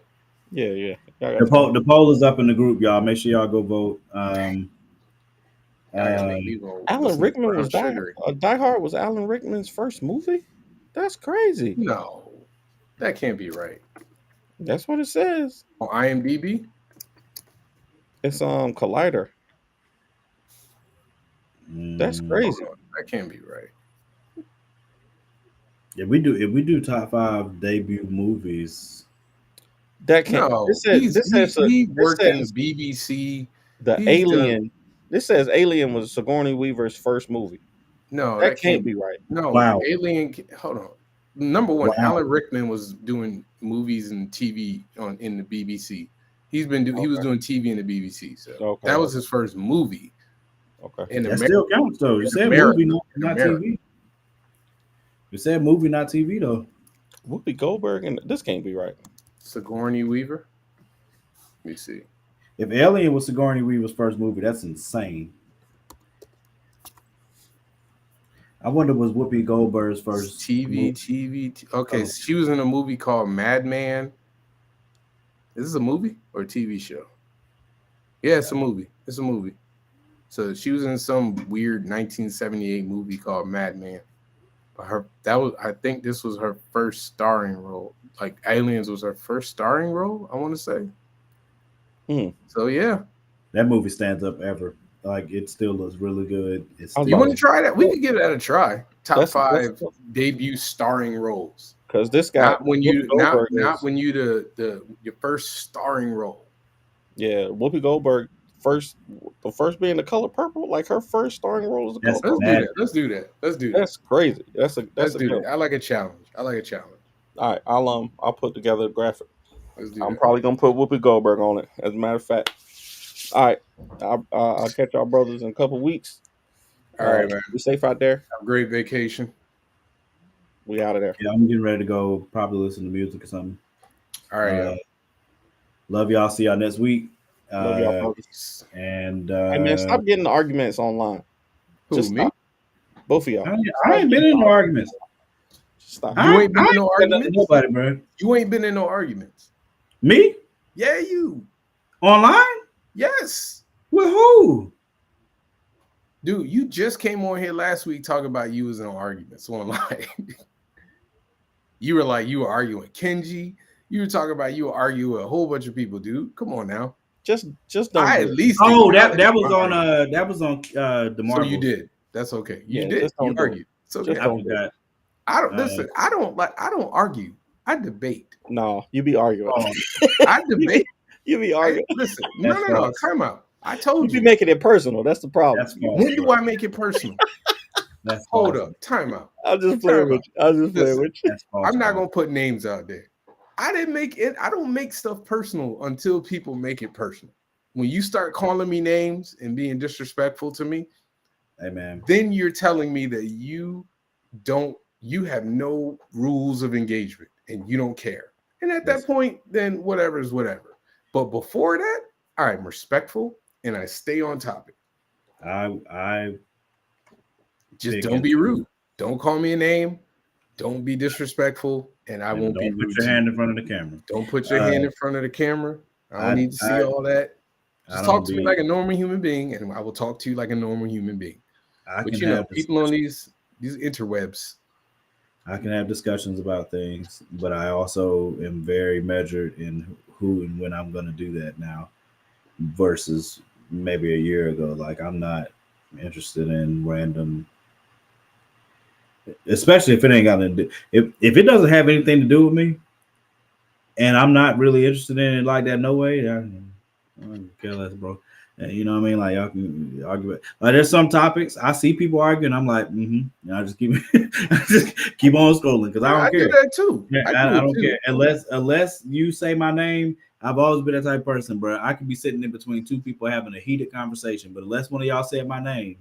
Yeah. The poll is up in the group, y'all. Make sure y'all go vote. Alan Rickman was Die Hard was Alan Rickman's first movie? That's crazy. No, that can't be right. That's what it says. On IMDb? It's Collider. That's crazy. That can't be right. If we do top 5 debut movies, That can't. No, This says he worked in says BBC. the He's Alien. This says Alien was Sigourney Weaver's first movie. No, That can't be right. No, Wow. Alien. Hold on. Number one, Wow. Alan Rickman was doing movies and TV in the BBC. He was doing TV in the BBC. So that was his first movie. Okay. In that America, still counts though. You said America, movie, not TV. You said movie, not TV though. Whoopi Goldberg, and this can't be right. Sigourney Weaver. Let me see. If Alien was Sigourney Weaver's first movie, that's insane. I wonder was Whoopi Goldberg's first TV. Okay, she was in a movie called Madman. Is this a movie or a TV show? Yeah, it's a movie. It's a movie. So she was in some weird 1978 movie called Madman. I think this was her first starring role. Like Aliens was her first starring role, I want to say. So yeah. That movie stands up ever. Like it still looks really good. You want to try that? We could give that a try. Top 5 debut starring roles. Because this guy, not when you your first starring role. Yeah, Whoopi Goldberg the first being The Color Purple, like her first starring role is The Color Purple. Let's do that. That's crazy. Let's do that. I like a challenge. All right, I'll put together a graphic. I'm probably gonna put Whoopi Goldberg on it. As a matter of fact. All right, I'll catch y'all brothers in a couple weeks. All right, man. Be safe out there. Have a great vacation. We out of there. Yeah, I'm getting ready to go. Probably listen to music or something. All right. Love y'all. See y'all next week. Love y'all brothers. And hey man, stop getting arguments online. Who, Just me? stop. Both of y'all. I ain't been in no arguments. Stop. You ain't been in no arguments. Nobody, bro. You ain't been in no arguments. Me? Yeah, you. Online? Yes. With who? Dude, you just came on here last week talking about you was in arguments online. You were arguing with Kenji. You were talking about you were arguing with a whole bunch of people, dude. Come on now. Just don't. I at least. Oh, that was on the Marvel. So you did. That's okay. You Yeah, did. just don't You do argued. So I forgot. I don't listen. I don't argue. I debate. No, you be arguing. I debate. You be arguing. Listen, no. Time out. I told You be making it personal. That's the problem. When do I make it personal? Hold up. Time out. I'll just play with you. I'm not gonna put names out there. I didn't make it. I don't make stuff personal until people make it personal. When you start calling me names and being disrespectful to me, hey man, then you're telling me that you have no rules of engagement and you don't care. And at that point, then whatever is whatever. But before that, I'm respectful and I stay on topic. I just don't be rude. Don't call me a name. Don't be disrespectful, and I won't be rude. Don't put your hand in front of the camera. Don't put your hand in front of the camera. I don't need to see all that. Just talk to me like a normal human being, and I will talk to you like a normal human being. But you know, people on these interwebs. I can have discussions about things, but I also am very measured in who and when I'm going to do that now versus maybe a year ago. Like I'm not interested in random, especially if it ain't got to do, if it doesn't have anything to do with me and I'm not really interested in it like that, no way. I don't care less, bro. You know what I mean? Like y'all can argue. Like there's some topics I see people arguing. I'm like, and I just keep keep on scrolling because I don't care. I do that too. Yeah, I don't care unless you say my name. I've always been that type of person, bro. I could be sitting in between two people having a heated conversation, but unless one of y'all said my name,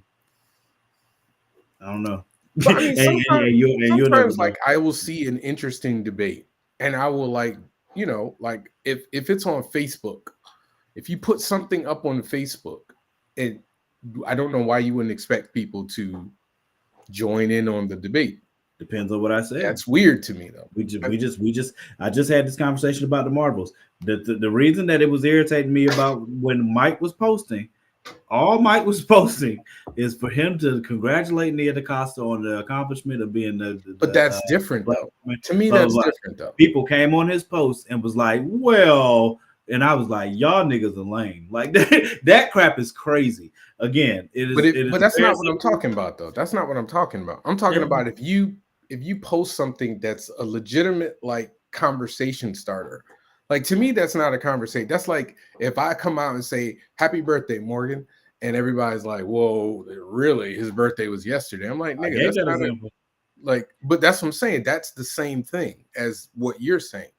I don't know. But, I mean, sometimes like I will see an interesting debate, and I will like if it's on Facebook. If you put something up on Facebook, I don't know why you wouldn't expect people to join in on the debate. Depends on what I said. That's weird to me, though. I just had this conversation about the Marvels. The reason that it was irritating me about when Mike was posting All Mike was posting is for him to congratulate Nia DaCosta on the accomplishment of being But that's different black though. woman. To me, Blah, blah, that's blah. different though. People came on his post and was like, well, and I was like, y'all niggas are lame. Like that crap is crazy. Again, But that's not what I'm talking about though. That's not what I'm talking about. I'm talking about if you post something that's a legitimate like conversation starter. Like to me, that's not a conversation. That's like if I come out and say happy birthday, Morgan, and everybody's like, whoa, really? His birthday was yesterday. I'm like, nigga, that's not like, but that's what I'm saying. That's the same thing as what you're saying.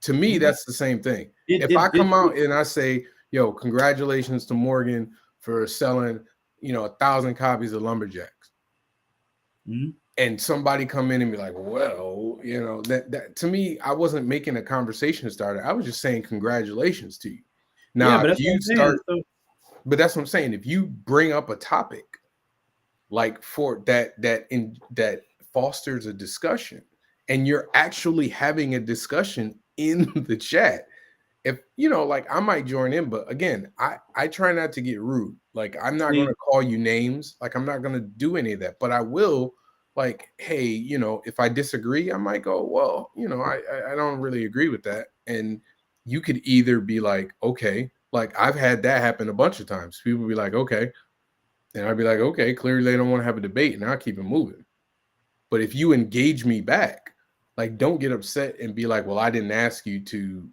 To me, that's the same thing. If I come out and I say, yo, congratulations to Morgan for selling, 1,000 copies of Lumberjacks. Mm-hmm. And somebody come in and be like, well, that to me, I wasn't making a conversation starter. I was just saying congratulations to you. Now, but but that's what I'm saying. If you bring up a topic like for that fosters a discussion and you're actually having a discussion in the chat, if like I might join in, but again, I try not to get rude. Like I'm not going to call you names. Like I'm not going to do any of that, but I will like, hey, if I disagree, I might go, well, I don't really agree with that. And you could either be like, okay, like I've had that happen a bunch of times. People be like, okay. And I'd be like, okay, clearly they don't want to have a debate and I'll keep it moving. But if you engage me back, like don't get upset and be like, well, I didn't ask you to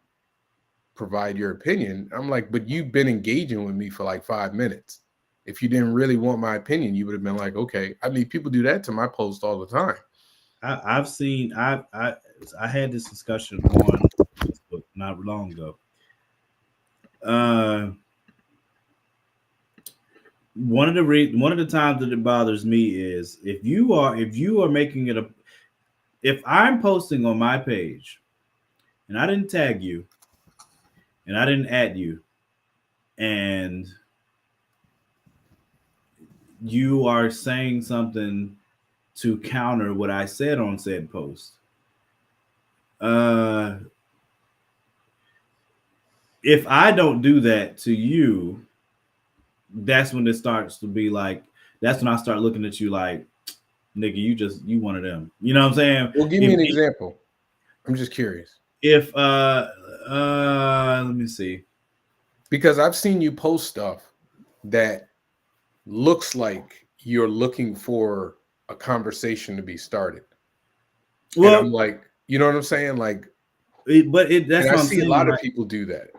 provide your opinion. I'm like, but you've been engaging with me for like 5 minutes. If you didn't really want my opinion, you would have been like, okay. I mean, people do that to my post all the time. I've seen I had this discussion on Facebook not long ago. One of the times that it bothers me is if you are making it if I'm posting on my page and I didn't tag you and I didn't add you and you are saying something to counter what I said on said post. If I don't do that to you, that's when it starts to be like, that's when I start looking at you like, nigga, you one of them. You know what I'm saying? Well, give me an example. I'm just curious. If let me see. Because I've seen you post stuff that looks like you're looking for a conversation to be started. Well, and I'm like, you know what I'm saying? Like, that's what I see a lot of people do that.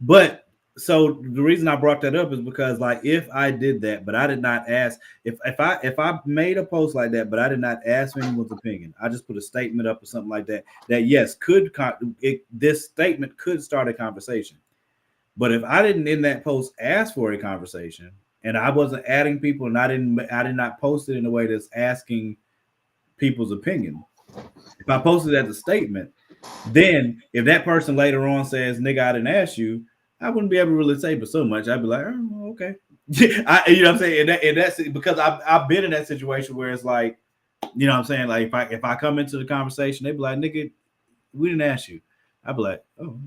But so the reason I brought that up is because like if I did that, but I did not ask if I made a post like that, but I did not ask for anyone's opinion, I just put a statement up or something like that. That yes, this statement could start a conversation. But if I didn't in that post ask for a conversation, and I wasn't adding people, and I did not post it in a way that's asking people's opinion. If I posted it as a statement, then if that person later on says, nigga, I didn't ask you, I wouldn't be able to really say but so much. I'd be like, oh, okay. You know what I'm saying? And that's because I've been in that situation where it's like, you know what I'm saying? Like if I come into the conversation, they'd be like, nigga, we didn't ask you. I'd be like, oh,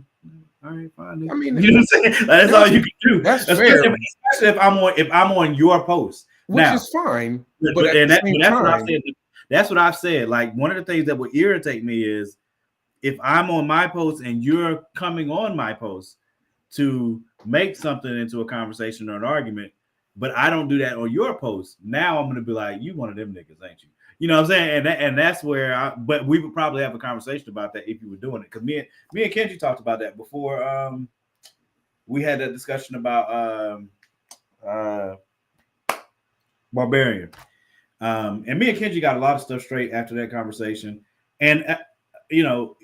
all right, fine. Nigga. I mean, you know what I'm saying? Like, that's all you can do. That's fair. Especially if I'm on your post. Which now, is fine. But that's what I've said. That's what I've said. Like one of the things that would irritate me is if I'm on my post and you're coming on my post to make something into a conversation or an argument, but I don't do that on your post. Now I'm going to be like, you one of them niggas, ain't you? You know what I'm saying? And that's where but we would probably have a conversation about that if you were doing it. Because me and Kenji talked about that before. We had that discussion about Barbarian. And me and Kenji got a lot of stuff straight after that conversation. And you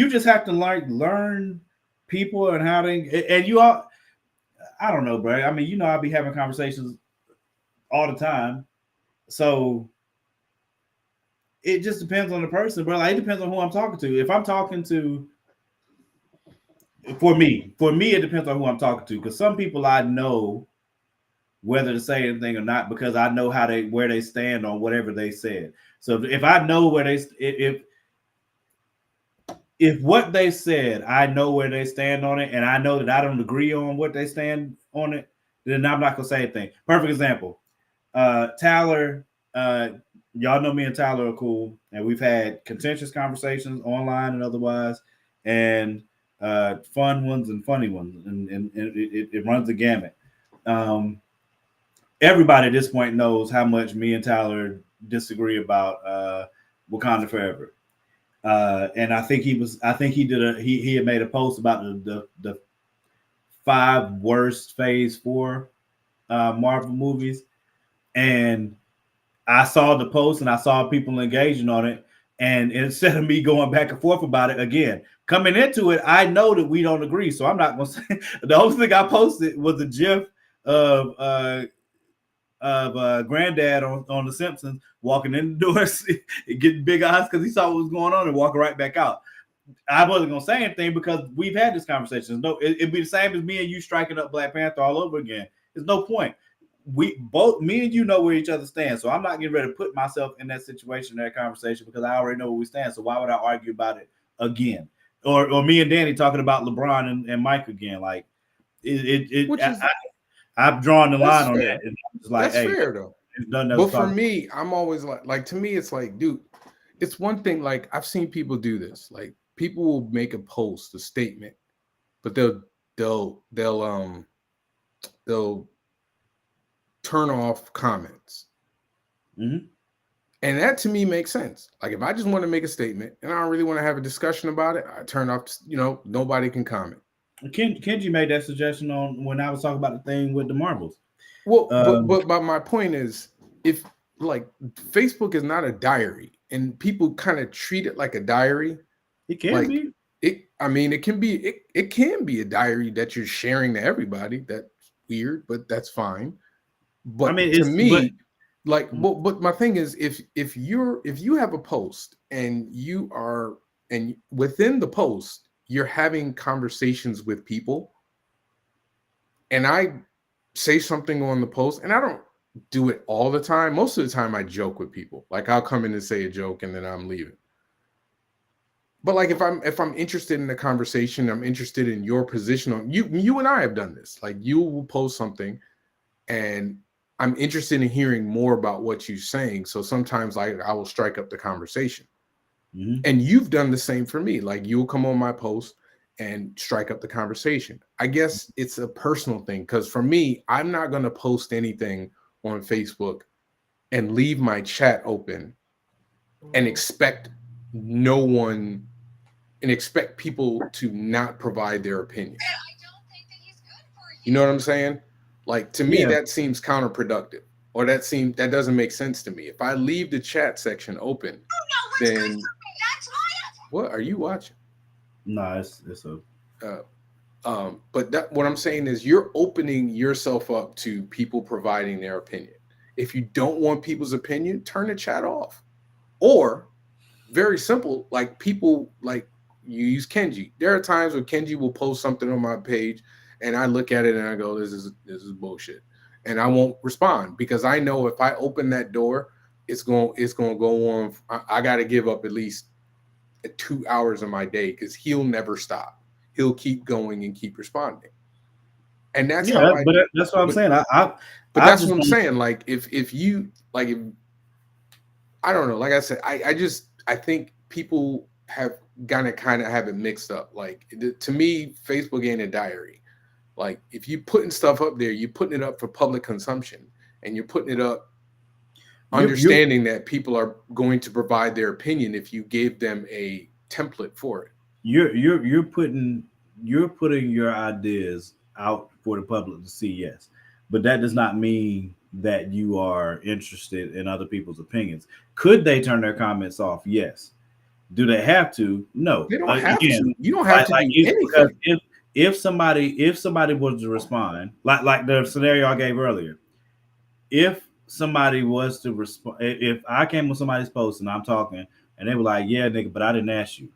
just have to learn people and how they, and you all, I don't know, bro. I mean, I'll be having conversations all the time. So it just depends on the person, bro. Like, it depends on who I'm talking to. If I'm talking to, for me, it depends on who I'm talking to. Because some people I know whether to say anything or not, because I know where they stand on whatever they said. So if I know where if what they said, I know where they stand on it, and I know that I don't agree on what they stand on it, then I'm not gonna say anything. Perfect example. Tyler, y'all know me and Tyler are cool, and we've had contentious conversations online and otherwise, and fun ones and funny ones, and it runs the gamut. Um, Everybody at this point knows how much me and Tyler disagree about Wakanda Forever. And I think he had made a post about the 5 worst Phase 4 Marvel movies, and I saw the post and I saw people engaging on it. And instead of me going back and forth about it again, coming into it, I know that we don't agree. So I'm not going to say the only thing I posted was a GIF of Granddad on The Simpsons walking in the doors, getting big eyes because he saw what was going on and walking right back out. I wasn't going to say anything because we've had this conversation. No, it'd be the same as me and you striking up Black Panther all over again. There's no point. We both, me and you, know where each other stand. So I'm not getting ready to put myself in that situation, that conversation, because I already know where we stand. So why would I argue about it again? Or me and Danny talking about LeBron and Mike again? Like I've drawn the line on that. And I'm just like, that's hey, fair though. But for me, I'm always like to me, it's like, dude, it's one thing. Like I've seen people do this. Like people will make a post, a statement, but they'll turn off comments. Mm-hmm. And that to me makes sense. Like if I just want to make a statement and I don't really want to have a discussion about it, I turn off, nobody can comment. Kenji made that suggestion on when I was talking about the thing with the marbles. Well, but my point is, if like Facebook is not a diary and people kind of treat it like a diary, it can be. It can be. It can be a diary that you're sharing to everybody. That's weird, but that's fine. But to me, but my thing is, if you have a post and within the post you're having conversations with people, and I say something on the post, and I don't do it all the time. Most of the time, I joke with people. Like I'll come in and say a joke, and then I'm leaving. But like if I'm interested in the conversation, I'm interested in your position on you. You and I have done this. Like you will post something, and I'm interested in hearing more about what you're saying. So sometimes I will strike up the conversation. Mm-hmm. And you've done the same for me. Like you'll come on my post and strike up the conversation. I guess it's a personal thing because for me, I'm not going to post anything on Facebook and leave my chat open and expect people to not provide their opinion. You know what I'm saying? Like to me, that seems counterproductive, or that doesn't make sense to me. If I leave the chat section open, then what are you watching? No, it's a. But what I'm saying is you're opening yourself up to people providing their opinion. If you don't want people's opinion, turn the chat off. Or very simple, like people like you use Kenji. There are times where Kenji will post something on my page and I look at it and I go, this is bullshit. And I won't respond because I know if I open that door, it's going to go on. I got to give up at least 2 hours of my day because he'll never stop. He'll keep going and keep responding. And that's how that's what I'm saying. That's what I'm saying. Like if you like, I don't know. Like I said, I think people have gonna kind of have it mixed up. Like to me, Facebook ain't a diary. Like if you putting stuff up there, you're putting it up for public consumption, and you're putting it up understanding that people are going to provide their opinion if you gave them a template for it. You're putting your ideas out for the public to see, yes, but that does not mean that you are interested in other people's opinions. Could they turn their comments off? Yes. Do they have to? No. They don't have to. You don't have to do anything. If somebody was to respond, like the scenario I gave earlier, if somebody was to respond, if I came on somebody's post and I'm talking and they were like, yeah, nigga, but I didn't ask you,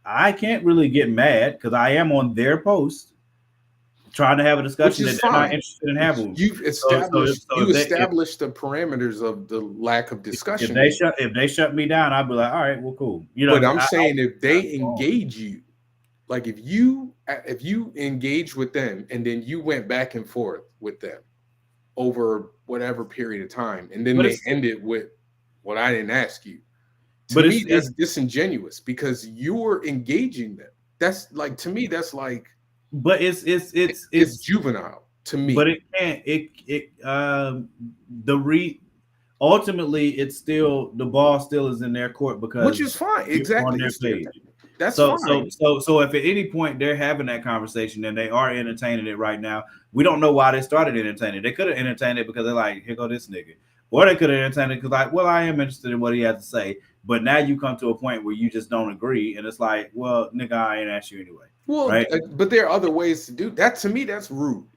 I can't really get mad because I am on their post. trying to have a discussion Which that is they're not fine. interested in having. You've So established if they- established the parameters of the lack of discussion. if they shut me down, I'd be like, all right, well, cool. You know, But I'm saying if they go on. engage you, like if you engage with them and then you went back and forth with them over whatever period of time, and then they ended with what I didn't ask you. To me, that's disingenuous because you're engaging them. That's like, to me, that's like, but it's juvenile to me. But it can't. Ultimately, it's still the ball still is in their court because which is fine, exactly. On their page. That's so fine. So if at any point they're having that conversation and they are entertaining it right now, we don't know why they started entertaining it. They could have entertained it because they're like, here go this nigga, or they could have entertained it because like, well, I am interested in what he has to say. But now you come to a point where you just don't agree, and it's like, well, nigga, I ain't asked you anyway. Well, right? But there are other ways to do that. To me, that's rude.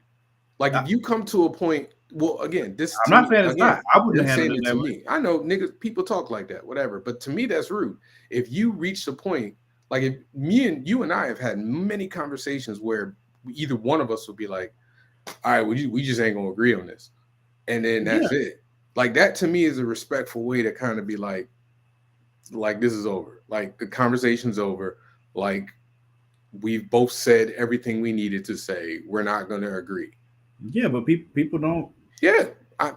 Like if you come to a point, well, again, this I'm not saying it's not. I wouldn't have it to me. I know niggas, people talk like that, whatever. But to me, that's rude. If you reach the point, like if you and I have had many conversations where either one of us would be like, all right, we just ain't gonna agree on this, and then that's it. Like that to me is a respectful way to kind of be like this is over. Like the conversation's over. Like we've both said everything we needed to say. We're not going to agree. Yeah, but people don't. Yeah,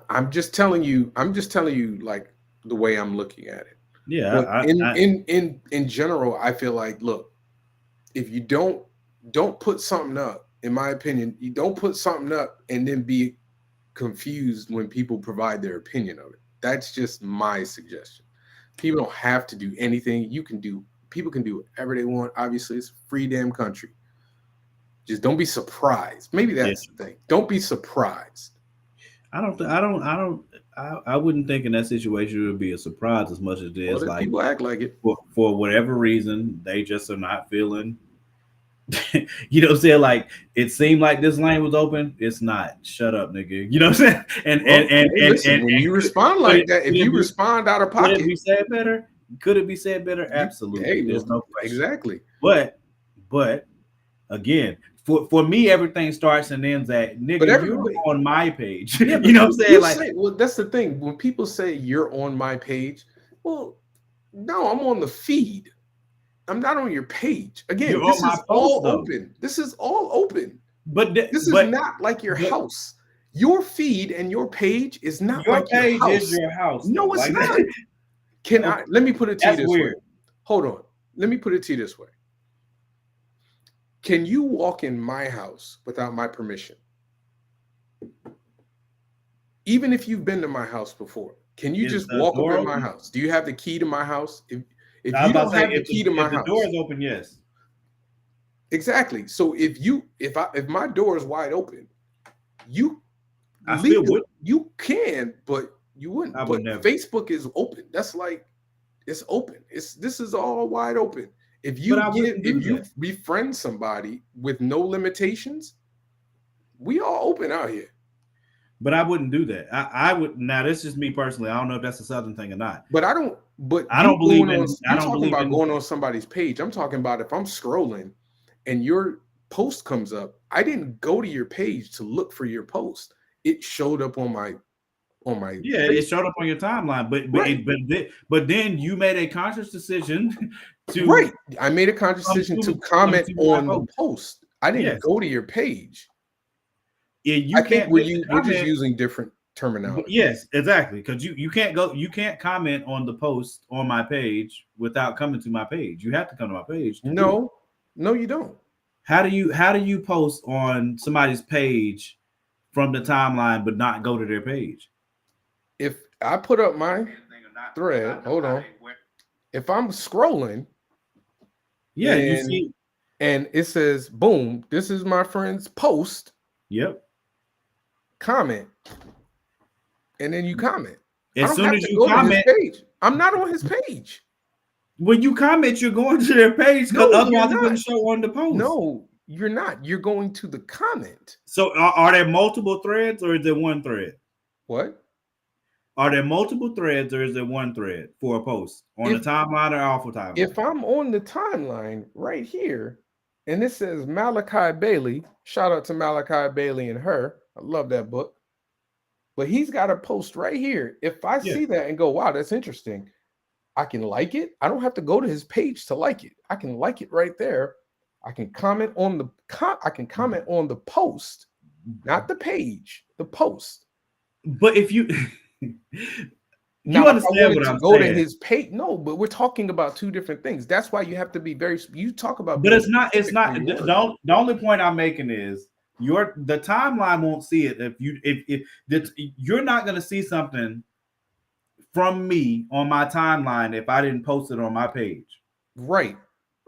I'm just telling you. I'm just telling you like the way I'm looking at it. Yeah, but in general, I feel like, look, if you don't put something up, in my opinion, you don't put something up and then be confused when people provide their opinion of it. That's just my suggestion. People don't have to do anything. People can do whatever they want. Obviously, it's a free damn country. Just don't be surprised. Maybe that's the thing. Don't be surprised. I wouldn't think in that situation it would be a surprise as much as it is like people act like it. For whatever reason, they just are not feeling. You know what I'm saying? Like it seemed like this lane was open. It's not. Shut up, nigga. You know what I'm saying? And when you respond like that, if you respond out of pocket, could it be said better? Could it be said better? Absolutely. Hey, there's no question. Exactly. But again, for me, everything starts and ends at nigga. You're on my page. Yeah, you know what I'm saying? Well, that's the thing. When people say you're on my page, well, no, I'm on the feed. I'm not on your page. Again, this is all open. This is all open. But this is not like your house. Your feed and your page is not your like page your house. is your house. No, it's not. Let me put it to you this way. Hold on. Let me put it to you this way. Can you walk in my house without my permission? Even if you've been to my house before, can you just walk up in my house? Do you have the key to my house? If you don't have the key to my house, the door is open, yes. Exactly. So if my door is wide open, you can, but you wouldn't. But Facebook is open. That's like it's open. This is all wide open. If you befriend somebody with no limitations, we all open out here. But I wouldn't do that. I would. Now, this is just me personally. I don't know if that's a Southern thing or not. But I don't. But I don't believe in. You're talking about going on somebody's page. I'm talking about if I'm scrolling and your post comes up. I didn't go to your page to look for your post. It showed up on my. Yeah, it showed up on your timeline. But then you made a conscious decision to. Right. I made a conscious decision to comment on the post. I didn't go to your page. Yeah, I think we're just using different terminology. Yes, exactly. Because you can't comment on the post on my page without coming to my page. You have to come to my page. No, you don't. How do you post on somebody's page from the timeline but not go to their page? If I put up my thread, hold on. If I'm scrolling, you see, and it says, "Boom, this is my friend's post." Yep. Comment, and then you comment. As soon as you comment, page. I'm not on his page. When you comment, you're going to their page because otherwise it wouldn't show on the post. No, you're not. You're going to the comment. So are there multiple threads or is there one thread? What? Are there multiple threads or is there one thread for a post on the timeline or off of timeline? If I'm on the timeline right here, And this says Malachi Bailey. Shout out to Malachi Bailey and her. I love that book. But he's got a post right here. If I see that and go, wow, that's interesting, I can like it. I don't have to go to his page to like it. I can like it right there. I can comment on the post, not the page, the post. But if you now, understand what I'm go saying. to his page. No, but we're talking about two different things. That's why you have to be you talk about. But it's not. The only point I'm making is the timeline won't see it if you're not going to see something from me on my timeline if I didn't post it on my page. Right.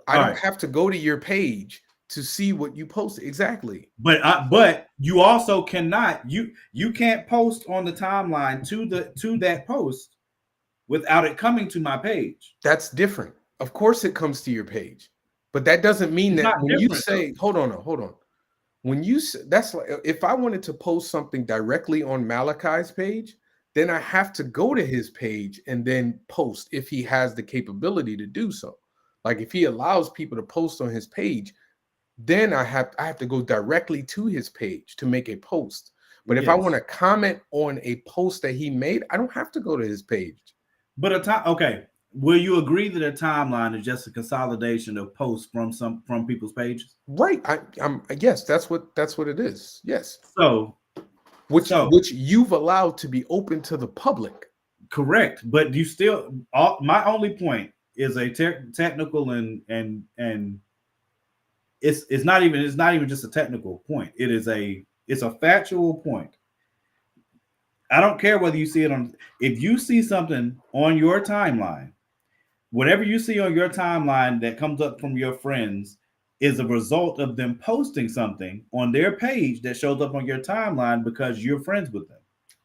I don't have to go to your page to see what you posted. Exactly. But you also cannot. You can't post on the timeline to that post without it coming to my page. That's different. Of course it comes to your page. But that doesn't mean that when you say, hold on. When you say, that's like, if I wanted to post something directly on Malachi's page, then I have to go to his page and then post if he has the capability to do so. Like if he allows people to post on his page, then I have to go directly to his page to make a post. But if I want to comment on a post that he made, I don't have to go to his page. But okay. Will you agree that a timeline is just a consolidation of posts from people's pages? Right. I'm yes, that's what it is. Yes. So which you've allowed to be open to the public. Correct. But you still my only point is a technical and it's not even just a technical point. It's a factual point. I don't care whether you see it if you see something on your timeline, whatever you see on your timeline that comes up from your friends is a result of them posting something on their page that shows up on your timeline because you're friends with them.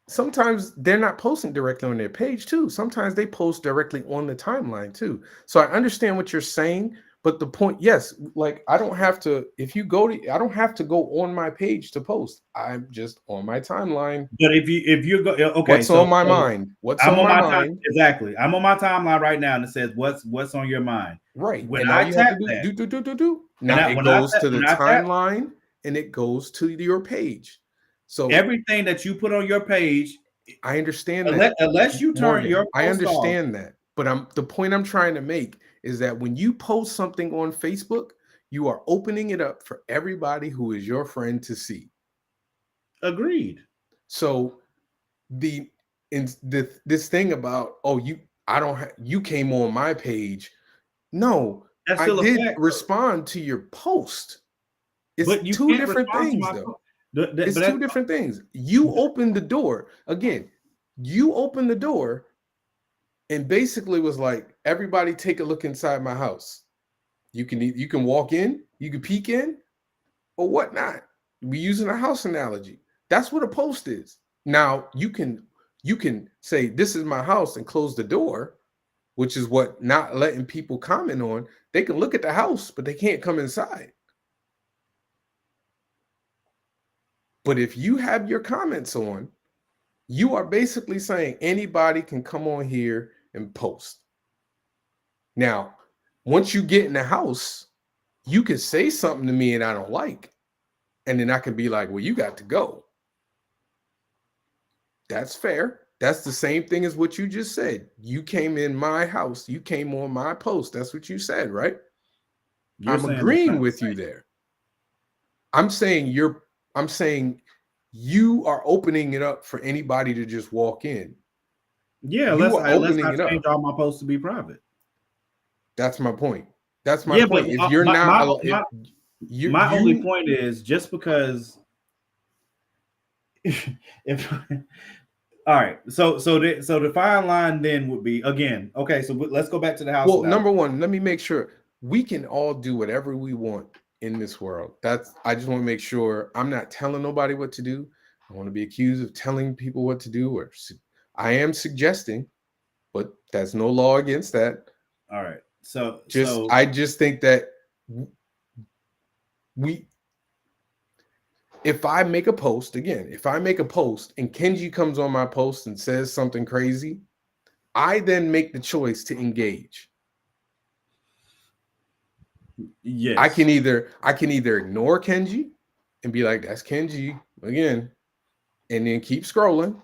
Sometimes they're not posting directly on their page too. Sometimes they post directly on the timeline too. So I understand what you're saying, but the point, yes, like I don't have to, I don't have to go on my page to post. I'm just on my timeline. But if you go, okay, what's on my mind? What's on my mind? Exactly. I'm on my timeline right now and it says what's on your mind. Right. When and I tap that, now it goes to the timeline and it goes to your page. So everything that you put on your page, I understand that. Unless you turn your post I understand off. that. But the point I'm trying to make is that when you post something on Facebook, you are opening it up for everybody who is your friend to see. Agreed. So this thing about you came on my page. No, I did respond to your post. It's two different things though. It's two different things. You opened the door. Again, you opened the door and basically was like, everybody take a look inside my house. You can walk in, you can peek in, or whatnot. We're using a house analogy. That's what a post is. Now you can say this is my house and close the door, which is what not letting people comment on. They can look at the house, but they can't come inside. But if you have your comments on, you are basically saying anybody can come on here and post. Now, once you get in the house, you can say something to me and I don't like. And then I can be like, well, you got to go. That's fair. That's the same thing as what you just said. You came in my house. You came on my post. That's what you said, right? I'm agreeing with you there. I'm saying you are opening it up for anybody to just walk in. Yeah, let's not change all my posts to be private. That's my point. That's my point. If you're my only point is just because if all right, so the fine line then would be again, okay, so let's go back to the house. Well, number one, let me make sure we can all do whatever we want in this world. I just want to make sure I'm not telling nobody what to do. I want to be accused of telling people what to do, or I am suggesting, but there's no law against that. All right. I just think that if I make a post and Kenji comes on my post and says something crazy, I then make the choice to engage. Yes. I can either ignore Kenji and be like, that's Kenji again, and then keep scrolling,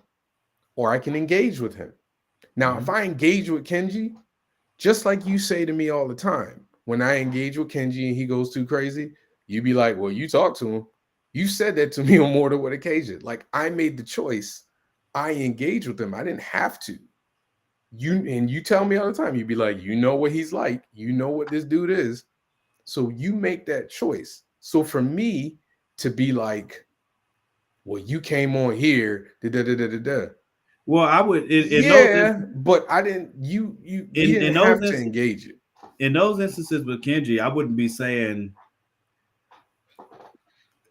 or I can engage with him. Now, if I engage with Kenji, just like you say to me all the time, when I engage with Kenji and he goes too crazy, you be like, well, you talk to him. You said that to me on more than one occasion. Like, I made the choice. I engage with him. I didn't have to. You tell me all the time, you'd be like, you know what he's like, you know what this dude is. So you make that choice. So for me to be like, well, you came on here, Well, I would, but I didn't. We didn't have to engage it. In those instances with Kenji, I wouldn't be saying.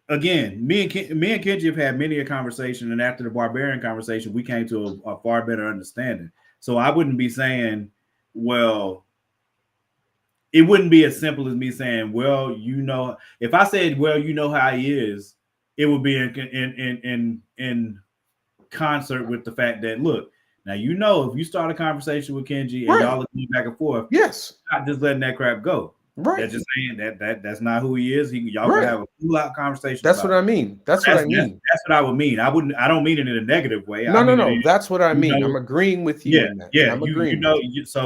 Again, me and Kenji have had many a conversation, and after the Barbarian conversation, we came to a far better understanding. So I wouldn't be saying, well, it wouldn't be as simple as me saying, well, you know, if I said, well, you know how he is, it would be in concert with the fact that, look, now, you know, if you start a conversation with Kenji and y'all are going back and forth, yes, not just letting that crap go. Right. That's just saying that's not who he is. Y'all can have a full out conversation. That's what I mean. That's what I mean. That's what I would mean. I don't mean it in a negative way. No. That's what I mean. I'm agreeing with you. Yeah. I'm agreeing. It's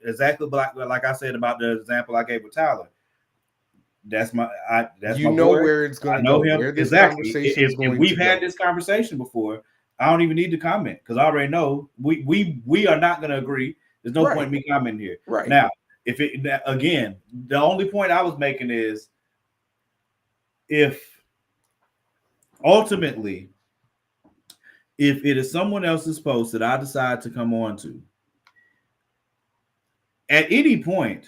exactly like I said about the example I gave with Tyler. That's my where it's going to go. Where this conversation is going. If we've had this conversation before, I don't even need to comment because I already know we are not going to agree. There's no point in me commenting here. Right now. Again, the only point I was making is if ultimately, if it is someone else's post that I decide to come on to, at any point,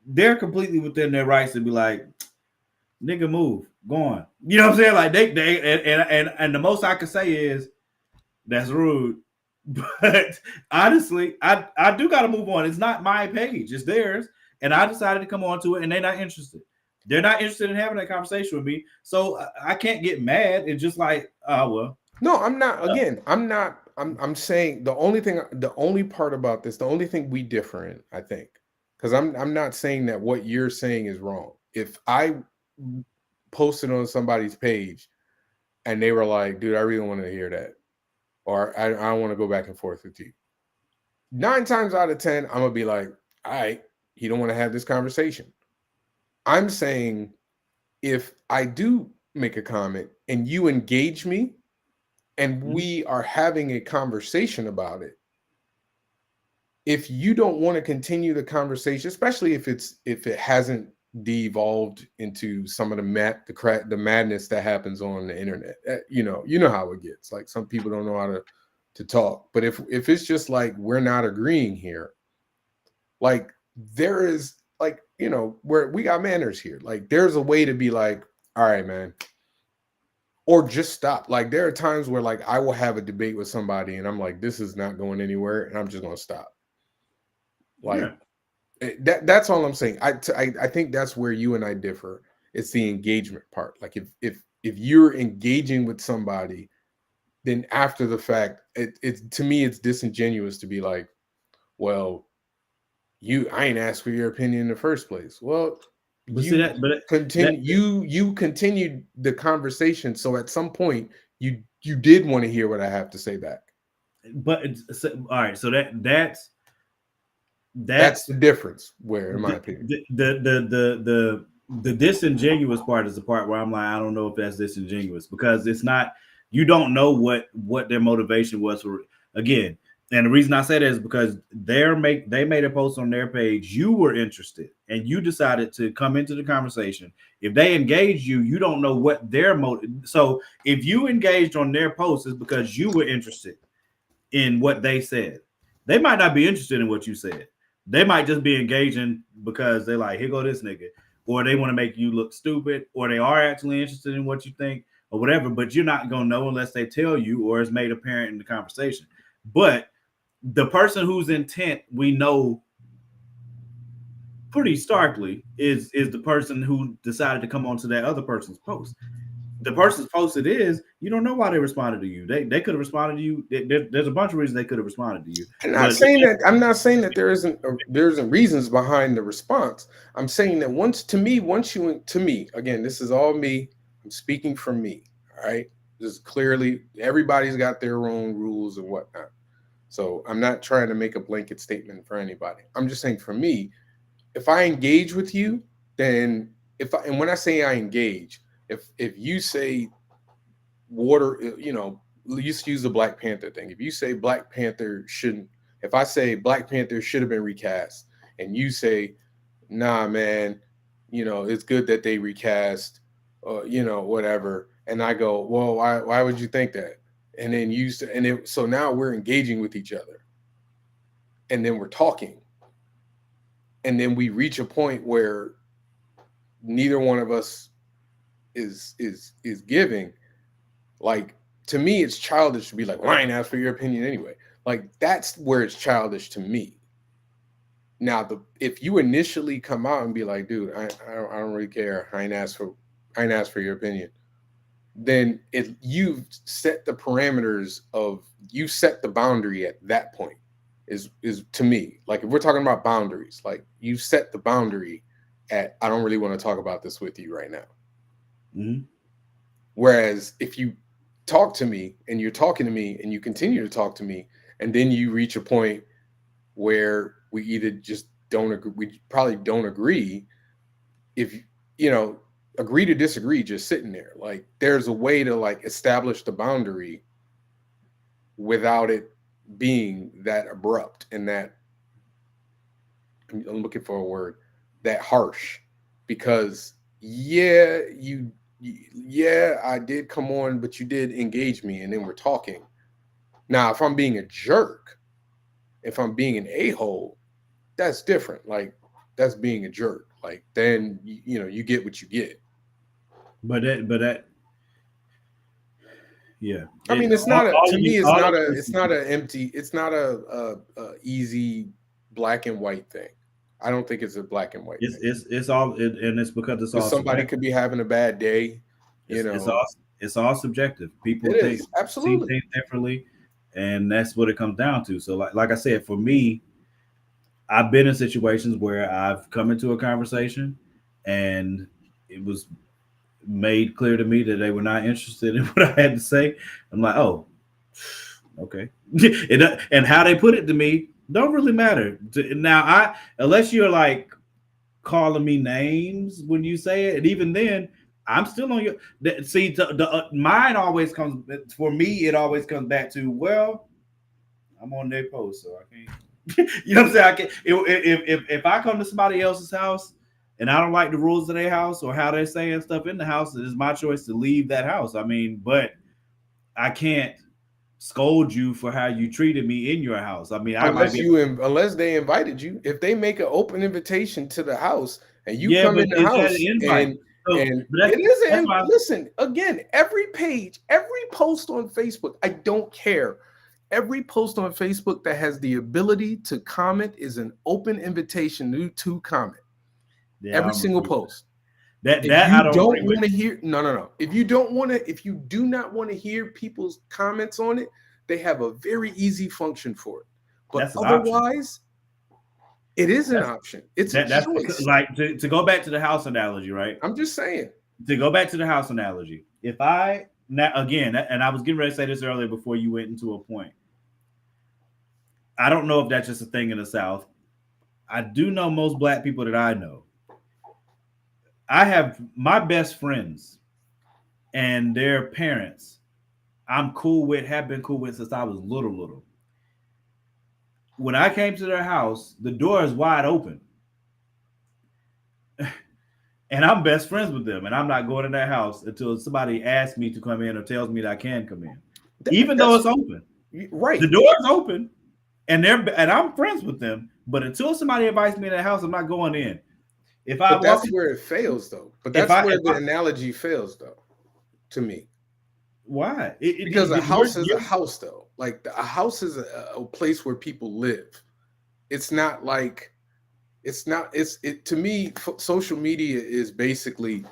they're completely within their rights to be like, nigga, move, go on. You know what I'm saying? Like and the most I can say is that's rude. But honestly, I do got to move on. It's not my page, it's theirs. And I decided to come on to it, and they're not interested. They're not interested in having that conversation with me. So I can't get mad. It's just like, well. No, I'm not. Again, I'm not. I'm saying the only part about this, the only thing we differ in, I think, because I'm not saying that what you're saying is wrong. If I posted on somebody's page and they were like, dude, I really want to hear that. Or I don't want to go back and forth with you. 9 times out of 10, I'm going to be like, all right, you don't want to have this conversation. I'm saying if I do make a comment and you engage me and we are having a conversation about it, if you don't want to continue the conversation, especially if it hasn't devolved into some of the madness that happens on the internet, you know how it gets. Like, some people don't know how to talk, but if it's just like, we're not agreeing here, like, there is, like, where we got manners here, like, there's a way to be like, all right, man, or just stop. Like, there are times where, like, I will have a debate with somebody and I'm like, this is not going anywhere, and I'm just gonna stop. Like, that's all I'm saying. I think that's where you and I differ. It's the engagement part. Like, if you're engaging with somebody, then after the fact, it's to me, it's disingenuous to be like, well, I ain't asked for your opinion in the first place. Well, you continued the conversation, so at some point you did want to hear what I have to say back. But all right, so that's the difference. Where, in my opinion, the disingenuous part is the part where I'm like, I don't know if that's disingenuous, because it's not. You don't know what their motivation was for. Again, and the reason I say that is because they made a post on their page. You were interested, and you decided to come into the conversation. If they engaged you, you don't know what their motive. So if you engaged on their post, it's because you were interested in what they said. They might not be interested in what you said. They might just be engaging because they're like, here go this nigga, or they want to make you look stupid, or they are actually interested in what you think, or whatever. But you're not gonna know unless they tell you or it's made apparent in the conversation. But the person whose intent we know pretty starkly is the person who decided to come onto that other person's post. the person's posted is, you don't know why they responded to you. They could have responded to you. There's a bunch of reasons they could have responded to you. I'm not saying that there isn't reasons behind the response. I'm saying that once you again, this is all me. I'm speaking for me. All right. This is clearly everybody's got their own rules and whatnot. So I'm not trying to make a blanket statement for anybody. I'm just saying for me, if I engage with you, then and when I say I engage, if you say water, let's use the Black Panther thing. If you say Black Panther shouldn't, if I say Black Panther should have been recast, and you say, nah, man, it's good that they recast, whatever, and I go, well, why would you think that? And then so now we're engaging with each other, and then we're talking, and then we reach a point where neither one of us is giving. Like, to me, it's childish to be like, well, I ain't asked for your opinion anyway. Like, that's where it's childish to me. Now, if you initially come out and be like, dude, I don't really care. I ain't asked for your opinion. Then you've set the parameters you set the boundary at that point is to me. Like, if we're talking about boundaries, like, you set the boundary at, I don't really want to talk about this with you right now. Mm-hmm. Whereas if you talk to me and you're talking to me and you continue to talk to me, and then you reach a point where we either just don't agree, we probably don't agree. If agree to disagree, just sitting there, like, there's a way to like establish the boundary without it being that abrupt and that, I'm looking for a word, that harsh. Because I did come on, but you did engage me, and then we're talking. Now, if I'm being a jerk, if I'm being an a-hole, that's different. Like, that's being a jerk. Like, then you get what you get. But yeah. I mean, it's not a easy black and white thing. I don't think it's a black and white thing. It's all, and it's because it's all somebody subjective. could be having a bad day. It's all subjective. People see things differently, and that's what it comes down to. So, like I said, for me, I've been in situations where I've come into a conversation, and it was made clear to me that they were not interested in what I had to say. I'm like, oh, okay. And how they put it to me don't really matter. Now, unless you're like calling me names when you say it, and even then, I'm still on your. See, mine always comes for me. It always comes back to, well, I'm on their post, so I can't. You know what I'm saying? I can't. If I come to somebody else's house and I don't like the rules of their house or how they're saying stuff in the house, it is my choice to leave that house. I mean, but I can't scold you for how you treated me in your house. I mean, unless they invited you. If they make an open invitation to the house and you come in the house listen, again, every page, every post on Facebook, I don't care. Every post on Facebook that has the ability to comment is an open invitation to comment. Yeah, every single post. If you don't want to hear, no. If you do not want to hear people's comments on it, they have a very easy function for it. But otherwise, it is an option. It's a choice. Like, to go back to the house analogy, right? I'm just saying. To go back to the house analogy, if I now again, and I was getting ready to say this earlier before you went into a point. I don't know if that's just a thing in the South. I do know most Black people that I know. I have my best friends and their parents. I'm cool with, have been cool with since I was little. When I came to their house, the door is wide open. And I'm best friends with them. And I'm not going in that house until somebody asks me to come in or tells me that I can come in. Even though it's open. Right. The door is open. And I'm friends with them. But until somebody invites me in that house, I'm not going in. That's where it fails, though. But that's where the analogy fails, though, to me. Why? Because a house is a house, though. Like, a house is a place where people live. It's not like, to me, social media is basically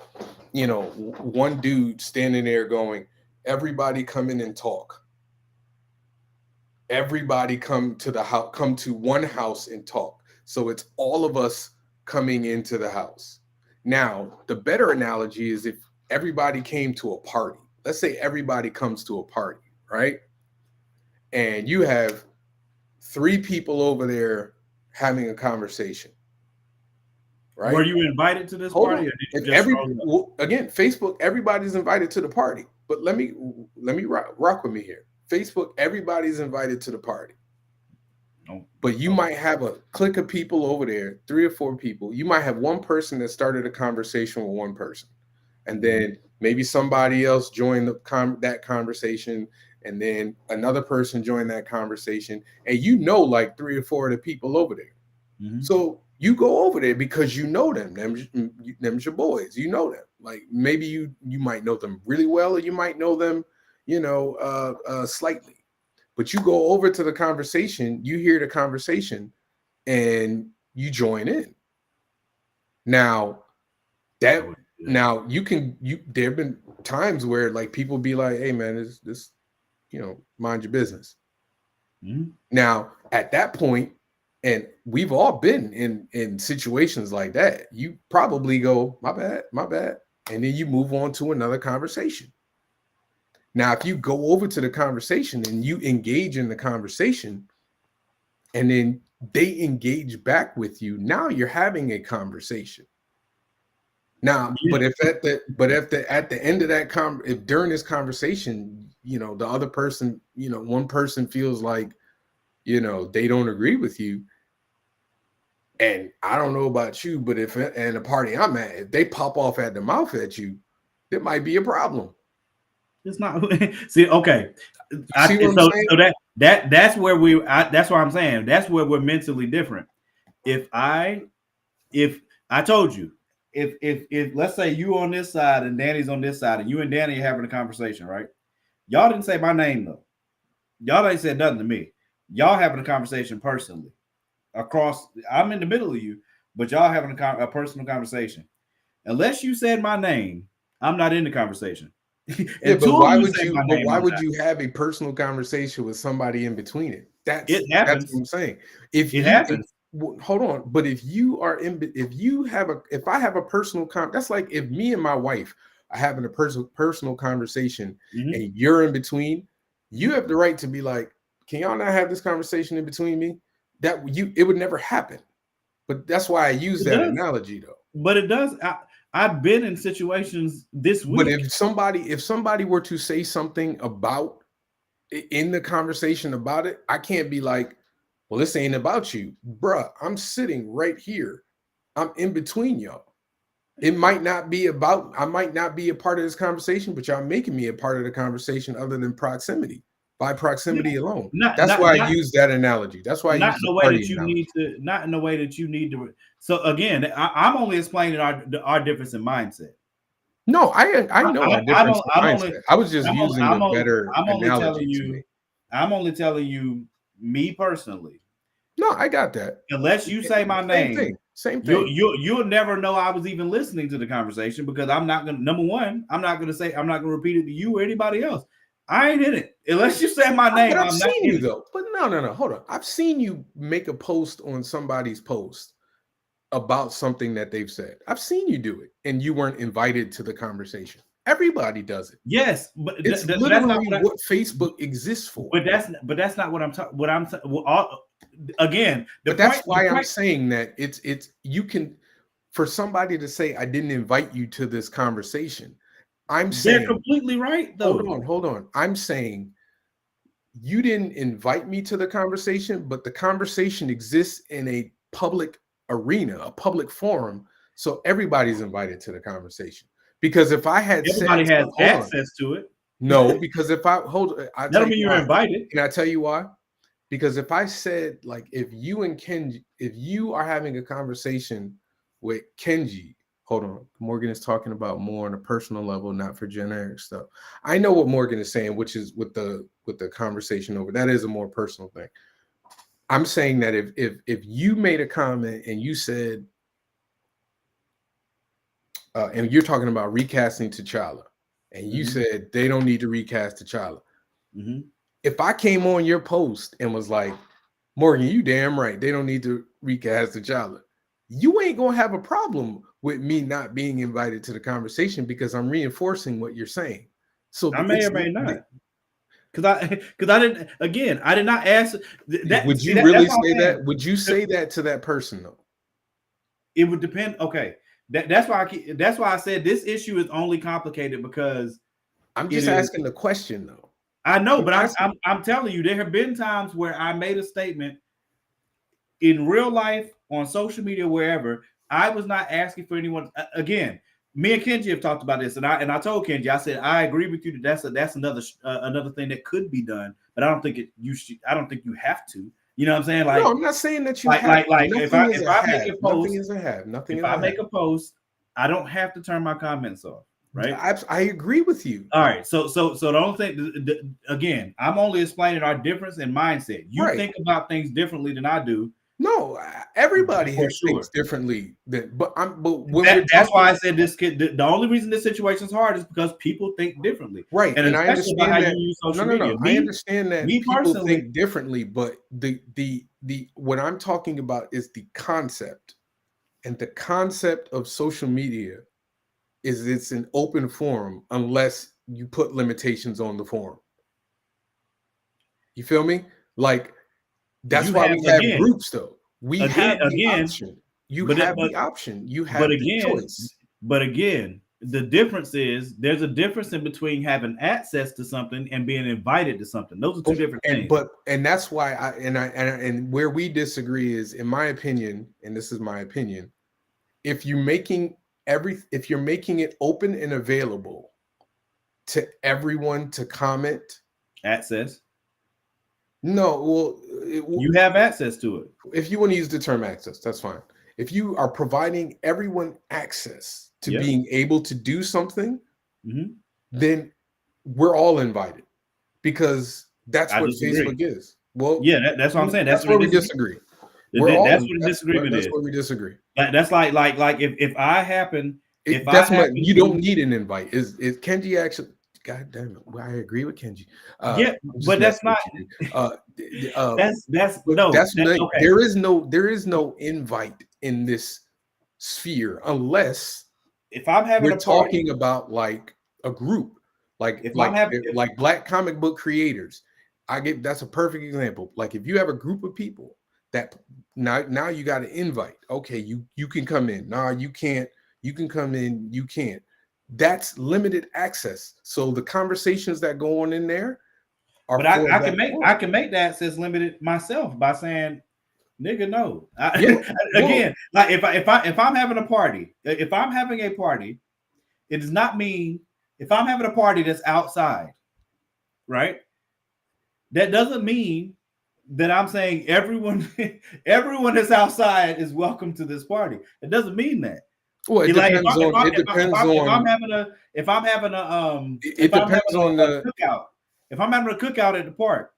you know, one dude standing there going, everybody come in and talk. Everybody come to the house, come to one house and talk. So it's all of us coming into the house. Now, the better analogy is if everybody came to a party. Let's say everybody comes to a party, right? And you have 3 people over there having a conversation. Right? Were you invited to this party? Or did you just again, Facebook, everybody's invited to the party. But let me rock with me here. Facebook, everybody's invited to the party. But you might have a clique of people over there, 3 or 4 people. You might have one person that started a conversation with one person, and then maybe somebody else joined that conversation, and then another person joined that conversation, and you know, like 3 or 4 of the people over there. Mm-hmm. So you go over there because you know them. Them's your boys. You know them. Like maybe you might know them really well, or you might know them, slightly. But you go over to the conversation, you hear the conversation, and you join in. Now, there have been times where like people be like, "Hey, man, this, mind your business." Mm-hmm. Now, at that point, and we've all been in situations like that, you probably go, my bad, and then you move on to another conversation. Now, if you go over to the conversation and you engage in the conversation, and then they engage back with you, now you're having a conversation. Now, but if at the end of that if during this conversation, the other person, one person feels like, they don't agree with you, and I don't know about you, but if in a party I'm at, if they pop off at the mouth at you, there might be a problem. It's not. See, okay. So that's where that's what I'm saying. That's where we're mentally different. If I told you, if let's say you on this side and Danny's on this side, and you and Danny are having a conversation, right? Y'all didn't say my name though. Y'all ain't said nothing to me. Y'all having a conversation personally. I'm in the middle of you, but y'all having a personal conversation. Unless you said my name, I'm not in the conversation. Yeah, but why would you have a personal conversation with somebody in between it? That's what I'm saying. Hold on, but if I have a personal that's like if me and my wife are having a personal conversation, mm-hmm. and you're in between, you have the right to be like, can y'all not have this conversation in between me? It would never happen. But that's why I use that analogy though. But it does. I've been in situations this week. But if somebody were to say something in the conversation about it, I can't be like, well, this ain't about you, bruh. I'm sitting right here. I'm in between y'all. It might not be I might not be a part of this conversation, but y'all making me a part of the conversation other than proximity. By proximity alone. That's why I use that analogy. That's why I use the way that you analogy. Not in the way that you need to. So again, I'm only explaining our difference in mindset. No, I know our difference in mindset. I was just using a better analogy. I'm only telling you me personally. No, I got that. Unless you say my name, same thing. You'll never know I was even listening to the conversation because I'm not gonna. Number one, I'm not gonna repeat it to you or anybody else. I ain't in it unless you say my name. I've seen you though. But no, hold on. I've seen you make a post on somebody's post about something that they've said. I've seen you do it, and you weren't invited to the conversation. Everybody does it. Yes, but it's literally what Facebook exists for. But that's not what I'm talking. Again, that's why I'm saying that it's you can, for somebody to say I didn't invite you to this conversation. I'm saying they're completely right, though. Hold on. I'm saying you didn't invite me to the conversation, but the conversation exists in a public arena, a public forum. So everybody's invited to the conversation. Because if I had everybody has access to it. No, because if I that don't mean you're invited. Can I tell you why? Because if I said, like, if you are having a conversation with Kenji. Hold on. Morgan is talking about more on a personal level, not for generic stuff. I know what Morgan is saying, which is with the conversation over. That is a more personal thing. I'm saying that if you made a comment and you said, and you're talking about recasting T'Challa, and you said they don't need to recast T'Challa. If I came on your post and was like, Morgan, you damn right, they don't need to recast T'Challa, you ain't gonna have a problem with me not being invited to the conversation because I'm reinforcing what you're saying. So I may or may not. Because I didn't. Again, I did not ask. Would you really say that? Would you say that to that person though? It would depend. Okay, that's why I said this issue is only complicated because I'm just asking the question though. I know, but I'm telling you, there have been times where I made a statement in real life, on social media, wherever. I was not asking for anyone. Again, me and Kenji have talked about this, and I told Kenji, I said I agree with you that that's another thing that could be done, but I don't think I don't think you have to. You know what I'm saying? Like, no, I'm not saying that you like have. if I make a post, nothing is a have. Nothing. If I make a post, I don't have to turn my comments off. Right? I agree with you. All right. So the only thing, again, I'm only explaining our difference in mindset. You think about things differently than I do. No, everybody thinks differently. That's why I said this kid. The only reason this situation is hard is because people think differently, right? And I understand that. You use social media. I understand that people think differently, but the what I'm talking about is the concept, and the concept of social media is it's an open forum unless you put limitations on the forum. You feel me? Like. That's why we have groups, though. We have the option. You have the option. You have the choice. But again, the difference is there's a difference in between having access to something and being invited to something. Those are two different things. And that's why and where we disagree is, in my opinion, and this is my opinion, if you're making it open and available to everyone to comment, access. No, well, you have access to it. If you want to use the term access, that's fine. If you are providing everyone access to being able to do something, then we're all invited, because that's what Facebook is. Well, yeah, that's what I'm saying. That's where we disagree. That's what the disagreement is. That's where we disagree. That's like if I happen, you don't need an invite. Is Kenji actually? God damn it! I agree with Kenji. But that's not. There is no invite in this sphere unless if I'm having we're talking about like a group, like Black comic book creators. That's a perfect example. Like if you have a group of people that now you got an invite. Okay, you can come in. Nah, you can't. You can come in. You can't. That's limited access. So the conversations that go on in there are. But I can make the access limited myself by saying, "Nigga, no." Again, like if I'm having a party, it does not mean if I'm having a party that's outside, right? That doesn't mean that I'm saying everyone that's outside is welcome to this party. It doesn't mean that. Well, it depends on. It depends on. If I'm having a cookout. If I'm having a cookout at the park,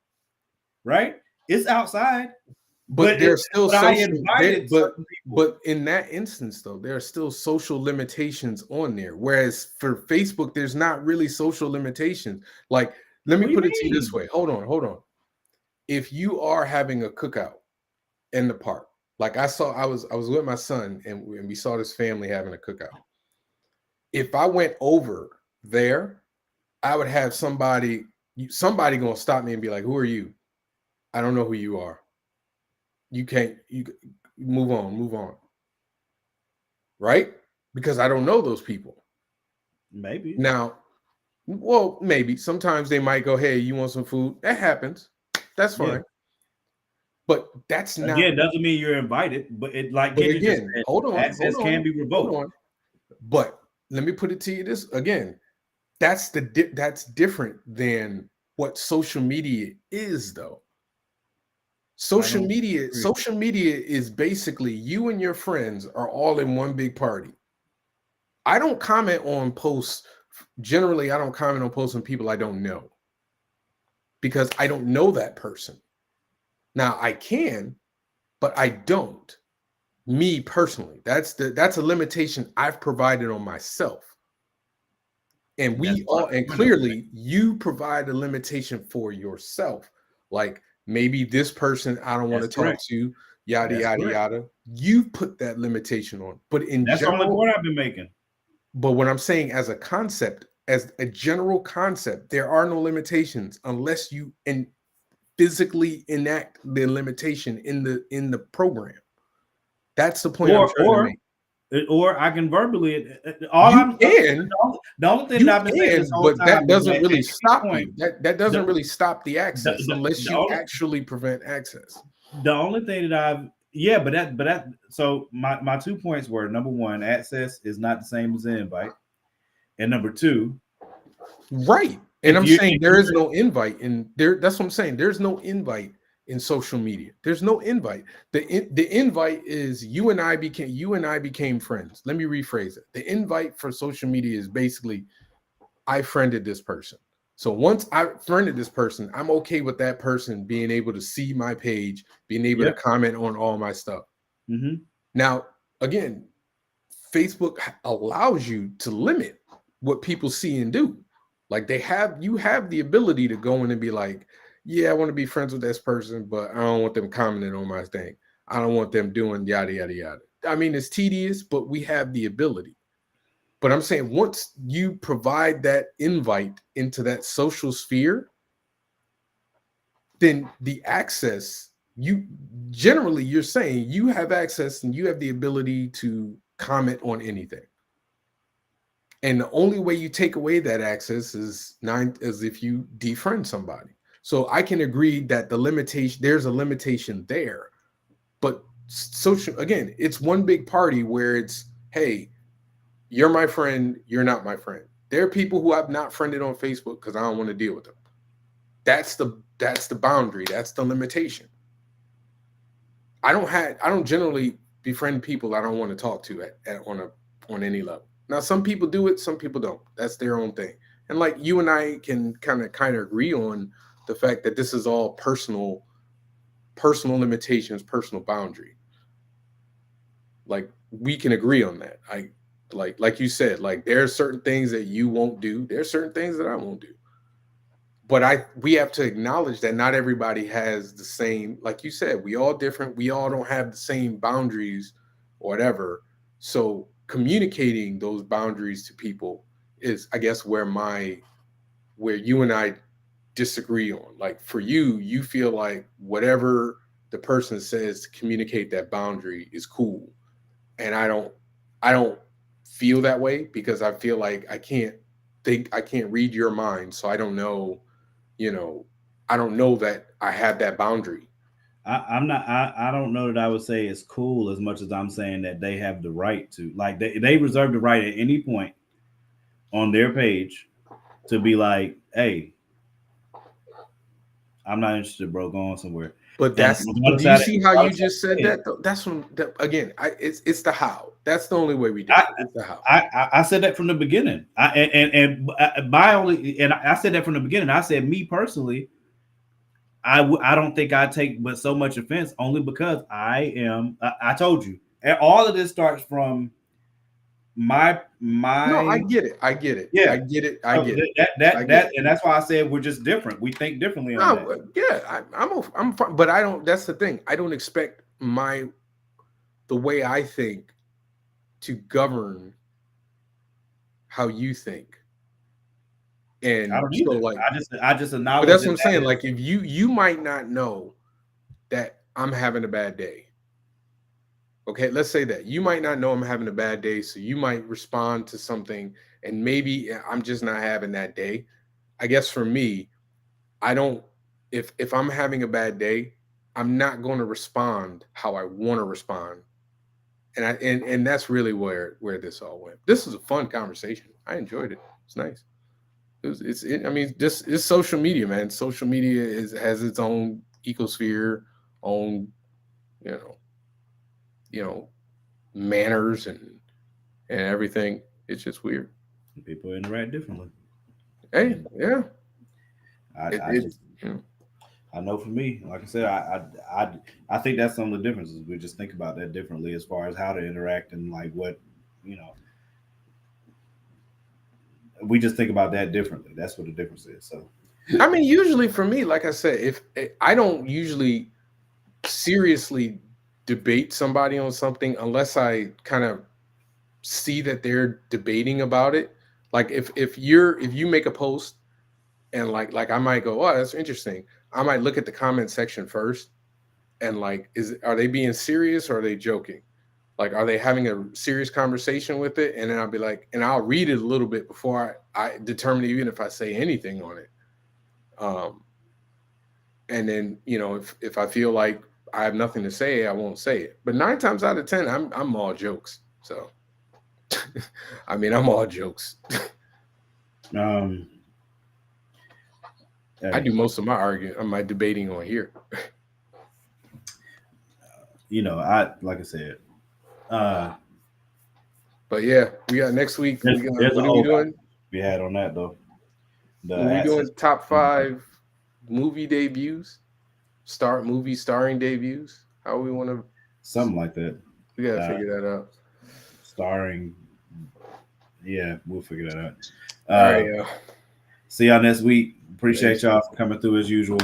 right? It's outside, but there's still social. But in that instance, though, there are still social limitations on there. Whereas for Facebook, there's not really social limitations. Like, let me put it to you this way. Hold on. If you are having a cookout in the park. Like I was with my son and we saw this family having a cookout. If I went over there, I would have somebody gonna stop me and be like, "Who are you? I don't know who you are. You move on." Right? Because I don't know those people. Maybe. Now, well, maybe. Sometimes they might go, "Hey, you want some food?" That happens. That's fine. Yeah. But that's not. Again, doesn't mean you're invited. But again, hold on. Access can be revoked. But let me put it to you this again. That's different than what social media is, though. Social media is basically you and your friends are all in one big party. I don't comment on posts. Generally, I don't comment on posts on people I don't know because I don't know that person. Now I can, but I don't. Me personally, that's a limitation I've provided on myself. And we all, and clearly you provide a limitation for yourself. Like maybe this person I don't want to talk to, yada, yada, yada. You put that limitation on. But in that's general, the only point I've been making. But what I'm saying as a concept, as a general concept, there are no limitations unless you physically enact the limitation in the program. That's the point I'm trying to make. Or I can verbally. The only thing that I've been saying this whole time, but that doesn't really stop you. That doesn't really stop the access unless you actually prevent access. The only thing that so my 2 points were: number one, access is not the same as an invite, and number two, right. And I'm saying there is no invite in there. That's what I'm saying. There's no invite in social media. There's no invite. The invite is you and I became friends. Let me rephrase it. The invite for social media is basically I friended this person. So once I friended this person, I'm okay with that person being able to see my page, being able to comment on all my stuff. Mm-hmm. Now, again, Facebook allows you to limit what people see and do. Like you have the ability to go in and be like, yeah, I want to be friends with this person, but I don't want them commenting on my thing. I don't want them doing yada, yada, yada. I mean, it's tedious, but we have the ability. But I'm saying once you provide that invite into that social sphere, then the access, you're saying you have access and you have the ability to comment on anything. And the only way you take away that access is if you defriend somebody. So I can agree that there's a limitation there. But social, again, it's one big party where it's, hey, you're my friend, you're not my friend. There are people who I've not friended on Facebook because I don't want to deal with them. That's the boundary. That's the limitation. I don't generally befriend people I don't want to talk to on any level. Now, some people do it, some people don't. That's their own thing. And like you and I can kind of agree on the fact that this is all personal limitations, personal boundary. Like we can agree on that. Like you said, like there are certain things that you won't do. There are certain things that I won't do. But we have to acknowledge that not everybody has the same, like you said, we all different. We all don't have the same boundaries or whatever. So communicating those boundaries to people is, I guess, where you and I disagree on. Like for you feel like whatever the person says to communicate that boundary is cool. And I don't feel that way because I feel like I can't read your mind. So I don't know, I don't know that I have that boundary. I don't know that I would say it's cool as much as I'm saying that they have the right to, like they reserve the right at any point on their page to be like, hey, I'm not interested, bro. Go on somewhere. But do you see how you just said that? That's again, it's the how. That's the only way we do it. It's the how. I said that from the beginning. I said that from the beginning. I said, me personally, I don't think I take but so much offense only because I told you. And all of this starts from my No, I get it. Yeah, I get it. And that's why I said we're just different. We think differently on that. Yeah, I'm fine, but I don't. That's the thing. I don't expect the way I think to govern how you think. And I don't either. Like I just acknowledge. But that's what I'm saying. Like if you might not know that I'm having a bad day. Okay, let's say that you might not know I'm having a bad day, so you might respond to something, and maybe I'm just not having that day. I guess for me, I don't. If I'm having a bad day, I'm not going to respond how I want to respond, and that's really where this all went. This was a fun conversation. I enjoyed it. It's nice. I mean, this is social media, man. Social media has its own ecosphere, own, manners and everything. It's just weird. People interact differently. Hey, yeah. I know for me, like I said, I think that's some of the differences. We just think about that differently as far as how to interact and like what, you know, we just think about that differently. That's what the difference is. So, I mean, usually for me, like I said, if I don't usually seriously debate somebody on something unless I kind of see that they're debating about it. Like if you make a post and like I might go, oh, that's interesting. I might look at the comment section first and like, are they being serious or are they joking? Like, are they having a serious conversation with it? And then I'll be like, and I'll read it a little bit before I determine even if I say anything on it. And then, you know, if I feel like I have nothing to say, I won't say it. But 9 times out of 10, I'm all jokes. So I mean, I'm all jokes. um, I do most of my arguing, my debating on here. you know, like I said, but yeah, we got next week. there's What are we doing? We had on that though. Are we doing top 5 movie debuts? Movie starring debuts? How we want to? Something like that. We gotta figure that out. Starring. Yeah, we'll figure that out. All right, yeah. See y'all next week. Appreciate y'all for coming through as usual.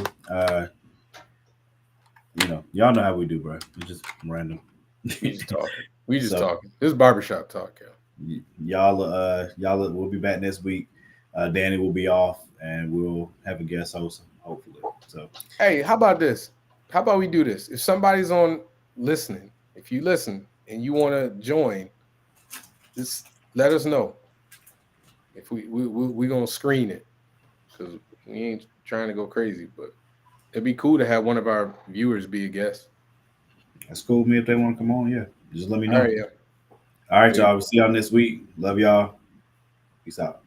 You know, y'all know how we do, bro. It's just random. We just talking. We just talking. This is barbershop talk, yo. Y'all, we'll be back next week. Danny will be off, and we'll have a guest host, hopefully. So, hey, how about this? How about we do this? If somebody's on listening, if you listen and you want to join, just let us know. If we gonna screen it, because we ain't trying to go crazy, but it'd be cool to have one of our viewers be a guest. That's cool with me if they want to come on. Yeah, just let me know. All right, yeah. All right, y'all. We'll see y'all next week. Love y'all. Peace out.